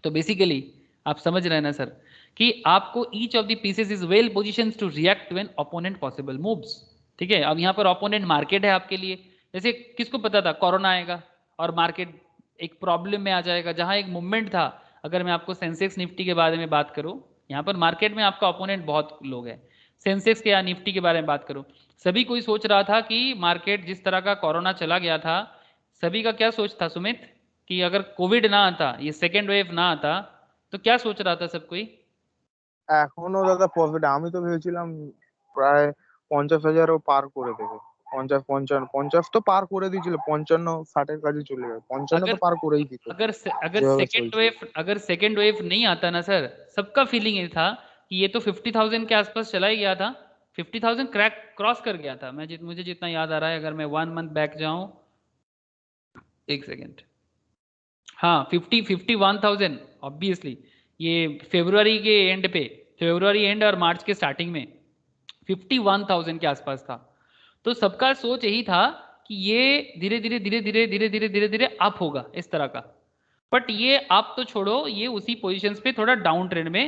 A: तो बेसिकली आप समझ रहे हैं ना सर, कि आपको each of the pieces is well positioned to react to an opponent possible moves, ठीक है। अब यहाँ पर ओपोनेंट मार्केट है आपके लिए, जैसे किसको पता था कोरोना आएगा और मार्केट एक प्रॉब्लम में आ जाएगा, जहां एक मूवमेंट था। अगर मैं आपको सेंसेक्स निफ्टी के बारे में बात करूं, यहाँ पर मार्केट में आपका ओपोनेंट बहुत लोग हैं। सेंसेक्स के या निफ्टी के बारे में बात करूं, सभी कोई सोच रहा था कि मार्केट जिस तरह का कोरोना चला गया था, सभी का क्या सोच था सुमित, कि अगर कोविड ना आता, ये सेकेंड वेव ना आता, तो क्या सोच रहा था सब कोई?
C: এখনো দাদা প্রফিট, আমি তো ভেবেছিলাম প্রায় 50,000ও পার করে দেবে। 50, 55, 50 তো পার করে দিয়েছিল, 55, 60 এর কাছে চলে যাবে, 55
A: अगर
C: তো पार करेই দিত
A: अगर
C: যেভাবে
A: सेकेंड
C: চলছে।
A: वेव अगर सेकेंड वेव नहीं आता ना सर, सबका फीलिंग ये था कि ये तो 50,000 के आसपास चला ही गया था, 50,000 क्रॉस कर गया था। मुझे जितना याद आ रहा है, अगर मैं 1 मंथ बैक जाऊं, एक सेकेंड, हाँ 51,000 ऑब्वियसली, ये फरवरी के एंड पे, फरवरी एंड और मार्च के स्टार्टिंग में 51,000 के आसपास था। तो सबका सोच यही था कि ये धीरे धीरे धीरे धीरे धीरे धीरे धीरे धीरे अप होगा इस तरह का। बट ये आप तो छोड़ो, ये उसी पोजीशंस पे थोड़ा डाउन ट्रेंड में,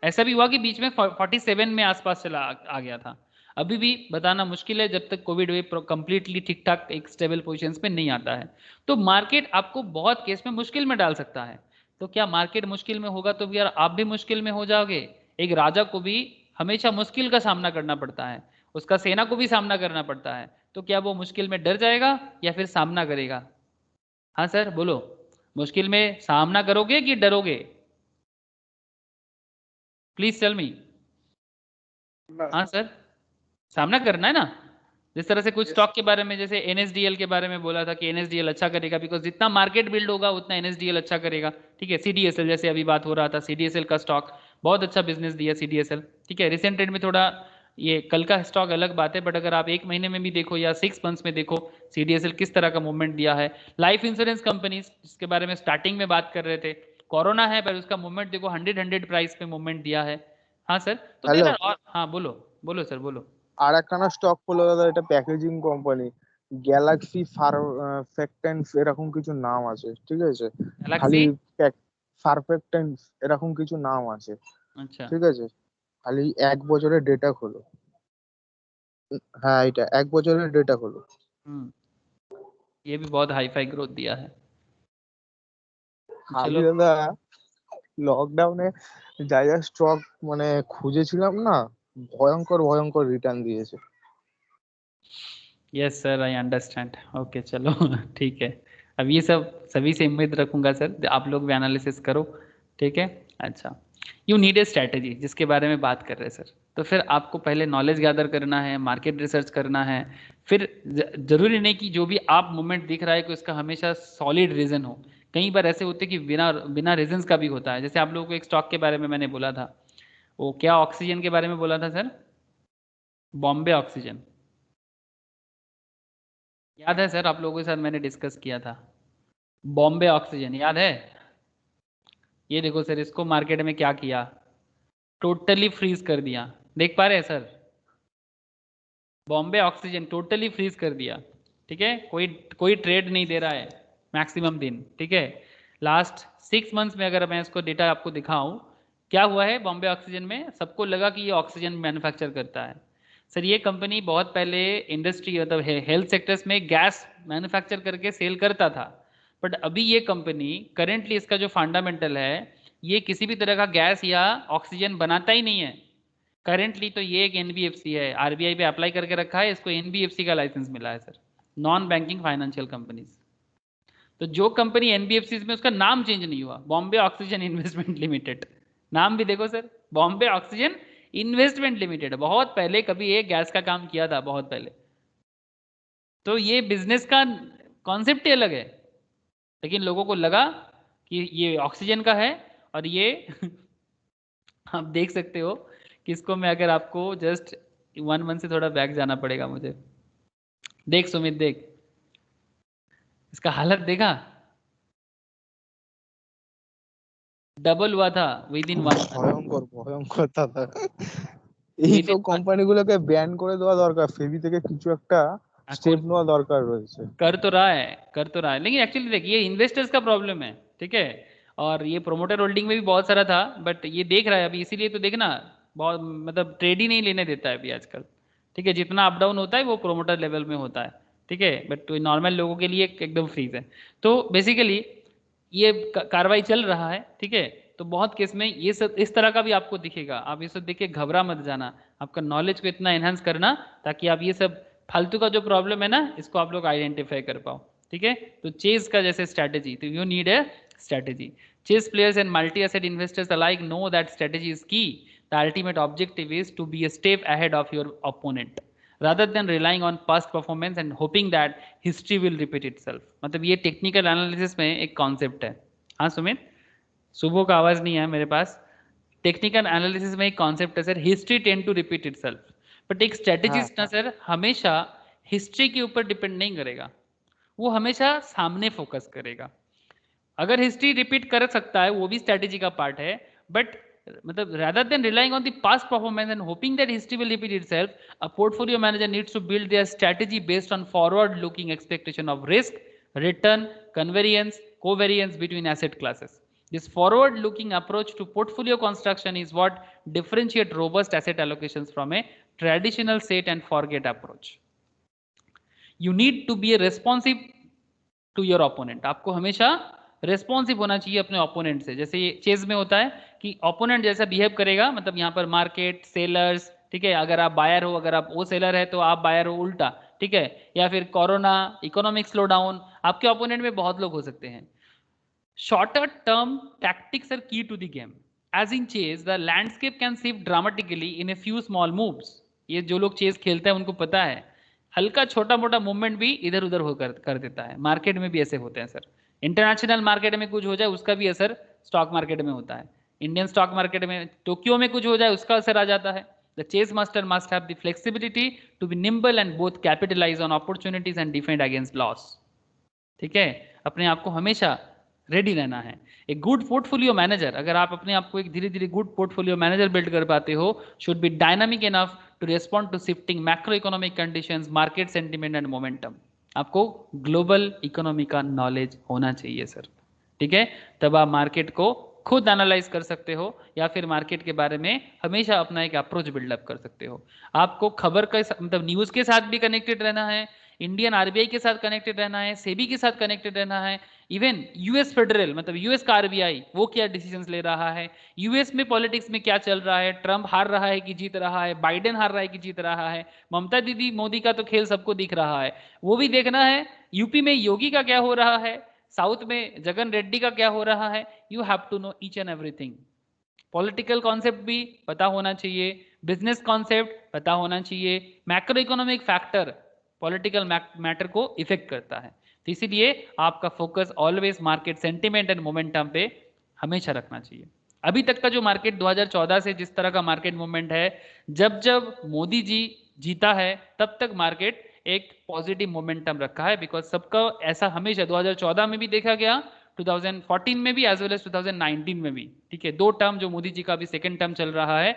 A: ऐसा भी हुआ कि बीच में 47 में आसपास चला आ गया था। अभी भी बताना मुश्किल है जब तक कोविड वेव कंप्लीटली ठीक ठाक एक स्टेबल पोजीशंस पे नहीं आता है। तो मार्केट आपको बहुत केस में मुश्किल में डाल सकता है। तो क्या मार्केट मुश्किल में होगा तो यार आप भी मुश्किल में हो जाओगे। एक राजा को भी हमेशा मुश्किल का सामना करना पड़ता है, उसका सेना को भी सामना करना पड़ता है, तो क्या वो मुश्किल में डर जाएगा या फिर सामना करेगा? हाँ सर बोलो, मुश्किल में सामना करोगे कि डरोगे? प्लीज टेल मी। हाँ सर, सामना करना है ना। जिस तरह से कुछ स्टॉक के बारे में, जैसे एनएसडीएल के बारे में बोला था कि एनएसडीएल अच्छा करेगा, बिकॉज जितना मार्केट बिल्ड होगा उतना एनएसडीएल अच्छा करेगा। ठीक है, सीडीएसएल जैसे अभी बात हो रहा था, सीडीएसएल का स्टॉक बहुत अच्छा बिजनेस दिया सीडीएसएल। ठीक है, रिसेंट ट्रेंड में थोड़ा, ये कल का स्टॉक अलग बात है, बट अगर आप एक महीने में भी देखो या 6 मंथ्स में देखो सीडीएसएल किस तरह का मूवमेंट दिया है। लाइफ इंश्योरेंस कंपनीज जिसके बारे में स्टार्टिंग में बात कर रहे थे, कोरोना है पर उसका मूवमेंट देखो 100 प्राइस पे मूवमेंट दिया है। हाँ सर, तो
C: হ্যালো,
A: देर और, हाँ बोलो बोलो सर बोलो।
C: আর একখানা স্টক হলো দাদা, এটা প্যাকেজিং কোম্পানি, গ্যালাক্সি ফারফেক্টেন্স এরকম কিছু নাম আছে, ঠিক আছে? খালি
A: गैलेक्सी,
C: ফারফেক্টেন্স এরকম কিছু নাম আছে,
A: अच्छा।
C: ঠিক আছে? খালি 1 বছরের ডেটা খোলো। হ্যাঁ, এটা 1 বছরের ডেটা খোলো।
A: ये भी बहुत हाई फाई ग्रोथ दिया है।
C: খালি
A: चलो,
C: দাদা লকডাউনে যা যা স্টক মানে খুঁজেছিলাম না, ভয়ঙ্কর ভয়ঙ্কর রিটার্ন দিয়েছে।
A: Yes sir I understand. Okay चलो ठीक है, अब ये सब सभी से उम्मीद रखूंगा सर, आप लोग भी एनालिसिस करो। ठीक है, अच्छा। यू नीड ए स्ट्रैटेजी, जिसके बारे में बात कर रहे हैं सर। तो फिर आपको पहले नॉलेज गैदर करना है, मार्केट रिसर्च करना है। फिर जरूरी नहीं कि जो भी आप मूवमेंट दिख रहा है कि उसका हमेशा सॉलिड रीजन हो। कई बार ऐसे होते कि बिना बिना रीजंस का भी होता है। जैसे आप लोगों को एक स्टॉक के बारे में मैंने बोला था, वो क्या ऑक्सीजन के बारे में बोला था सर, बॉम्बे ऑक्सीजन, याद है सर? आप लोगों के साथ मैंने डिस्कस किया था, बॉम्बे ऑक्सीजन, याद है? ये देखो सर, इसको मार्केट में क्या किया, टोटली फ्रीज कर दिया। देख पा रहे हैं sir? Bombay Oxygen totally freeze कर दिया। ठीक है, कोई कोई ट्रेड नहीं दे रहा है मैक्सिमम दिन। ठीक है, लास्ट 6 मंथ्स में अगर मैं इसको डेटा आपको दिखाऊं, क्या हुआ है बॉम्बे ऑक्सीजन में, सबको लगा कि ये ऑक्सीजन मैन्युफैक्चर करता है। सर ये कंपनी बहुत पहले इंडस्ट्री मतलब हेल्थ सेक्टर्स में गैस मैन्युफैक्चर करके सेल करता था, बट अभी ये कंपनी करेंटली इसका जो फंडामेंटल है, ये किसी भी तरह का गैस या ऑक्सीजन बनाता ही नहीं है करेंटली। तो ये एक एनबीएफसी है, आरबीआई पे अप्लाई करके रखा है, इसको एनबीएफसी का लाइसेंस मिला है sir, non banking financial companies. तो जो कंपनी एनबीएफसी में, उसका नाम चेंज नहीं हुआ, बॉम्बे ऑक्सीजन इन्वेस्टमेंट लिमिटेड। नाम भी देखो sir, Bombay oxygen investment limited. बहुत पहले कभी एक गैस का काम किया था, बहुत पहले। तो ये बिजनेस का कॉन्सेप्ट ही अलग है, लेकिन लोगों को लगा कि ये ऑक्सीजन का है। और ये आप देख सकते हो कि इसको मैं, अगर आपको जस्ट 1 मंथ से थोड़ा बैक जाना पड़ेगा मुझे। देख सुमित, देख इसका हालत देखा, डबल हुआ था विद इन 1 मंथ।
C: ভয়ঙ্কর ভয়ঙ্কর দাদা,
A: विद
C: এইসব
A: इन
C: কোম্পানিগুলোকে ব্যান করে দেওয়া দরকার, সেবি থেকে কিছু একটা স্টেপ নেওয়া দরকার রয়েছে।
A: कर तो रहा है, कर तो रहा है, लेकिन एक्चुअली देखिए इन्वेस्टर्स का प्रॉब्लम है। ठीक है, और ये प्रोमोटर होल्डिंग में भी बहुत सारा था, बट ये देख रहा है अभी, इसीलिए तो देखना बहुत, मतलब ट्रेड ही नहीं लेने देता है अभी आजकल। ठीक है, जितना अप डाउन होता है वो प्रोमोटर लेवल में होता है। ठीक है, बट नॉर्मल लोगों के लिए एकदम फ्रीज है। तो बेसिकली ये कार्रवाई चल रहा है। ठीक है, तो बहुत केस में ये सब इस तरह का भी आपको दिखेगा, आप ये सब देख के घबरा मत जाना, आपका नॉलेज को इतना एनहांस करना ताकि आप ये सब फालतू का जो प्रॉब्लम है ना, इसको आप लोग आइडेंटिफाई कर पाओ। ठीक है, तो चेज का जैसे स्ट्रैटेजी, तो you need a strategy. Chess players and multi asset investors alike know that strategy is key. The ultimate objective is to be a step ahead of your opponent rather than relying on past performance and hoping that history will repeat itself। मतलब ये technical analysis में एक concept है। हाँ सुमित, सुबह का आवाज नहीं है मेरे पास। टेक्निकल एनालिसिस में एक कॉन्सेप्ट है sir, history tend to repeat itself. But एक स्ट्रेटेजिस्ट ना सर हमेशा हिस्ट्री के ऊपर डिपेंड नहीं करेगा, वो हमेशा सामने फोकस करेगा। अगर हिस्ट्री रिपीट कर सकता है वो भी स्ट्रेटेजी का पार्ट है, बट मतलब rather than relying on the past performance and hoping that history will repeat itself, a portfolio manager needs to build their strategy based on forward looking expectation of risk, return, convenience, covariance between asset classes. This forward looking approach to portfolio construction is what differentiates robust asset allocations from a traditional set and forget approach. You need to be a responsive to your opponent. आपको हमेशा responsive होना चाहिए अपने opponent से। जैसे chess में होता है कि ओपोनेंट जैसा बिहेव करेगा, मतलब यहाँ पर मार्केट, सेलर्स, ठीक है, अगर आप बायर हो, अगर आप वो सेलर है तो आप बायर हो, उल्टा। ठीक है, या फिर कोरोना, इकोनॉमिक स्लो डाउन, आपके ओपोनेंट में बहुत लोग हो सकते हैं। Shorter term tactics are key to the game. As in chess, the landscape can shift dramatically in a few small moves. ये जो लोग चेस खेलते हैं उनको पता है, हल्का छोटा मोटा मूवमेंट भी इधर उधर होकर कर देता है। मार्केट में भी ऐसे होते हैं सर, इंटरनेशनल मार्केट में कुछ हो जाए उसका भी असर स्टॉक मार्केट में होता है। इंडियन स्टॉक मार्केट में टोक्यो में कुछ हो जाए उसका असर आ जाता है। The chess master must have the flexibility to be nimble and both capitalize on opportunities and defend against loss. ठीक है, अपने आप को हमेशा रेडी रहना है। एक गुड पोर्टफोलियो मैनेजर, अगर आप अपने आप को एक धीरे धीरे गुड पोर्टफोलियो मैनेजर बिल्ड कर पाते हो, should be dynamic enough to respond to shifting macro economic conditions, market sentiment and momentum. आपको ग्लोबल इकोनॉमी का नॉलेज होना चाहिए सर, ठीक है, तब आप मार्केट को खुद एनालाइज कर सकते हो या फिर मार्केट के बारे में हमेशा अपना एक अप्रोच बिल्डअप कर सकते हो। आपको खबर का मतलब न्यूज के साथ भी कनेक्टेड रहना है, इंडियन आरबीआई के साथ कनेक्टेड रहना है, सेबी के साथ कनेक्टेड रहना है, इवन यूएस फेडरल मतलब यूएस का आरबीआई वो क्या डिसीजंस ले रहा है, यूएस में पॉलिटिक्स में क्या चल रहा है, ट्रंप हार रहा है कि जीत रहा है, बाइडेन हार रहा है कि जीत रहा है, ममता दीदी मोदी का तो खेल सबको दिख रहा है, वो भी देखना है। यूपी में योगी का क्या हो रहा है, साउथ में जगन रेड्डी का क्या हो रहा है, you have to know each and everything. Political concept भी पता होना चाहिए, बिजनेस कॉन्सेप्ट पता होना चाहिए, macro economic factor political matter को इफेक्ट करता है। तो इसीलिए आपका focus always market sentiment and momentum पे हमेशा रखना चाहिए। अभी तक का जो मार्केट 2014 से जिस तरह का मार्केट मूवमेंट है, जब जब मोदी जी जीता है तब तक मार्केट एक पॉजिटिव मोमेंटम रखा है, बिकॉज सबका ऐसा हमेशा 2014 में भी देखा गया, 2014 में भी एज वेल एज 2019 में भी, ठीक है, दो टर्म जो मोदी जी का भी सेकेंड टर्म चल रहा है,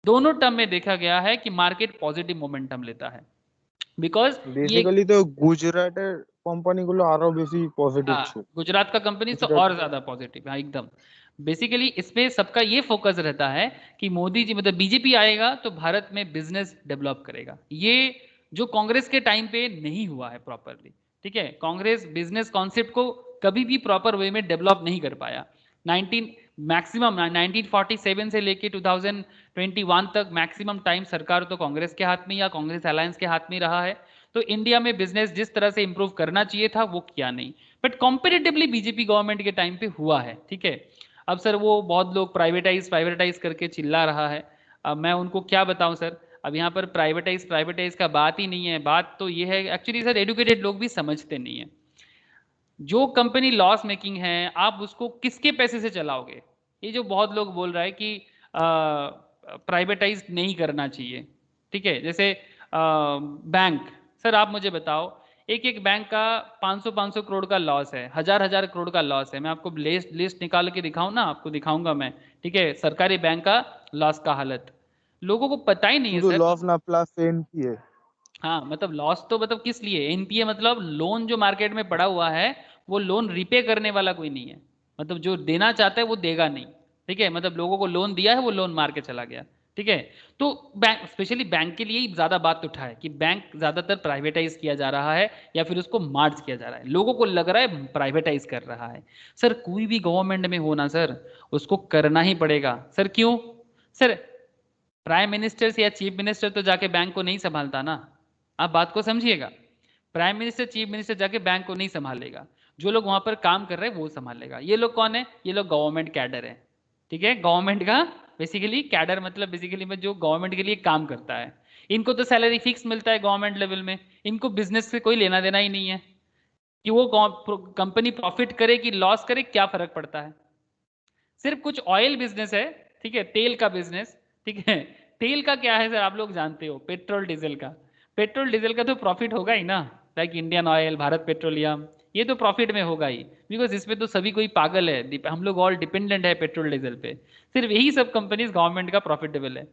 A: दोनों टर्म में देखा गया है कि मार्केट पॉजिटिव मोमेंटम लेता है। बिकॉज
C: বেসিক্যালি তো গুজরাটের কোম্পানিগুলো আরো বেশি পজিটিভ ছিল।
A: गुजरात का कंपनी तो
C: गुजरात-
A: और ज्यादा पॉजिटिव है एकदम। बेसिकली इसमें सबका ये फोकस रहता है कि मोदी जी मतलब बीजेपी आएगा तो भारत में बिजनेस डेवलप करेगा, ये जो कांग्रेस के टाइम पे नहीं हुआ है प्रॉपरली, ठीक है, कांग्रेस बिजनेस कॉन्सेप्ट को कभी भी प्रॉपर वे में डेवलप नहीं कर पाया। 1947 से लेके 2021 तक मैक्सिमम टाइम सरकार तो कांग्रेस के हाथ में या कांग्रेस अलायंस के हाथ में रहा है। तो इंडिया में बिजनेस जिस तरह से इंप्रूव करना चाहिए था वो किया नहीं, बट कॉम्पेरेटिवली बीजेपी गवर्नमेंट के टाइम पे हुआ है, ठीक है। अब सर वो बहुत लोग प्राइवेटाइज करके चिल्ला रहा है, अब मैं उनको क्या बताऊं सर, अब यहाँ पर प्राइवेटाइज का बात ही नहीं है, बात तो ये है एक्चुअली सर, एडुकेटेड लोग भी समझते नहीं है। जो कंपनी लॉस मेकिंग है आप उसको किसके पैसे से चलाओगे, ये जो बहुत लोग बोल रहा है कि प्राइवेटाइज नहीं करना चाहिए, ठीक है, जैसे बैंक, सर आप मुझे बताओ एक एक बैंक का 500 करोड़ का लॉस है, हजार करोड़ का लॉस है, मैं आपको लिस्ट निकाल के दिखाऊं ना, आपको दिखाऊंगा मैं, ठीक है, सरकारी बैंक का लॉस का हालत लोगों को पता ही नहीं है
C: শুধু
A: सर।
C: লস না প্লাস এনপিএ।
A: हाँ मतलब लॉस तो मतलब किस लिए, एनपीए मतलब लोन जो मार्केट में पड़ा हुआ है वो लोन रिपे करने वाला कोई नहीं है, मतलब जो देना चाहता है वो देगा नहीं, ठीक है, मतलब लोगों को लोन दिया है वो लोन मार के चला गया, ठीक है। तो बैंक स्पेशली बैंक के लिए ज्यादा बात उठा है कि बैंक ज्यादातर प्राइवेटाइज किया जा रहा है या फिर उसको मार्ज किया जा रहा है, लोगों को लग रहा है प्राइवेटाइज कर रहा है। सर कोई भी गवर्नमेंट में हो ना सर, उसको करना ही पड़ेगा सर, क्यों सर, प्राइम मिनिस्टर या चीफ मिनिस्टर तो जाके बैंक को नहीं संभालता ना, आप बात को समझिएगा, प्राइम मिनिस्टर चीफ मिनिस्टर जाके बैंक को नहीं संभालेगा, जो लोग वहां पर काम कर रहे हैं वो संभालेगा। ये लोग कौन है, ये लोग गवर्नमेंट कैडर है, ठीक है, गवर्नमेंट का बेसिकली कैडर मतलब बेसिकली में जो गवर्नमेंट के लिए काम करता है, इनको तो सैलरी फिक्स मिलता है गवर्नमेंट लेवल में, इनको बिजनेस से कोई लेना देना ही नहीं है, कि वो कंपनी प्रॉफिट करे कि लॉस करे क्या फर्क पड़ता है। सिर्फ कुछ ऑयल बिजनेस है, ठीक है, तेल का बिजनेस, ठीक है, तेल का क्या है सर आप लोग जानते हो, पेट्रोल डीजल का, पेट्रोल डीजल का तो प्रॉफिट होगा ही ना, like Indian oil, Bharat petroleum, ये तो प्रॉफिट में होगा ही, बिकॉज इसमें तो सभी कोई पागल है, हम लोग ऑल डिपेंडेंट है पेट्रोल डीजल पे, सिर्फ यही सब कंपनीज गवर्नमेंट का प्रॉफिटेबल है।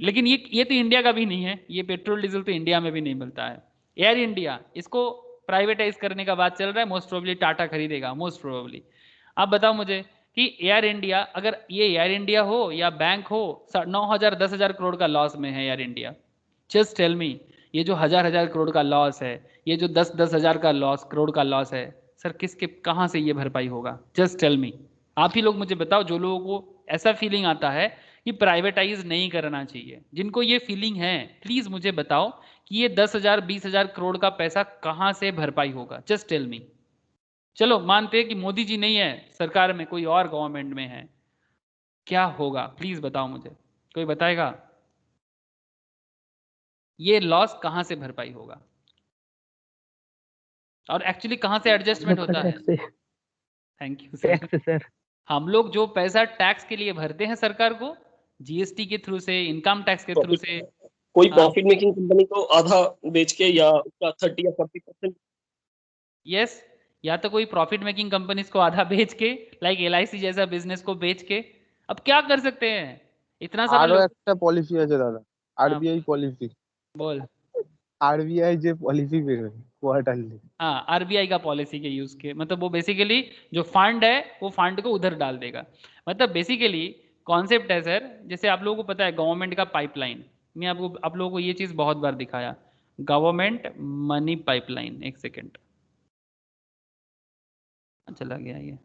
A: लेकिन ये तो इंडिया का भी नहीं है, ये पेट्रोल डीजल तो इंडिया में भी नहीं मिलता है। एयर इंडिया, इसको प्राइवेटाइज करने का बात चल रहा है, मोस्ट प्रोबेबली टाटा खरीदेगा मोस्ट प्रोबेबली। आप बताओ मुझे कि एयर इंडिया, अगर ये एयर इंडिया हो या बैंक हो, 9,000 10,000 करोड़ का लॉस में है Air India, just tell me, ये जो हजार करोड़ का लॉस है, ये जो 10-10 हजार का लॉस, करोड़ का लॉस है सर, किसके कहाँ से ये भरपाई होगा, जस्ट टेल मी, आप ही लोग मुझे बताओ, जो लोगों को ऐसा फीलिंग आता है कि प्राइवेटाइज नहीं करना चाहिए, जिनको ये फीलिंग है प्लीज मुझे बताओ कि ये 10,000 20,000 करोड़ का पैसा कहां से भरपाई होगा? Just tell me. चलो मानते हैं कि मोदी जी नहीं है सरकार में, कोई और गवर्नमेंट में है, क्या होगा? प्लीज बताओ मुझे, कोई बताएगा? ये लॉस कहां से भरपाई होगा और एक्चुअली कहां से एडजस्टमेंट होता है? Thank you sir.
B: Tax sir.
A: हम लोग जो पैसा टैक्स के लिए भरते हैं सरकार को, जीएसटी के थ्रू से, इनकम टैक्स के थ्रू से,
D: कोई
A: हाँ,
D: प्रॉफिट मेकिंग कंपनी को आधा बेच के या उसका 30 या 40%।
A: यस, या तो कोई प्रॉफिट मेकिंग कंपनीज को आधा बेच के, लाइक एलआईसी जैसा बिजनेस को बेच के, अब क्या कर सकते हैं? इतना सारा
C: আরো
A: लोग।
C: একটা পলিসি আছে দাদা,
A: हाँ
C: আরবিআই পলিসি।
A: बोल।
C: আরবিআই যে পলিসি বেরোয় কোয়ার্টারলি।
A: हाँ, आरबीआई का पॉलिसी के यूज के, मतलब वो बेसिकली जो फंड है वो फंड को उधर डाल देगा। मतलब बेसिकली कॉन्सेप्ट है सर, जैसे आप लोगों को पता है गवर्नमेंट का पाइपलाइन, मैं आपको आप लोगों को ये चीज़ बहुत बार दिखाया, गवर्नमेंट मनी पाइपलाइन। एक सेकेंड, चला गया ये।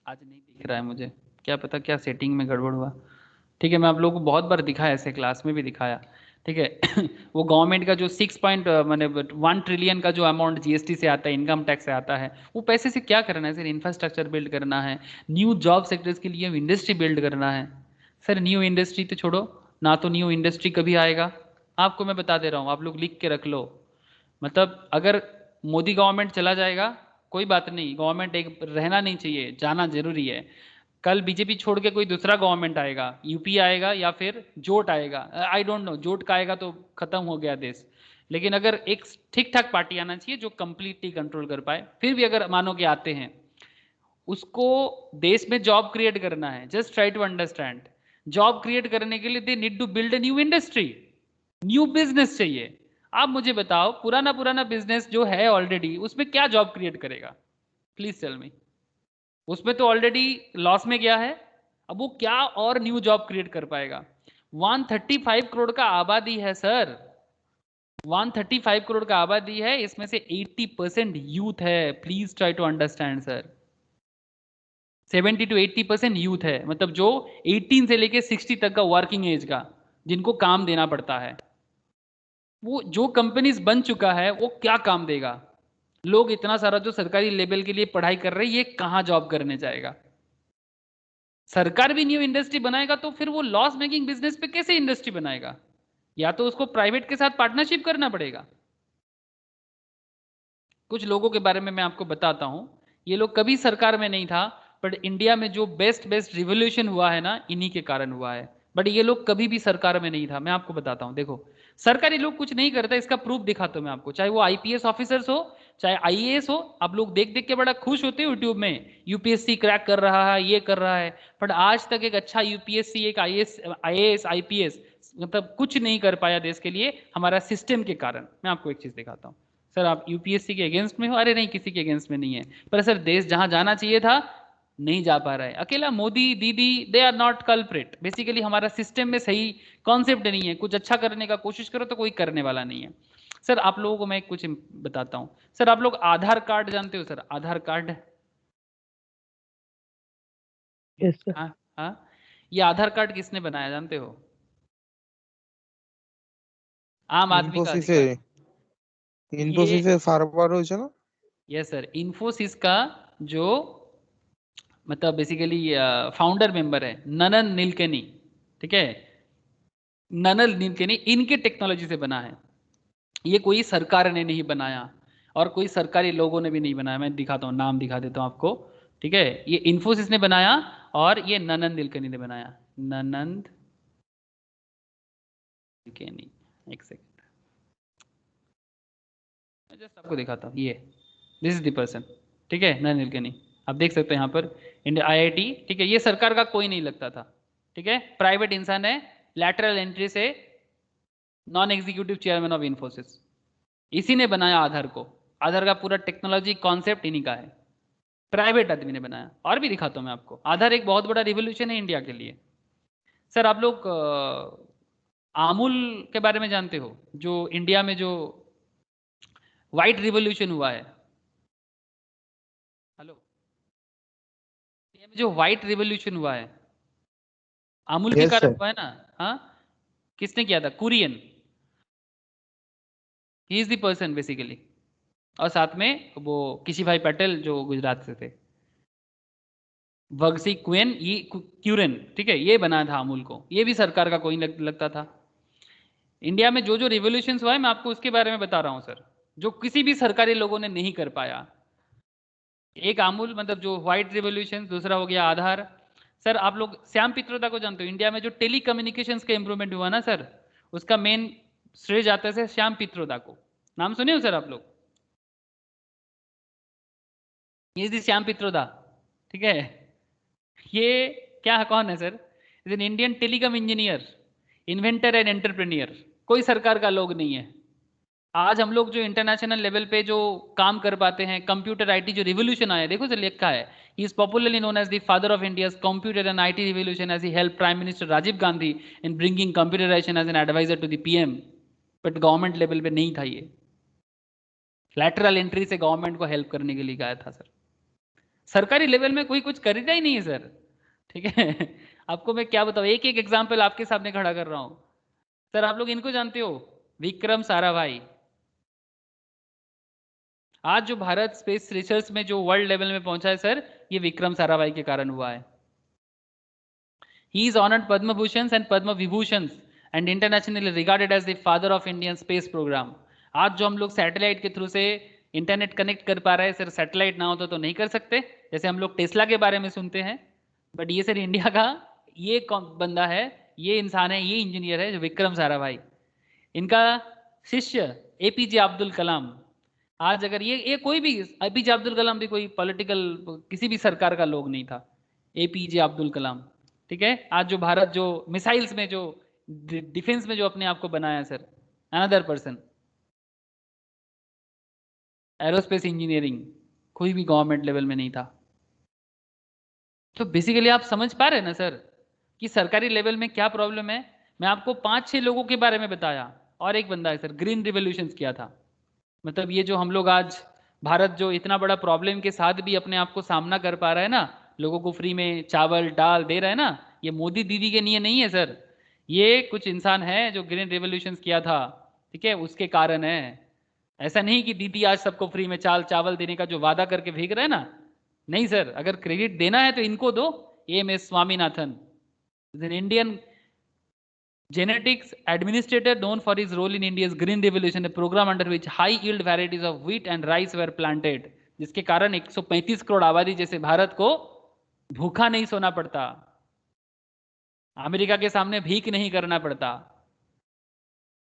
A: आज नहीं दिख रहा है मुझे, क्या पता क्या सेटिंग में गड़बड़ हुआ। ठीक है, मैं आप लोगों को बहुत बार दिखाया, ऐसे क्लास में भी दिखाया। ठीक है वो गवर्नमेंट का जो 6 पॉइंट मैंने 1 ट्रिलियन का जो अमाउंट जीएसटी से आता है, इनकम टैक्स से आता है, वो पैसे से क्या करना है सर? इंफ्रास्ट्रक्चर बिल्ड करना है, न्यू जॉब सेक्टर्स के लिए इंडस्ट्री बिल्ड करना है। सर न्यू इंडस्ट्री तो छोड़ो ना, तो न्यू इंडस्ट्री कभी आएगा? आपको मैं बता दे रहा हूँ, आप लोग लिख के रख लो। मतलब अगर मोदी गवर्नमेंट चला जाएगा कोई बात नहीं, गवर्नमेंट एक रहना नहीं चाहिए, जाना जरूरी है। कल बीजेपी छोड़ के कोई दूसरा गवर्नमेंट आएगा, यूपी आएगा या फिर जोट आएगा, आई डोंट नो, जोट का आएगा तो खत्म हो गया देश। लेकिन अगर एक ठीक ठाक पार्टी आना चाहिए जो कंप्लीटली कंट्रोल कर पाए, फिर भी अगर मानो कि आते हैं, उसको देश में जॉब क्रिएट करना है। Just try to understand, job create करने के लिए they need to build a new industry, new business चाहिए। आप मुझे बताओ, पुराना पुराना बिजनेस जो है ऑलरेडी, उसमें क्या जॉब क्रिएट करेगा? Please tell me. उसमें तो ऑलरेडी लॉस में गया है, अब वो क्या और न्यू जॉब क्रिएट कर पाएगा? 135 करोड़ का आबादी है सर, 135 करोड़ का आबादी है, इसमें से 80% यूथ है। Please try to understand sir, 70 to 80% youth है, मतलब जो 18 से लेके 60 तक का वर्किंग एज का, जिनको काम देना पड़ता है। वो जो कंपनीज बन चुका है वो क्या काम देगा? लोग इतना सारा जो सरकारी लेवल के लिए पढ़ाई कर रहे हैं, ये कहां जॉब करने जाएगा? सरकार भी न्यू इंडस्ट्री बनाएगा तो फिर वो लॉस मेकिंग बिजनेस पे कैसे इंडस्ट्री बनाएगा? या तो उसको प्राइवेट के साथ पार्टनरशिप करना पड़ेगा। कुछ लोगों के बारे में मैं आपको बताता हूं, ये लोग कभी सरकार में नहीं था, बट इंडिया में जो बेस्ट बेस्ट रिवोल्यूशन हुआ है ना, इन्हीं के कारण हुआ है। बट ये लोग कभी भी सरकार में नहीं था। मैं आपको बताता हूं, देखो सरकारी लोग कुछ नहीं करता, इसका प्रूफ दिखाता हूं मैं आपको। चाहे वो आईपीएस ऑफिसर्स हो, चाहे आईएएस हो, आप लोग देख देख के बड़ा खुश होते हो यूट्यूब में, यूपीएससी क्रैक कर रहा है, ये कर रहा है, बट आज तक एक अच्छा यूपीएससी, एक आईएएस आईपीएस मतलब कुछ नहीं कर पाया देश के लिए, हमारा सिस्टम के कारण। मैं आपको एक चीज दिखाता हूं। सर आप यूपीएससी के अगेंस्ट में हो? अरे नहीं, किसी के अगेंस्ट में नहीं है, पर सर देश जहां जाना चाहिए था नहीं जा पा रहा है। अकेला Modi Didi they are not culprit, basically हमारा सिस्टम में सही कॉन्सेप्ट नहीं है। कुछ अच्छा करने का कोशिश करो तो कोई करने वाला नहीं है। सर आप लोगों को मैं कुछ बताता हूं। सर आप लोग आधार कार्ड जानते हो? सर आधार कार्ड,
B: यस सर।
A: हाँ हाँ, ये आधार कार्ड किसने बनाया जानते हो? आम आदमी का
C: ইনফোসিসে
A: अधिकार। ये
C: ইনফোসিসে সার্ভার হয়েছে না?
A: यस सर, इन्फोसिस का जो मतलब बेसिकली फाउंडर मेंबर है ननन नीलकेनी, ठीक है, ननन नीलकेनी, इनके टेक्नोलॉजी से बना है। ये कोई सरकार ने नहीं बनाया और कोई सरकारी लोगों ने भी नहीं बनाया। मैं दिखाता हूँ, नाम दिखा देता हूँ आपको। ठीक है, ये इन्फोसिस ने बनाया और ये ननन नीलकेनी ने बनाया। ननंद नीलकेनी, एक सेकंड मैं जस्ट आपको दिखाता हूँ। ये दिस इज द पर्सन, ठीक है, ननन नीलकेनी। आप देख सकते हैं यहाँ पर इंडिया आईआईटी, ठीक है, ये सरकार का कोई नहीं लगता था, ठीक है, प्राइवेट इंसान है, लैटरल एंट्री से non executive chairman of Infosys. इसी ने बनाया आधार को, आधार का पूरा टेक्नोलॉजी कॉन्सेप्ट इन्हीं का है, प्राइवेट आदमी ने बनाया। और भी दिखाता हूँ मैं आपको, आधार एक बहुत बड़ा रिवोल्यूशन है इंडिया के लिए। सर आप लोग आमूल के बारे में जानते हो? जो इंडिया में जो व्हाइट रिवोल्यूशन हुआ है, हेलो, में जो व्हाइट रिवॉल्यूशन हुआ है अमूल के
B: Yes,
A: कारण
B: sir.
A: हुआ है ना? हाँ, किसने किया था? Kurien, he is the person basically, और साथ में वो किसी भाई पटेल जो गुजरात से थे, वगसी क्वेन, ये क्यूरन, ठीक है, ये बनाया था अमूल को, ये भी सरकार का कोई लगता था। इंडिया में जो जो रिवोल्यूशन हुआ है मैं आपको उसके बारे में बता रहा हूँ सर, जो किसी भी सरकारी लोगों ने नहीं कर पाया। एक अमूल मतलब जो व्हाइट रिवोल्यूशन, दूसरा हो गया आधार। सर आप लोग श्याम पित्रोदा को जानते हो? इंडिया में जो टेली कम्युनिकेशंस का इंप्रूवमेंट हुआ ना सर, उसका मेन श्रेय जाता है श्याम पित्रोदा को। नाम सुने हो सर आप लोग? ये श्याम पित्रोदा, ठीक है। ये क्या कौन है sir? Is an Indian telecom engineer, inventor and entrepreneur. कोई सरकार का लोग नहीं है। आज हम लोग जो इंटरनेशनल लेवल पे जो काम कर पाते हैं, कंप्यूटर आईटी जो रिवोल्यूशन आया, देखो सर लिखा है, he is popularly known as the father of India's computer and IT revolution as he help prime minister Rajiv Gandhi in bringing computerization as an advisor to the PM. But government level पे नहीं था ये, lateral entry से government को help करने के लिए गया था सर। सरकारी लेवल में कोई कुछ खरीदा ही नहीं है सर, ठीक है। आपको मैं क्या बताऊं, एक एक एग्जाम्पल आपके सामने खड़ा कर रहा हूं सर। आप लोग इनको जानते हो? विक्रम साराभाई। आज जो भारत स्पेस रिसर्च में जो वर्ल्ड लेवल में पहुंचा है सर, ये विक्रम साराभाई के कारण हुआ है। He is honoured Padma Bhushan and Padma Vibhushan and internationally regarded as the father of Indian space programme. आज जो हम लोग सैटेलाइट के थ्रू से इंटरनेट कनेक्ट कर पा रहे हैं सर, सैटेलाइट ना होता तो नहीं कर सकते। जैसे हम लोग टेस्ला के बारे में सुनते हैं, बट ये सर इंडिया का ये बंदा है, ये इंसान है, ये इंजीनियर है जो विक्रम साराभाई। इनका शिष्य एपीजे अब्दुल कलाम। आज अगर ये कोई भी, एपीजे अब्दुल कलाम भी कोई पॉलिटिकल किसी भी सरकार का लोग नहीं था, एपीजे अब्दुल कलाम, ठीक है। आज जो भारत जो मिसाइल्स में जो डिफेंस में जो अपने आप को बनाया sir, another person. Aerospace engineering कोई भी गवर्नमेंट लेवल में नहीं था। तो बेसिकली आप समझ पा रहे हैं ना सर कि सरकारी लेवल में क्या प्रॉब्लम है। मैं आपको 5-6 लोगों के बारे में बताया, और एक बंदा है सर, ग्रीन रिवोल्यूशन किया था। मतलब ये जो हम लोग आज भारत जो इतना बड़ा प्रॉब्लम के साथ भी अपने आप को सामना कर पा रहा है ना, लोगों को फ्री में चावल दाल दे रहा है ना, ये मोदी दीदी के लिए नहीं है सर। ये कुछ इंसान है जो ग्रीन रिवोल्यूशन किया था, ठीक है, उसके कारण है। ऐसा नहीं कि दीदी आज सबको फ्री में चावल देने का जो वादा करके भेज रहे हैं ना, नहीं सर। अगर क्रेडिट देना है तो इनको दो। M S. Swaminathan, an Indian genetics administrator known for his role in India's Green Revolution, a program under which high yield varieties of wheat and rice were planted, जिसके कारण 135 करोड़ आबादी जैसे भारत को भूखा नहीं सोना पड़ता, अमेरिका के सामने भीख नहीं करना पड़ता।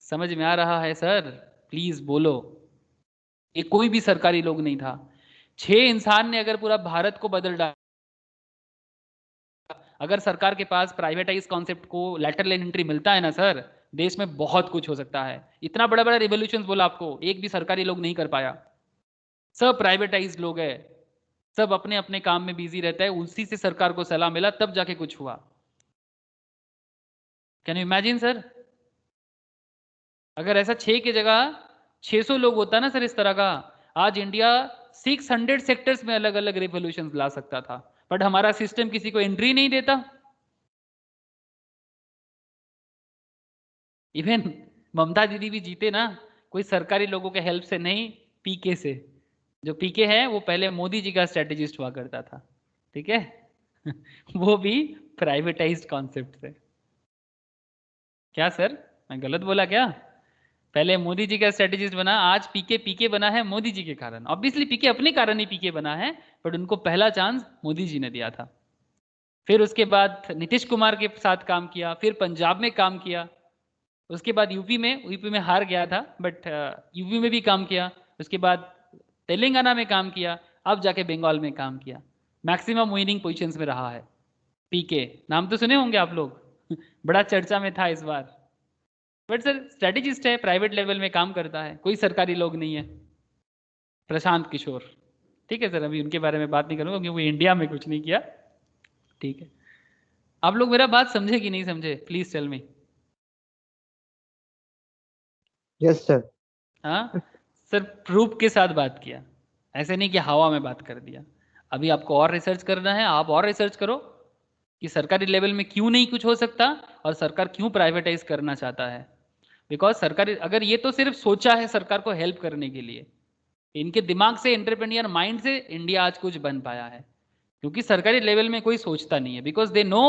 A: समझ में आ रहा है सर? प्लीज बोलो। ये कोई भी सरकारी लोग नहीं था। 6 इंसान ने अगर पूरा भारत को बदल डाला। अगर सरकार के पास प्राइवेटाइज कॉन्सेप्ट को लैटरल एंट्री मिलता है ना सर, देश में बहुत कुछ हो सकता है। इतना बड़ा बड़ा रिवोल्यूशन बोला आपको, एक भी सरकारी लोग नहीं कर पाया। सब प्राइवेटाइज लोग है, सब अपने अपने काम में बिजी रहता है, उसी से सरकार को सलाह मिला तब जाके कुछ हुआ। Can you imagine sir? अगर ऐसा 6 की जगह 600 लोग होता ना सर इस तरह का, आज इंडिया 600 सेक्टर्स में अलग अलग रिवोल्यूशन ला सकता था। बट हमारा सिस्टम किसी को एंट्री नहीं देता। इवन ममता दीदी भी जीते ना, कोई सरकारी लोगों के हेल्प से नहीं, पीके से। जो पीके है वो पहले मोदी जी का स्ट्रेटेजिस्ट हुआ करता था, ठीक है। वो भी प्राइवेटाइज्ड कॉन्सेप्ट से। क्या सर, मैं गलत बोला क्या? पहले मोदी जी का स्ट्रेटेजिस्ट बना, आज पीके बना है मोदी जी के कारण। ऑब्वियसली पीके अपने कारण ही पीके बना है, बट उनको पहला चांस मोदी जी ने दिया था। फिर उसके बाद नीतीश कुमार के साथ काम किया, फिर पंजाब में काम किया, उसके बाद यूपी में हार गया था, बट यूपी में भी काम किया, उसके बाद तेलंगाना में काम किया, अब जाके बंगाल में काम किया। मैक्सिमम विनिंग पोजीशंस में रहा है पीके। नाम तो सुने होंगे आप लोग, बड़ा चर्चा में था इस बार। बट सर स्ट्रेटेजिस्ट है, प्राइवेट लेवल में काम करता है, कोई सरकारी लोग नहीं है। प्रशांत किशोर, ठीक है सर, अभी उनके बारे में बात नहीं करूंगा क्योंकि वो इंडिया में कुछ नहीं किया, ठीक है। आप लोग मेरा बात समझे कि नहीं समझे? Please tell me.
B: Yes, sir.
A: हाँ सर, प्रूफ के साथ बात किया, ऐसे नहीं कि हवा में बात कर दिया। अभी आपको और रिसर्च करना है, आप और रिसर्च करो कि सरकारी लेवल में क्यों नहीं कुछ हो सकता और सरकार क्यों प्राइवेटाइज करना चाहता है। बिकॉज सरकार, अगर ये तो सिर्फ सोचा है सरकार को हेल्प करने के लिए, इनके दिमाग से, एंटरप्रेन्योर माइंड से इंडिया आज कुछ बन पाया है, क्योंकि सरकारी लेवल में कोई सोचता नहीं है। बिकॉज दे नो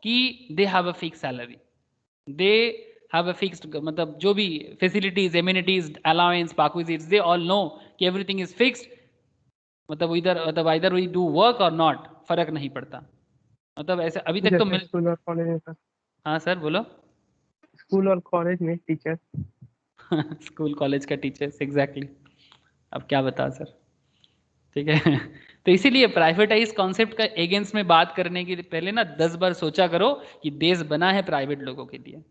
A: कि they have a fix salary, they have a fixed, मतलब जो भी facilities, amenities, allowance, perquisites, they all know कि एवरीथिंग इज फिक्स्ड। मतलब इधर, मतलब आइदर वी डू वर्क और नॉट, फर्क नहीं पड़ता। मतलब ऐसे अभी तक तो
F: जैसे स्कूल और कॉलेज में सर,
A: हाँ सर बोलो।
F: स्कूल और कॉलेज में टीचर।
A: स्कूल कॉलेज का टीचर्स, एग्जैक्टली। अब क्या बता सर, ठीक है। तो इसीलिए प्राइवेटाइज कॉन्सेप्ट का अगेंस्ट में बात करने के पहले ना 10 बार सोचा करो कि देश बना है प्राइवेट लोगों के लिए।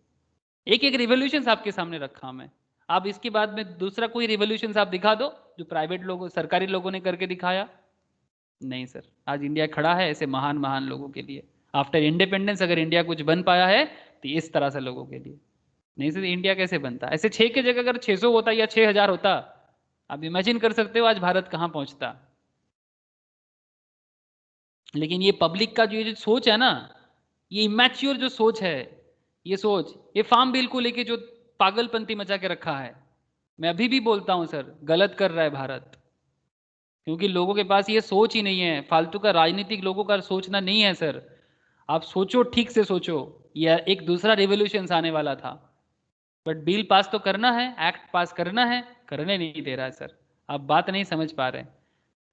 A: एक एक रिवोल्यूशन आपके सामने रखा मैं, आप इसके बाद में दूसरा कोई रिवोल्यूशन आप दिखा दो जो प्राइवेट लोगों, सरकारी लोगों ने करके दिखाया। नहीं सर, आज इंडिया खड़ा है ऐसे महान महान लोगों के लिए। आफ्टर इंडिपेंडेंस अगर इंडिया कुछ बन पाया है तो इस तरह से लोगों के लिए। नहीं सर, इंडिया कैसे बनता? ऐसे 6 की जगह अगर 600 होता या 6000 होता, आप इमेजिन कर सकते हो आज भारत कहां पहुंचता। लेकिन ये पब्लिक का जो सोच है ना, ये इमैच्योर जो सोच है, ये सोच, ये फार्म बिल को लेके जो पागलपंती मचा के रखा है, मैं अभी भी बोलता हूं सर, गलत कर रहा है भारत। क्योंकि लोगों के पास ये सोच ही नहीं है, फालतू का राजनीतिक लोगों का सोचना नहीं है सर। आप सोचो, ठीक से सोचो, यह एक दूसरा रिवोल्यूशन आने वाला था, बट बिल पास तो करना है, एक्ट पास करना है, करने नहीं दे रहा है सर। आप बात नहीं समझ पा रहे।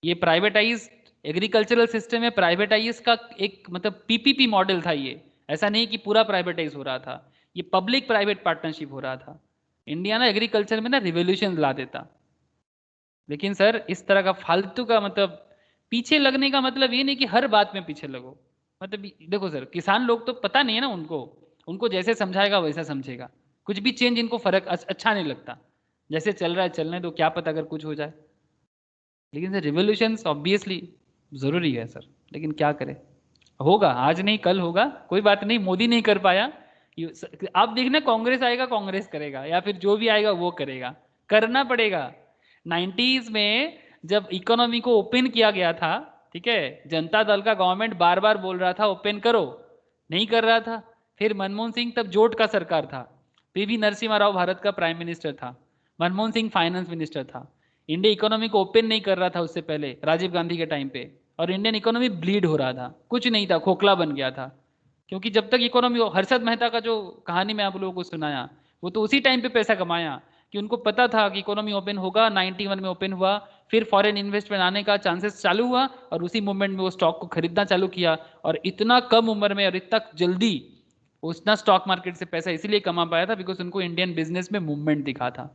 A: ये प्राइवेटाइज एग्रीकल्चरल सिस्टम में प्राइवेटाइज का एक मतलब पीपीपी मॉडल था ये। ऐसा नहीं कि पूरा प्राइवेटाइज हो रहा था, ये पब्लिक प्राइवेट पार्टनरशिप हो रहा था। इंडिया ना एग्रीकल्चर में ना रिवोल्यूशन ला देता। लेकिन सर इस तरह का फालतू का मतलब पीछे लगने का मतलब ये नहीं कि हर बात में पीछे लगो। मतलब देखो सर, किसान लोग तो पता नहीं है ना उनको, उनको जैसे समझाएगा वैसा समझेगा, कुछ भी चेंज इनको फर्क अच्छा नहीं लगता। जैसे चल रहा है चलने दो, क्या पता अगर कुछ हो जाए। लेकिन सर रिवोल्यूशन ऑब्वियसली जरूरी है सर, लेकिन क्या करें, होगा, आज नहीं कल होगा, कोई बात नहीं। मोदी नहीं कर पाया, आप देखना कांग्रेस आएगा, कांग्रेस करेगा, या फिर जो भी आएगा वो करेगा, करना पड़ेगा। 90s में जब इकोनॉमी को ओपन किया गया था, ठीक है, जनता दल का गवर्नमेंट बार बार बोल रहा था ओपन करो, नहीं कर रहा था। फिर मनमोहन सिंह, तब जोट का सरकार था, पीवी नरसिम्हा राव भारत का प्राइम मिनिस्टर था, मनमोहन सिंह फाइनेंस मिनिस्टर था। इंडिया इकोनॉमी को ओपन नहीं कर रहा था उससे पहले, राजीव गांधी के टाइम पे, और इंडियन इकोनॉमी ब्लीड हो रहा था, कुछ नहीं था, खोखला बन गया था। क्योंकि जब तक इकोनॉमी, हर्षद मेहता का जो कहानी मैं आप लोगों को सुनाया, वो तो उसी टाइम पे पैसा कमाया कि उनको पता था कि इकोनॉमी ओपन होगा। 91 में ओपन हुआ, फिर फॉरेन इन्वेस्टमेंट आने का चांसेस चालू हुआ, और उसी मोमेंट में वो स्टॉक को खरीदना चालू किया, और इतना कम उम्र में और इतना जल्दी उसना स्टॉक मार्केट से पैसा इसीलिए कमा पाया था बिकॉज उनको इंडियन बिजनेस में मूवमेंट दिखा था।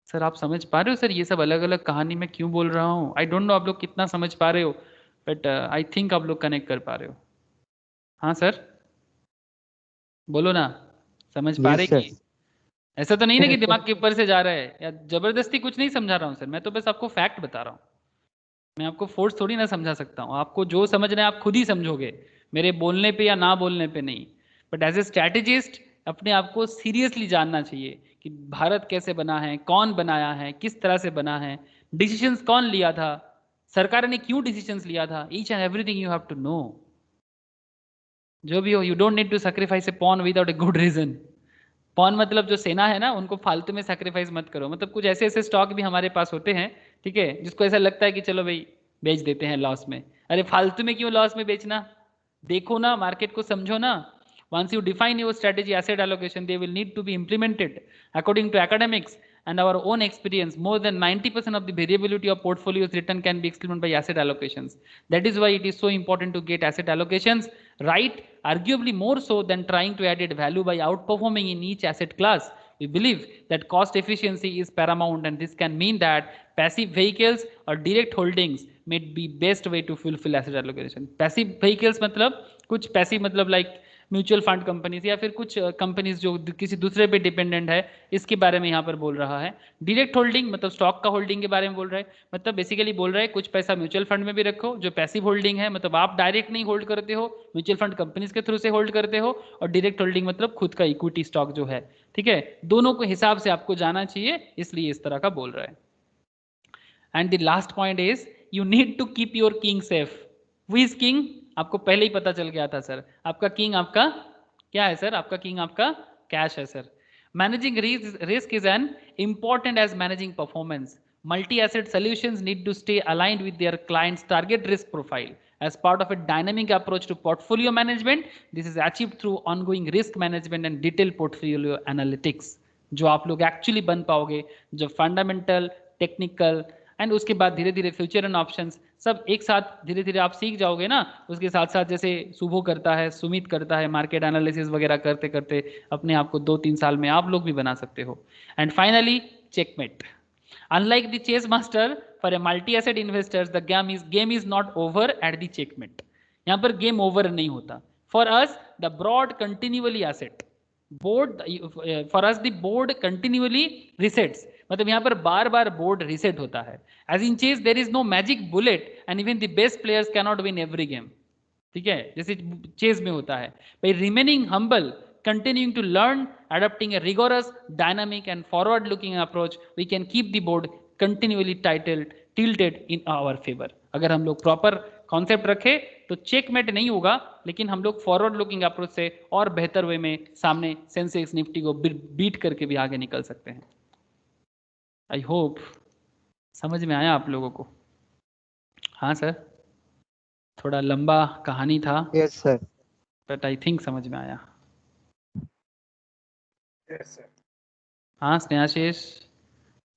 A: सर आप समझ पा रहे हो सर, ये सब अलग अलग कहानी में क्यों बोल रहा हूँ? आई डोंट नो आप लोग कितना समझ पा रहे हो, बट आई थिंक आप लोग कनेक्ट कर पा रहे हो। हाँ सर बोलो ना, समझ पा रहे
B: Yes, sir.
A: कि ऐसा तो नहीं ना कि दिमाग के ऊपर से जा रहा है, या जबरदस्ती कुछ नहीं समझा रहा हूँ सर, मैं तो बस आपको फैक्ट बता रहा हूँ। मैं आपको फोर्स थोड़ी ना समझा सकता हूँ, आपको जो समझना है आप खुद ही समझोगे, मेरे बोलने पे या ना बोलने पे नहीं। बट एज ए स्ट्रैटेजिस्ट अपने आप को सीरियसली जानना चाहिए कि भारत कैसे बना है, कौन बनाया है, किस तरह से बना है, डिसीजंस कौन लिया था, सरकार ने क्यों डिसीजंस लिया था, each and everything you have to know. जो भी हो, you don't need to sacrifice a pawn without a good reason. Pawn मतलब जो सेना है ना, उनको फालतू में सैक्रिफाइस मत करो। मतलब कुछ ऐसे ऐसे स्टॉक भी हमारे पास होते हैं, ठीक है, जिसको ऐसा लगता है कि चलो भाई बेच देते हैं लॉस में। अरे फालतू में क्यों लॉस में बेचना, देखो ना, मार्केट को समझो ना। Once you define your strategy asset allocation, they will need to be implemented according to academics and our own experience. More than 90% of the variability of portfolio's return can be explained by asset allocations. That is why it is so important to get asset allocations right, arguably more so than trying to add value by outperforming in each asset class. We believe that cost efficiency is paramount, and this can mean that passive vehicles or direct holdings may be best way to fulfill asset allocation. Passive vehicles मतलब कुछ passive मतलब like mutual fund companies या फिर कुछ companies जो किसी दूसरे पे डिपेंडेंट है, इसके बारे में यहाँ पर बोल रहा है। डायरेक्ट होल्डिंग मतलब स्टॉक का होल्डिंग के बारे में बोल रहा है, मतलब बेसिकली बोल रहा है कुछ पैसा म्यूचुअल फंड में भी रखो, जो पैसिव होल्डिंग है, मतलब आप डायरेक्ट नहीं होल्ड करते हो, म्यूचुअल फंड कंपनीज के थ्रू से होल्ड करते हो, और डायरेक्ट होल्डिंग मतलब खुद का इक्विटी स्टॉक जो है, ठीक है, दोनों को हिसाब से आपको जाना चाहिए, इसलिए इस तरह का बोल रहा है। And the last point is you need to keep your king safe. Who is king? आपको पहले ही पता चल गया था सर. आपका king आपका क्या है सर? आपका king आपका cash है sir. Managing risk is an important as managing performance. Multi-asset solutions need to stay aligned with their client's target risk profile. As part of a dynamic approach to portfolio management, this is achieved through ongoing risk management and detailed portfolio analytics. जो आप लोग actually बन पाओगे, जो fundamental, technical and उसके बाद धीरे धीरे फ्यूचर एंड ऑप्शंस सब एक साथ धीरे धीरे आप सीख जाओगे ना. उसके साथ साथ जैसे शुभो करता है, सुमित करता है, मार्केट एनालिसिस वगैरह करते करते अपने आप को 2-3 साल में आप लोग भी बना सकते हो. And finally checkmate. Unlike the chess master, for a multi-asset investors, the game is not over at the checkmate. यहाँ पर गेम ओवर नहीं होता. For us, the board continually asset. For us, the board continually resets. मतलब यहाँ पर बार बार board reset होता है. As in chess, there is no magic bullet, and even the best players cannot win every game. ठीक है, जैसे chess में होता है. By remaining humble, continuing to learn, adopting a rigorous, dynamic and forward-looking approach, we can keep the board continually tilted in our favor. अगर हम लोग proper concept रखें तो चेकमेट नहीं होगा, लेकिन हम लोग फॉरवर्ड लुकिंग अप्रोच से और बेहतर वे में सामने सेंसेक्स निफ्टी को बीट करके भी आगे निकल सकते हैं. आई होप समझ में आया आप लोगों को. हाँ सर, थोड़ा लंबा कहानी था.
B: Yes sir.
A: But I think समझ में आया.
F: Yes, sir.
A: हाँ स्नेहाशीष,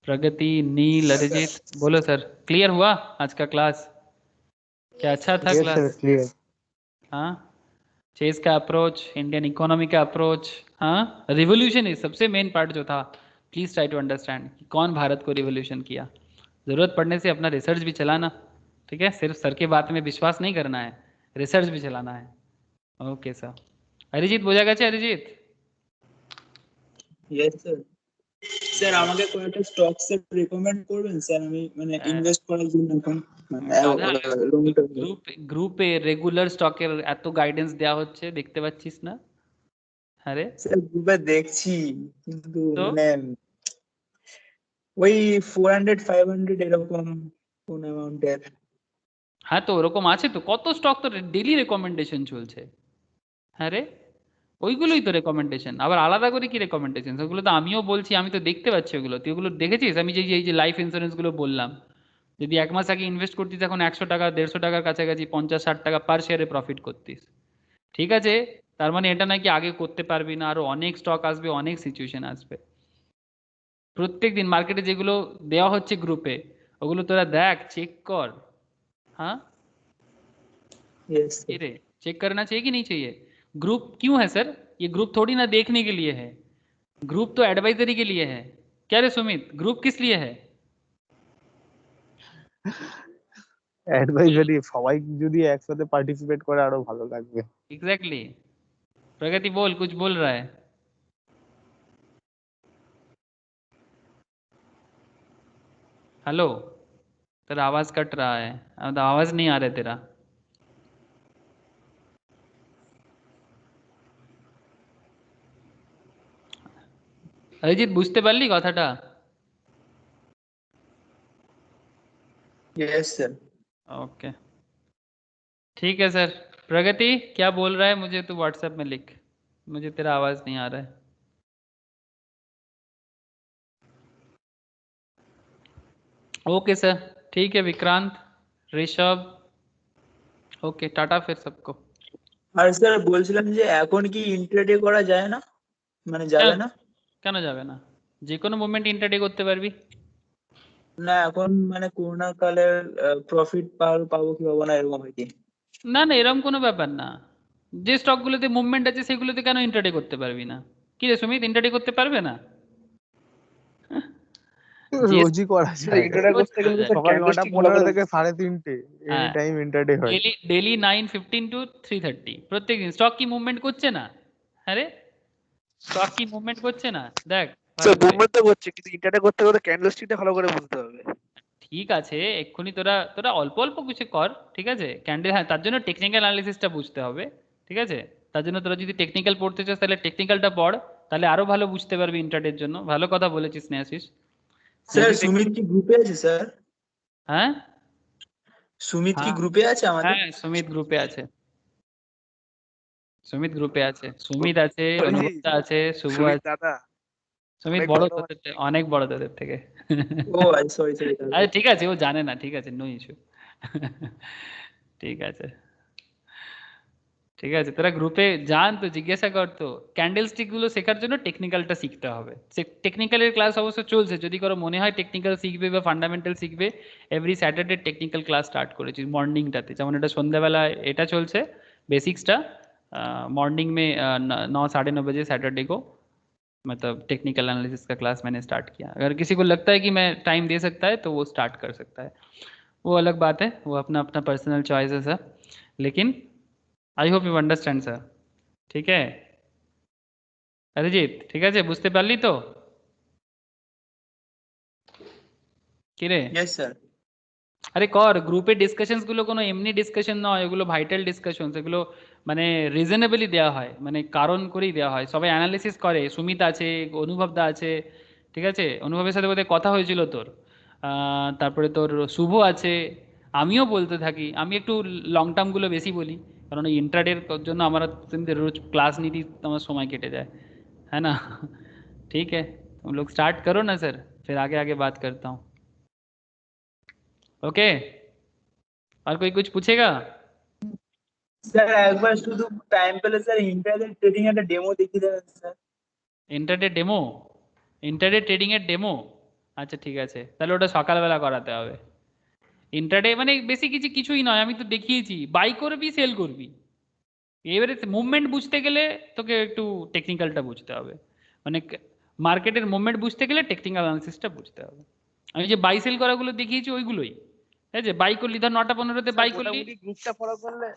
A: प्रगति, नील, अरिजीत, बोलो सर. क्लियर हुआ आज का क्लास? क्या अच्छा था
B: यस
A: क्लास?
B: Sir, clear.
A: हाँ, चेस का अप्रोच, इंडियन इकोनॉमी का अप्रोच, हाँ, रिवोल्यूशन इज सबसे मेन पार्ट जो था. प्लीज ट्राई टू अंडरस्टैंड कि कौन भारत को रिवोल्यूशन किया. जरूरत पड़ने से अपना रिसर्च भी चलाना. ठीक है, सिर्फ सर के बात में विश्वास नहीं करना है, रिसर्च भी चलाना है. Okay sir. अरिजीत বোঝা গেছে? Arijit
G: yes sir. স্যার আমাকে কয়েকটা স্টক সেট রেকমেন্ড করবেন স্যার? আমি মানে ইনভেস্ট করার জন্য এখন
A: গ্রুপে রেগুলার স্টকের এত গাইডেন্স দেওয়া হচ্ছে, দেখতে পাচ্ছিস না? আরে
G: স্যার গ্রুপে দেখছি, কিন্তু
A: তো?
G: মানে ওই 400-500 এরকম কোন অ্যামাউন্টের।
A: হ্যাঁ তো ওরকম আছে তো, কত স্টক তো ডেইলি রেকমেন্ডেশন চলছে. আরে ওইগুলোই তো রেকমেন্ডেশন. আবার আলাদা করে কি রেকমেন্ডেশন? ওগুলো তো আমিও বলছি, আমি তো দেখতে পাচ্ছি ওগুলো. তুই ওগুলো দেখেছিস? আমি এই যে লাইফ ইন্স্যুরেন্স গুলো বললাম, যদি 1 মাস আগে ইনভেস্ট করতিস এখন 100 টাকা 150 টাকার কাছাকাছি 50-60 টাকা পার শেয়ারে প্রফিট করতিস. ঠিক আছে, তার মানে এটা নাকি আগে করতে পারবি না, আরো অনেক স্টক আসবে, অনেক সিচুয়েশন আসবে. প্রত্যেকদিন মার্কেটে যেগুলো দেওয়া হচ্ছে গ্রুপে, ওগুলো তোরা দেখ, চেক কর. हाँ
G: यस
A: ये चेक करना चाहिए कि नहीं चाहिए? ग्रुप क्यों है सर? ये ग्रुप थोड़ी ना देखने के लिए है, ग्रुप तो एडवाइजरी के लिए है. क्या रे सुमित, ग्रुप किस लिए है?
C: অ্যাডভাইজারি সবাই যদি একসাথে পার্টিসিপেট করে আরো ভালো লাগবে.
A: एग्जैक्टली. प्रगति बोल, कुछ बोल रहा है. हेलो, तेरा आवाज कट रहा है, आवाज नहीं आ रहा है तेरा. अरिजीत বুঝতে পারলি কথাটা?
G: Yes sir.
A: ओके ठीक है सर. प्रगति क्या बोल रहा है मुझे तू व्हाट्सएप में लिख, मुझे तेरा आवाज नहीं आ रहा है. ओके सर, ठीक है. विक्रांत, ऋषभ, ओके टाटा फिर सबको.
G: আর স্যার বলছিলাম যে এখন কি ইন্ট্রাডে করা যায় না, মানে যাবে না?
A: কেন যাবে না? যে কোনো মোমেন্ট ইন্ট্রাডে করতে পারবি.
G: না এখন মানে করোনা কালে প্রফিট পাবো কি পাবো না এরকম হয় কি?
A: না না, এরকম কোনো ব্যাপার না. যে স্টকগুলোতে মুভমেন্ট আছে সেগুলোতে কেন ইন্ট্রাডে করতে পারবি না? কি রে সুমিত, ইন্ট্রাডে করতে পারবে না?
C: রোজই করা যায়.
F: ইন্টারনেট করতে গেলে তো
C: সকাল 9টা
F: ক্যান্ডেলস্টিক
C: 15
F: ভালো
C: থেকে 3:30 এনি টাইম ইন্টারডে হয়.
A: ডেলি 9:15 to 3:30 প্রত্যেকদিন স্টক কি মুভমেন্ট করছে না? আরে স্টক কি মুভমেন্ট করছে না? দেখ
F: স্যার মুভমেন্ট তো করছে, কিন্তু ইন্টারনেট করতে গেলে ক্যান্ডেলস্টিকটা ভালো করে বুঝতে হবে.
A: ঠিক আছে, এক্ষুনি তোরা অল্প অল্প কিছু কর. ঠিক আছে, ক্যান্ডেল, হ্যাঁ তার জন্য টেকনিক্যাল অ্যানালিসিসটা বুঝতে হবে. ঠিক আছে, তার জন্য তোরা যদি টেকনিক্যাল পড়তে চাস তাহলে টেকনিক্যালটা পড়, তাহলে আরো ভালো বুঝতে পারবি ইন্টারডের জন্য. ভালো কথা বলেছিস স্নেহাশিস.
G: স্যার সুমিত কি গ্রুপে আছে স্যার?
A: হ্যাঁ
G: সুমিত কি
A: হ্যাঁ
G: গ্রুপে আছে আমাদের?
A: হ্যাঁ সুমিত গ্রুপে আছে, সুমিত গ্রুপে আছে, সুমিত আছে,
F: বলছি
A: অনুভবদা আছে, শুভ
F: সুমিত
A: আছে।
F: দাদা
A: সুমিত
F: অনেক
A: বড়
F: বড়
A: তোদের থেকে, অনেক বড় তোদের থেকে।
G: ও সরি সরি
A: আরে ঠিক আছে, ও জানে না, ঠিক আছে, নো ইস্যু। ঠিক আছে, ঠিক আছে, তোরা গ্রুপে জান তো, জিজ্ঞাসা কর তো। ক্যান্ডেল স্টিক গুলো শেখার জন্য টেকনিক্যালটা শিখতে হবে। টেকনিক্যালের ক্লাস অবশ্য চলছে, যদি কারো মনে হয় টেকনিক্যাল শিখবে বা ফান্ডামেন্টাল শিখবে, every Saturday technical class start করেছি মর্নিংটাতে। যেমন এটা সন্ধ্যাবেলায় এটা চলছে बेसिक्सটা, मॉर्निंग में 9 साढ़े 9 बजे सैटरडे को, मतलब टेक्निकल एनालिसिस का क्लास मैंने स्टार्ट किया। अगर किसी को लगता है कि मैं टाइम दे सकता है तो वो स्टार्ट कर सकता है, वो अलग बात है, वो अपना अपना पर्सनल चॉइसेस है। लेकिन आई होप यू अंडरस्टैंड सर, ठीक है অরিজিৎ? ঠিক আছে, বুঝতে পারলি তো? কি রে?
G: Yes sir.
A: আরে কর, গ্রুপে ডিসকাশনস গুলো কোনো এমনি ডিসকাশন নয়, এগুলো ভাইটাল ডিসকাশনস, এগুলো মানে রিজনেবলি দেওয়া হয়, মানে কারণ করেই দেওয়া হয়, সবাই অ্যানালিসিস করে। সুমিত আছে, অনুভবদা আছে, ঠিক আছে, অনুভবের সাথে বোধহয় কথা হয়েছিল তোর, তারপরে তোর শুভ আছে, আমিও বলতে থাকি, আমি একটু লং টার্মগুলো বেশি বলি, কারণ ওই ইন্ট্রাডের জন্য আমার রোজ ক্লাস নিতেই আমার সময় কেটে যায়, है ना? ठीक है, तुम लोग स्टार्ट करो ना सर, फिर आगे आगे बात करता हूँ। ओके, और कोई कुछ पूछेगा?
G: স্যার একবার শুধু টাইম পেলে স্যার ইন্টারনেট ট্রেডিং একটা ডেমো দেখিয়ে দেবেন sir.
A: Intraday demo? Intraday trading এর ডেমো? আচ্ছা ঠিক আছে, তাহলে ওটা সকালবেলা করাতে হবে। ইন্টারডে মানে বেশি কিছুই নয়, আমি তো দেখিয়েছি, বাই করবি সেল করবি, এবারে মুভমেন্ট বুঝতে গেলে তোকে একটু টেকনিক্যালটা বুঝতে হবে, মানে মার্কেটের মুভমেন্ট বুঝতে গেলে টেকনিক্যাল অ্যানালিসিসটা বুঝতে হবে। আমি যে বাই সেল করাগুলো দেখিয়েছি ওইগুলোই, ঠিক আছে? বাই করলি, ধর 9টা 15-তে বাই করলি,
F: মোটামুটি গ্রুপটা ফলো করলে,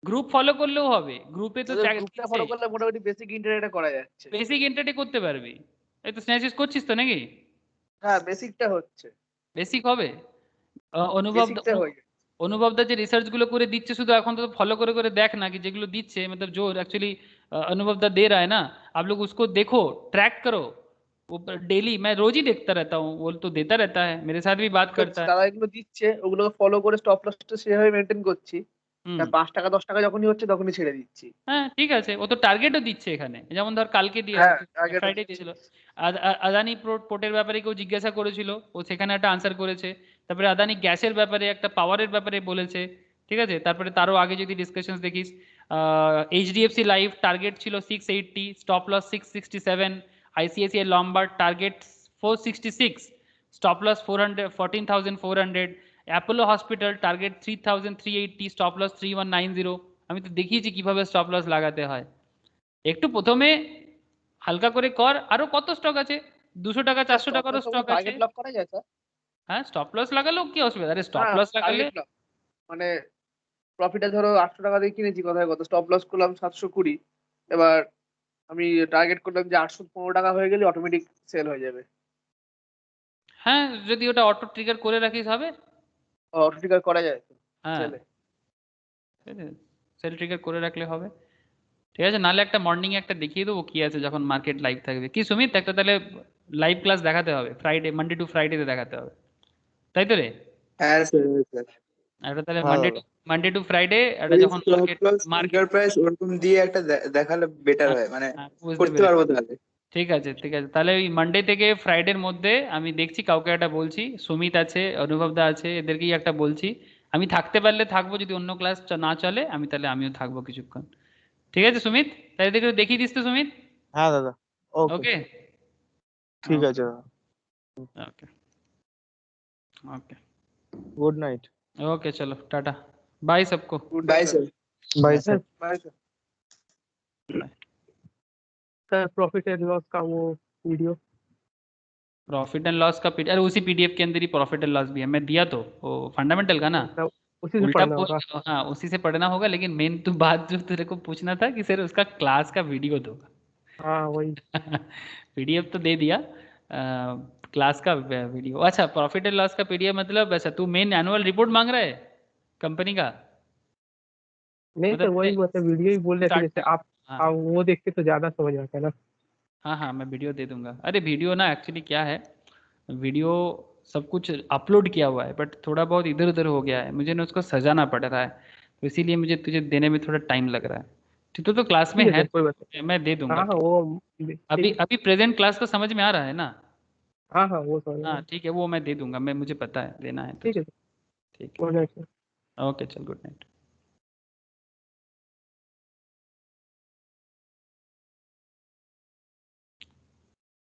A: গ্রুপ ফলো করলেও হবে, গ্রুপে তো
F: গ্রুপটা ফলো করলে মোটামুটি বেসিক ইন্টারনেটে করা যাচ্ছে।
A: বেসিক এন্ট্রি করতে পারবি। এই তো স্ন্যাচেস করছিস তো নাকি?
F: হ্যাঁ বেসিকটা হচ্ছে,
A: বেসিক হবে। অনুভব
F: বেসিকটা হয়ে গেছে।
A: অনুভবদা যে রিসার্চ গুলো করে দিচ্ছে, শুধু এখন তো ফলো করে করে দেখ না, कि যেগুলো দিচ্ছে मतलब जो एक्चुअली अनुभवदा दे रहा है ना, आप लोग उसको देखो, ट्रैक करो, वो डेली, मैं रोज ही देखता रहता हूँ, वो तो देता रहता है, मेरे साथ भी बात करता है।
F: তারা এগুলো দিচ্ছে, ওগুলোকে ফলো করে স্টপ লসটা সেভাবে মেনটেন করছি।
A: হুম,
F: 5 টাকা 10 টাকা যখনই হচ্ছে তখনই ছেড়ে দিচ্ছি।
A: হ্যাঁ ঠিক আছে, ও তো টার্গেটও দিচ্ছে এখানে, যেমন ধর কালকে দিয়েছে,
F: হ্যাঁ টার্গেট
A: ফ্রাইডে দিয়েছিল। আদানি পোর্টের ব্যাপারে কেউ জিজ্ঞাসা করেছিল, ও সেখানে একটা আনসার করেছে। তারপরে আদানি গ্যাসের ব্যাপারে, একটা পাওয়ারের ব্যাপারে বলেছে, ঠিক আছে? তারপরে তারও আগে যদি ডিসকাশন দেখিস, এইচডিএফসি লাইফ টার্গেট ছিল 680, stop loss 667, ICICI Lombard target 466, stop loss 14,400, Apollo hospital target 3,380, stop loss 3190। আমি তো দেখিয়েছি কিভাবে স্টপ লস লাগাতে হয়। একটু প্রথমে হালকা করে কর, আরো কত স্টক আছে, 200 টাকা 400 টাকারও স্টক আছে।
F: টার্গেট লক করা যায় স্যার?
A: হ্যাঁ, স্টপ লস লাগালেও কি অসুবিধা? আরে স্টপ
F: হ্যাঁ
A: লস লাগালে
F: টার্গেট লক, মানে প্রফিটে ধরো 800 টাকা দিয়ে কিনেছি, কথায় কত স্টপ লস করলাম 720, এবার আমি টার্গেট করলাম যে 815 টাকা হয়ে গেলে অটোমেটিক সেল হয়ে যাবে।
A: হ্যাঁ, যদি ওটা অটো ট্রিগার করে রাখিস হবে।
F: অটো ট্রিগার করা যায় তো
A: হ্যাঁ,
F: সেলে?
A: সেল ট্রিগার করে রাখলে হবে। ঠিক আছে, নাহলে একটা মর্নিং একটা দেখিয়ে দেবো কি আছে যখন মার্কেট লাইভ থাকবে। কি সুমিত, একটা তাহলে লাইভ ক্লাস দেখাতে হবে, ফ্রাইডে, মানডে টু ফ্রাইডেতে দেখাতে হবে, তাই তো রে?
G: হ্যাঁ স্যার।
A: একটা তাহলে
F: হ্যাঁ
A: মানডে টু ফ্রাইডে একটা
G: ওই
A: যখন
G: stop
A: market
G: loss
A: market
G: trigger price ওরকম দিয়ে একটা দেখালে বেটার হয়, মানে
A: বুঝতে
G: করতে
A: পেরেছি।
G: পারবো তাহলে।
A: ঠিক আছে ঠিক আছে, তাহলে ওই মানডে থেকে ফ্রাইডের মধ্যে আমি দেখছি, কাউকে একটা বলছি, সুমিত আছে, অনুভবদা আছে, এদেরকেই একটা বলছি। আমি থাকতে পারলে থাকবো, যদি অন্য ক্লাস না চলে আমি তাহলে আমিও থাকবো কিছুক্ষণ। ঠিক আছে সুমিত, তাই এদেরকে দেখিয়ে দিস তো সুমিত।
C: হ্যাঁ দাদা, ওকে
A: ওকে,
C: ঠিক আছে দাদা,
A: okay okay
C: good night.
A: Okay, चलो टाटा, बाय सबको।
G: Bye sir.
B: Bye sir.
F: Bye sir.
B: Sir profit and loss का वो वीडियो
A: प्रॉफिट एंड लॉस का पीडीएफ, अरे उसी पीडीएफ के अंदर ही प्रॉफिट एंड लॉस भी है, मैं दिया तो वो फंडामेंटल का ना,
B: उसी से
A: उल्टा
B: पढ़ना होगा।
A: हाँ उसी से पढ़ना होगा, लेकिन मेन तो बात जो तेरे को पूछना था कि सर उसका क्लास का वीडियो दो।
B: हाँ वही।
A: पीडीएफ तो दे दिया, क्लास का वीडियो। अच्छा, प्रॉफिट एंड लॉस का पीडीएफ मतलब ऐसा, तू मेन एनुअल रिपोर्ट मांग रहा है कंपनी का?
B: नहीं सर वही मतलब वीडियो ही बोल रहे थे, जैसे आप
A: हाँ
B: वो देखते तो ज्यादा समझ आता है ना।
A: हाँ हाँ, मैं वीडियो दे दूंगा। अरे वीडियो ना एक्चुअली क्या है, वीडियो सब कुछ अपलोड किया हुआ है, बट थोड़ा बहुत इधर उधर हो गया है, मुझे ना उसको सजाना पड़ रहा है, तो इसीलिए मुझे तुझे देने में थोड़ा टाइम लग रहा है। ठीक, तो क्लास में
B: ठीक है
A: है
B: सर, कोई बात नहीं।
A: मैं दे दूंगा।
B: हाँ हाँ वो ठीक
A: अभी
B: है।
A: अभी प्रेजेंट क्लास को समझ में आ रहा है ना?
B: हाँ हाँ वो समझ
A: हाँ
B: में।
A: ठीक है, वो मैं दे दूंगा, मैं मुझे पता है देना है
B: ठीक
A: तुझे।
B: है सर,
A: ठीक
B: गुड नाइट सर।
A: है, ओके चल, गुड नाइट।